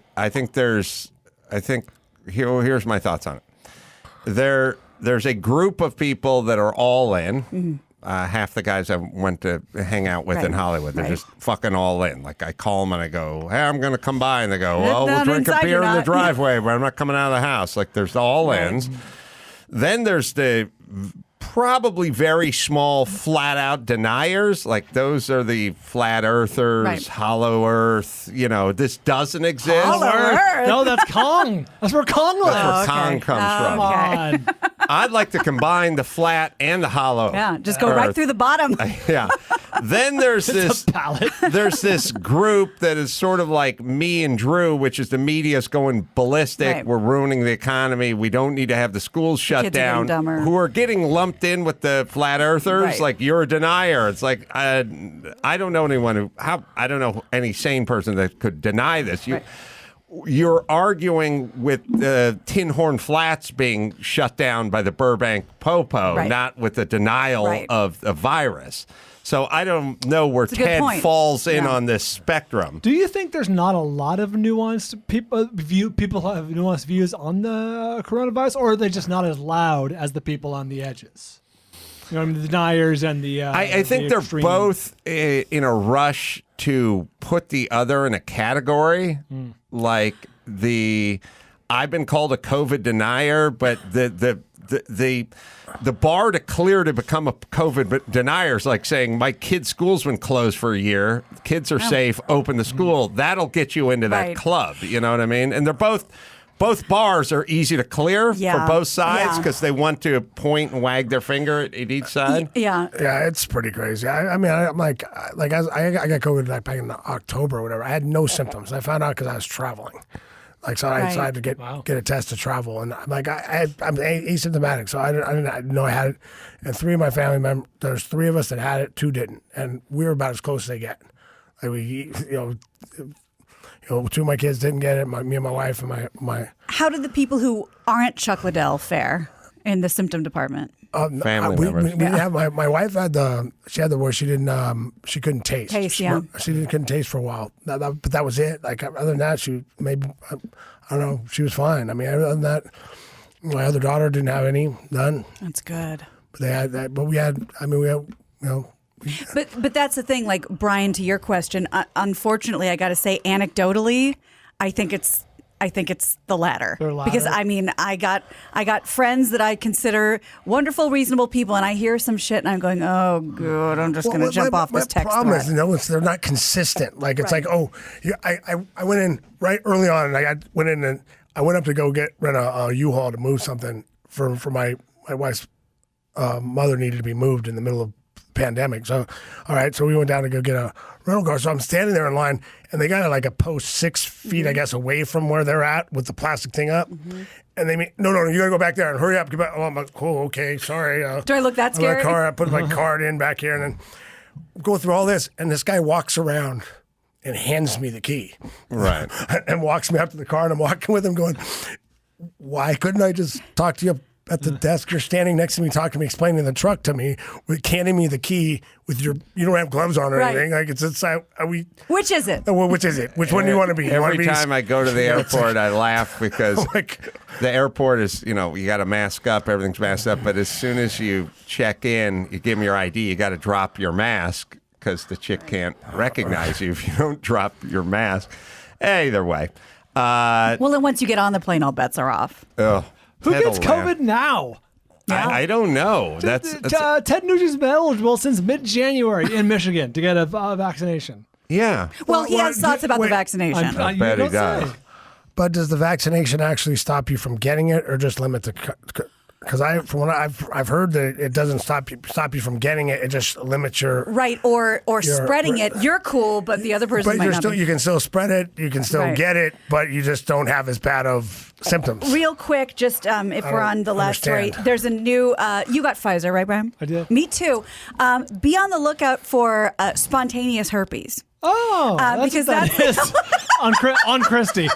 Here's my thoughts on it. There's a group of people that are all in. Mm-hmm. Half the guys I went to hang out with in Hollywood, they're just fucking all in. Like, I call them and I go, "Hey, I'm going to come by," and they go, "Well, we'll drink a beer in the driveway, but I'm not coming out of the house." Like, there's the all ins. Then there's the probably very small, flat-out deniers. Like, those are the flat earthers, hollow earth. This doesn't exist. Hollow earth? No, that's Kong. That's where Kong lives. That's where Kong comes from. Come on. I'd like to combine the flat and the hollow. Yeah, just go right through the bottom. Yeah. Then there's this group that is sort of like me and Drew, which is the media's going ballistic. Right. We're ruining the economy. We don't need to have the schools shut down. Who are getting lumped in with the flat earthers? Right. Like, you're a denier. It's like, I don't know anyone I don't know any sane person that could deny this. You're arguing with the Tin Horn Flats being shut down by the Burbank Popo, not with the denial of the virus. So I don't know where Ted falls in on this spectrum. Do you think there's not a lot of nuanced people have nuanced views on the coronavirus, or are they just not as loud as the people on the edges? The deniers and the I think they're both in a rush to put the other in a category. Like, I've been called a COVID denier, but the bar to clear to become a COVID denier is like saying my kid's school's been closed for a year. Kids are safe. Open the school. That'll get you into that club. You know what I mean? And they're both bars are easy to clear for both sides because they want to point and wag their finger at each side. Yeah, it's pretty crazy. I mean, I'm like I got COVID back in October or whatever. I had no symptoms. I found out because I was traveling. Like, so I had to get a test to travel, and I'm like, I'm asymptomatic, so I didn't know I had it. And 3 of my family members, there's 3 of us that had it, 2 didn't, and we were about as close as they get. Like we, 2 of my kids didn't get it. Me and my wife and my. How did the people who aren't Chuck Liddell fare in the symptom department? Family members. We have my wife had she had the where she couldn't taste. She couldn't taste for a while. But that was it. Like other than that, she maybe I don't know. She was fine. I mean, other than that, my other daughter didn't have none. That's good. But they had that. But we had. I mean, we had. But that's the thing. Like Brian, to your question, unfortunately, I got to say, anecdotally, I think it's the latter. Because I mean, I got friends that I consider wonderful, reasonable people, and I hear some shit, and I'm going, oh, good, I'm just going to jump off this text thread. The problem is, they're not consistent. Like it's like, oh, I went in right early on, and I went up to go rent a U-Haul to move something for my wife's mother needed to be moved in the middle of pandemic. So, all right, so we went down to go get a rental car. So I'm standing there in line, and they got it like a post 6 feet, I guess, away from where they're at with the plastic thing up. And they mean, no, you got to go back there and hurry up. Get back. Oh, I'm like, oh, okay, sorry. Do I look that scary? I put my card in back here, and then go through all this, and this guy walks around and hands me the key. Right. And walks me up to the car, and I'm walking with him going, why couldn't I just talk to you at the desk? You're standing next to me, talking to me, explaining the truck to me, with handing me the key with you don't have gloves on or anything. Like it's which is it? Which is it? Which one do you want to be? Every time I go to the airport, I laugh because the airport is, you got to mask up, everything's masked up. But as soon as you check in, you give them your ID, you got to drop your mask because the chick can't recognize you if you don't drop your mask. Either way. Well, then once you get on the plane, all bets are off. Oh. Who gets COVID now? I don't know. Ted Nugent's been eligible since mid-January in Michigan to get a vaccination. Yeah. Well, he has thoughts about the vaccination. I bet he does. But does the vaccination actually stop you from getting it, or just limit the? Because from what I've heard that it doesn't stop you from getting it. It just limits your or spreading it. You're cool, but the other person might not be. You can still spread it. You can still get it, but you just don't have as bad of symptoms. Real quick, just if we're on the last story, there's a new. You got Pfizer, right, Brian? I did. Me too. Be on the lookout for spontaneous herpes. Oh, because that's on Christie.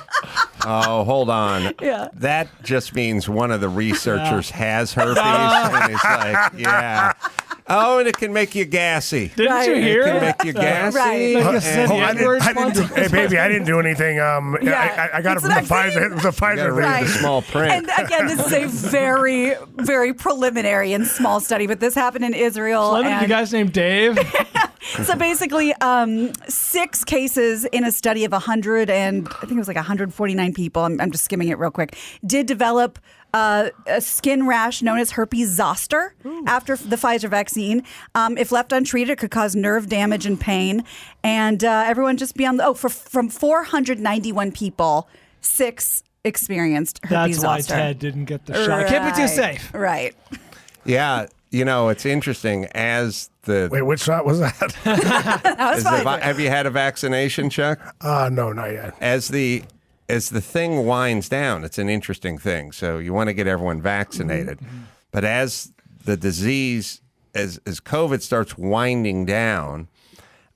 Oh, hold on. Yeah. That just means one of the researchers has herpes, and he's like, yeah. Oh, and it can make you gassy. Didn't you hear? It can make you gassy. Hey, baby, I didn't do anything. I got it from the Pfizer. It was a Pfizer thing. The small print. And again, this is a very, very preliminary and small study, but this happened in Israel. The guy's named Dave. So basically, 6 cases in a study of 100 and I think it was like 149 people. I'm just skimming it real quick. Did develop a skin rash known as herpes zoster after the Pfizer vaccine. If left untreated, it could cause nerve damage and pain. And everyone just be on from 491 people, 6 experienced herpes zoster. That's why Ted didn't get the shot. Keep it too safe. Right. Yeah. It's interesting Wait, which shot was that? That was have you had a vaccination, Chuck? No, not yet. As the thing winds down, it's an interesting thing. So you want to get everyone vaccinated. But as the disease, as COVID starts winding down,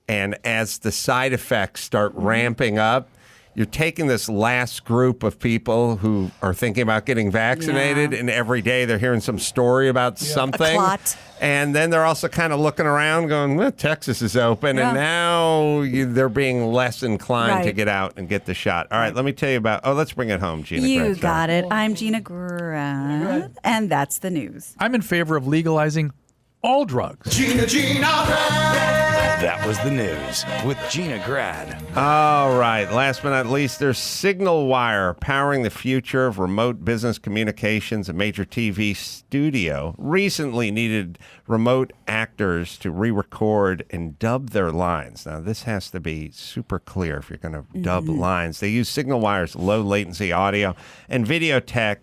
and as the side effects start ramping up, you're taking this last group of people who are thinking about getting vaccinated, and every day they're hearing some story about something. A clot. And then they're also kind of looking around going, well, Texas is open, and now they're being less inclined to get out and get the shot. All right, let me tell you about, let's bring it home, Gina Grad. You got it. I'm Gina Grad, and that's the news. I'm in favor of legalizing all drugs. Gina Grad. That was the news with Gina Grad. All right. Last but not least, there's Signal Wire, powering the future of remote business communications. A major TV studio recently needed remote actors to re-record and dub their lines. Now, this has to be super clear if you're going to dub lines. They use Signal Wire's low latency audio and video tech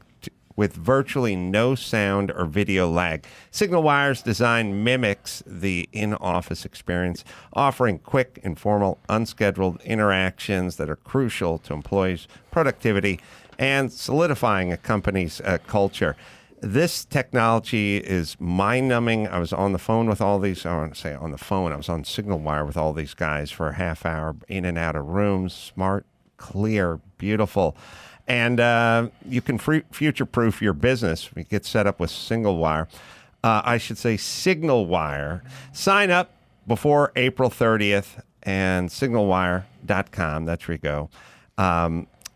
with virtually no sound or video lag. SignalWire's design mimics the in-office experience, offering quick, informal, unscheduled interactions that are crucial to employees' productivity and solidifying a company's culture. This technology is mind-numbing. I was on the phone with all these, I want to say on the phone, I was on SignalWire with all these guys for a half hour, in and out of rooms, smart, clear, beautiful. And you can future-proof your business. You get set up with SignalWire. I should say SignalWire. Sign up before April 30th and signalwire.com. That's where you go.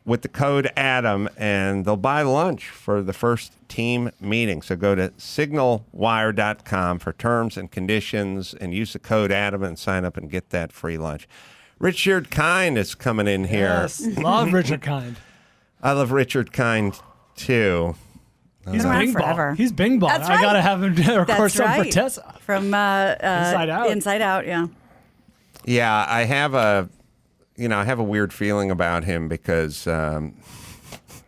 With the code ADAM, and they'll buy lunch for the first team meeting. So go to signalwire.com for terms and conditions and use the code ADAM and sign up and get that free lunch. Richard Kind is coming in here. Yes, love Richard Kind. I love Richard Kind, too. He's around Bing forever. Bong. He's Bing Bong. That's I right. got to have him record That's something right. for Tessa. From Inside Out. Inside Out, yeah. Yeah, I have a weird feeling about him because I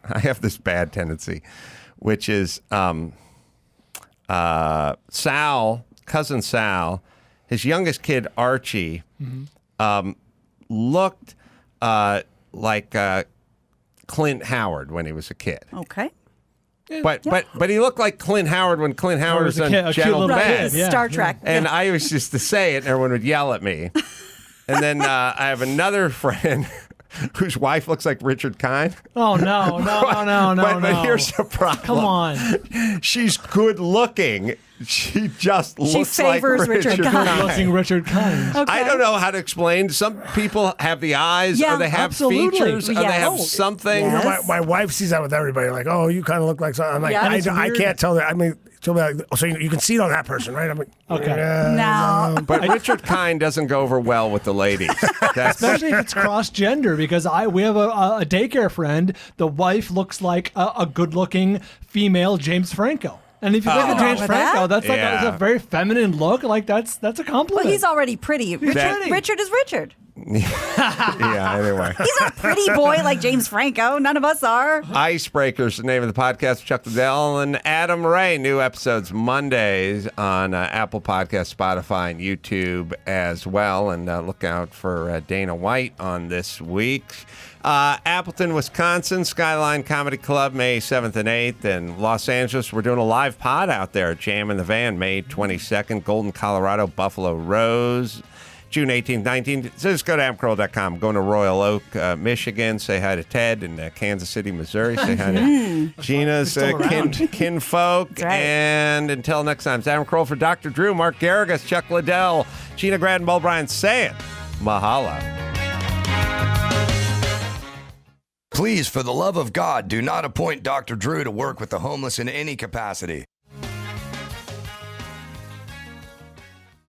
have this bad tendency, which is Sal, cousin Sal, his youngest kid, Archie, looked like Clint Howard when he was a kid. Okay. But he looked like Clint Howard when Clint Howard was on Channel Right, Ben. Star Trek. And I used just to say it, and everyone would yell at me. And then I have another friend whose wife looks like Richard Kind. Oh, no. But here's the problem. Come on. She's good looking. She just looks favors like Richard Kind. Good-looking Richard Kind. Okay. I don't know how to explain. Some people have the eyes, Yeah, or they have absolutely. features, or they have Yes. something. Yes. You know, my wife sees that with everybody. Like, oh, you kind of look like something. I'm like, Yeah, it's I weird. can't tell that. I mean, she'll be like, oh, so you can see it on that person, right? I'm like, Okay. yeah, No. But Richard Kind doesn't go over well with the ladies. That's Especially if it's cross-gender, because we have a daycare friend. The wife looks like a good-looking female James Franco. And if you look at Nothing wrong James with Franco, that. that's like a very feminine look. Like that's a compliment. Well, he's already pretty. That- Richard is Richard. yeah, anyway. He's not a pretty boy like James Franco. None of us are. Icebreakers, the name of the podcast. Chuck Liddell and Adam Ray. New episodes Mondays on Apple Podcasts, Spotify, and YouTube as well. And look out for Dana White on this week. Appleton, Wisconsin, Skyline Comedy Club, May 7th and 8th. And Los Angeles, we're doing a live pod out there, Jam in the Van, May 22nd. Golden, Colorado, Buffalo Rose, June 18th, 19th. So just go to amcarolla.com. Going to Royal Oak, Michigan. Say hi to Ted in Kansas City, Missouri. Say hi to Gina's kinfolk. That's right. And until next time, it's Adam Carolla for Dr. Drew, Mark Geragos, Chuck Liddell, Gina Grad, and Bo Bryan saying mahalo. Please, for the love of God, do not appoint Dr. Drew to work with the homeless in any capacity.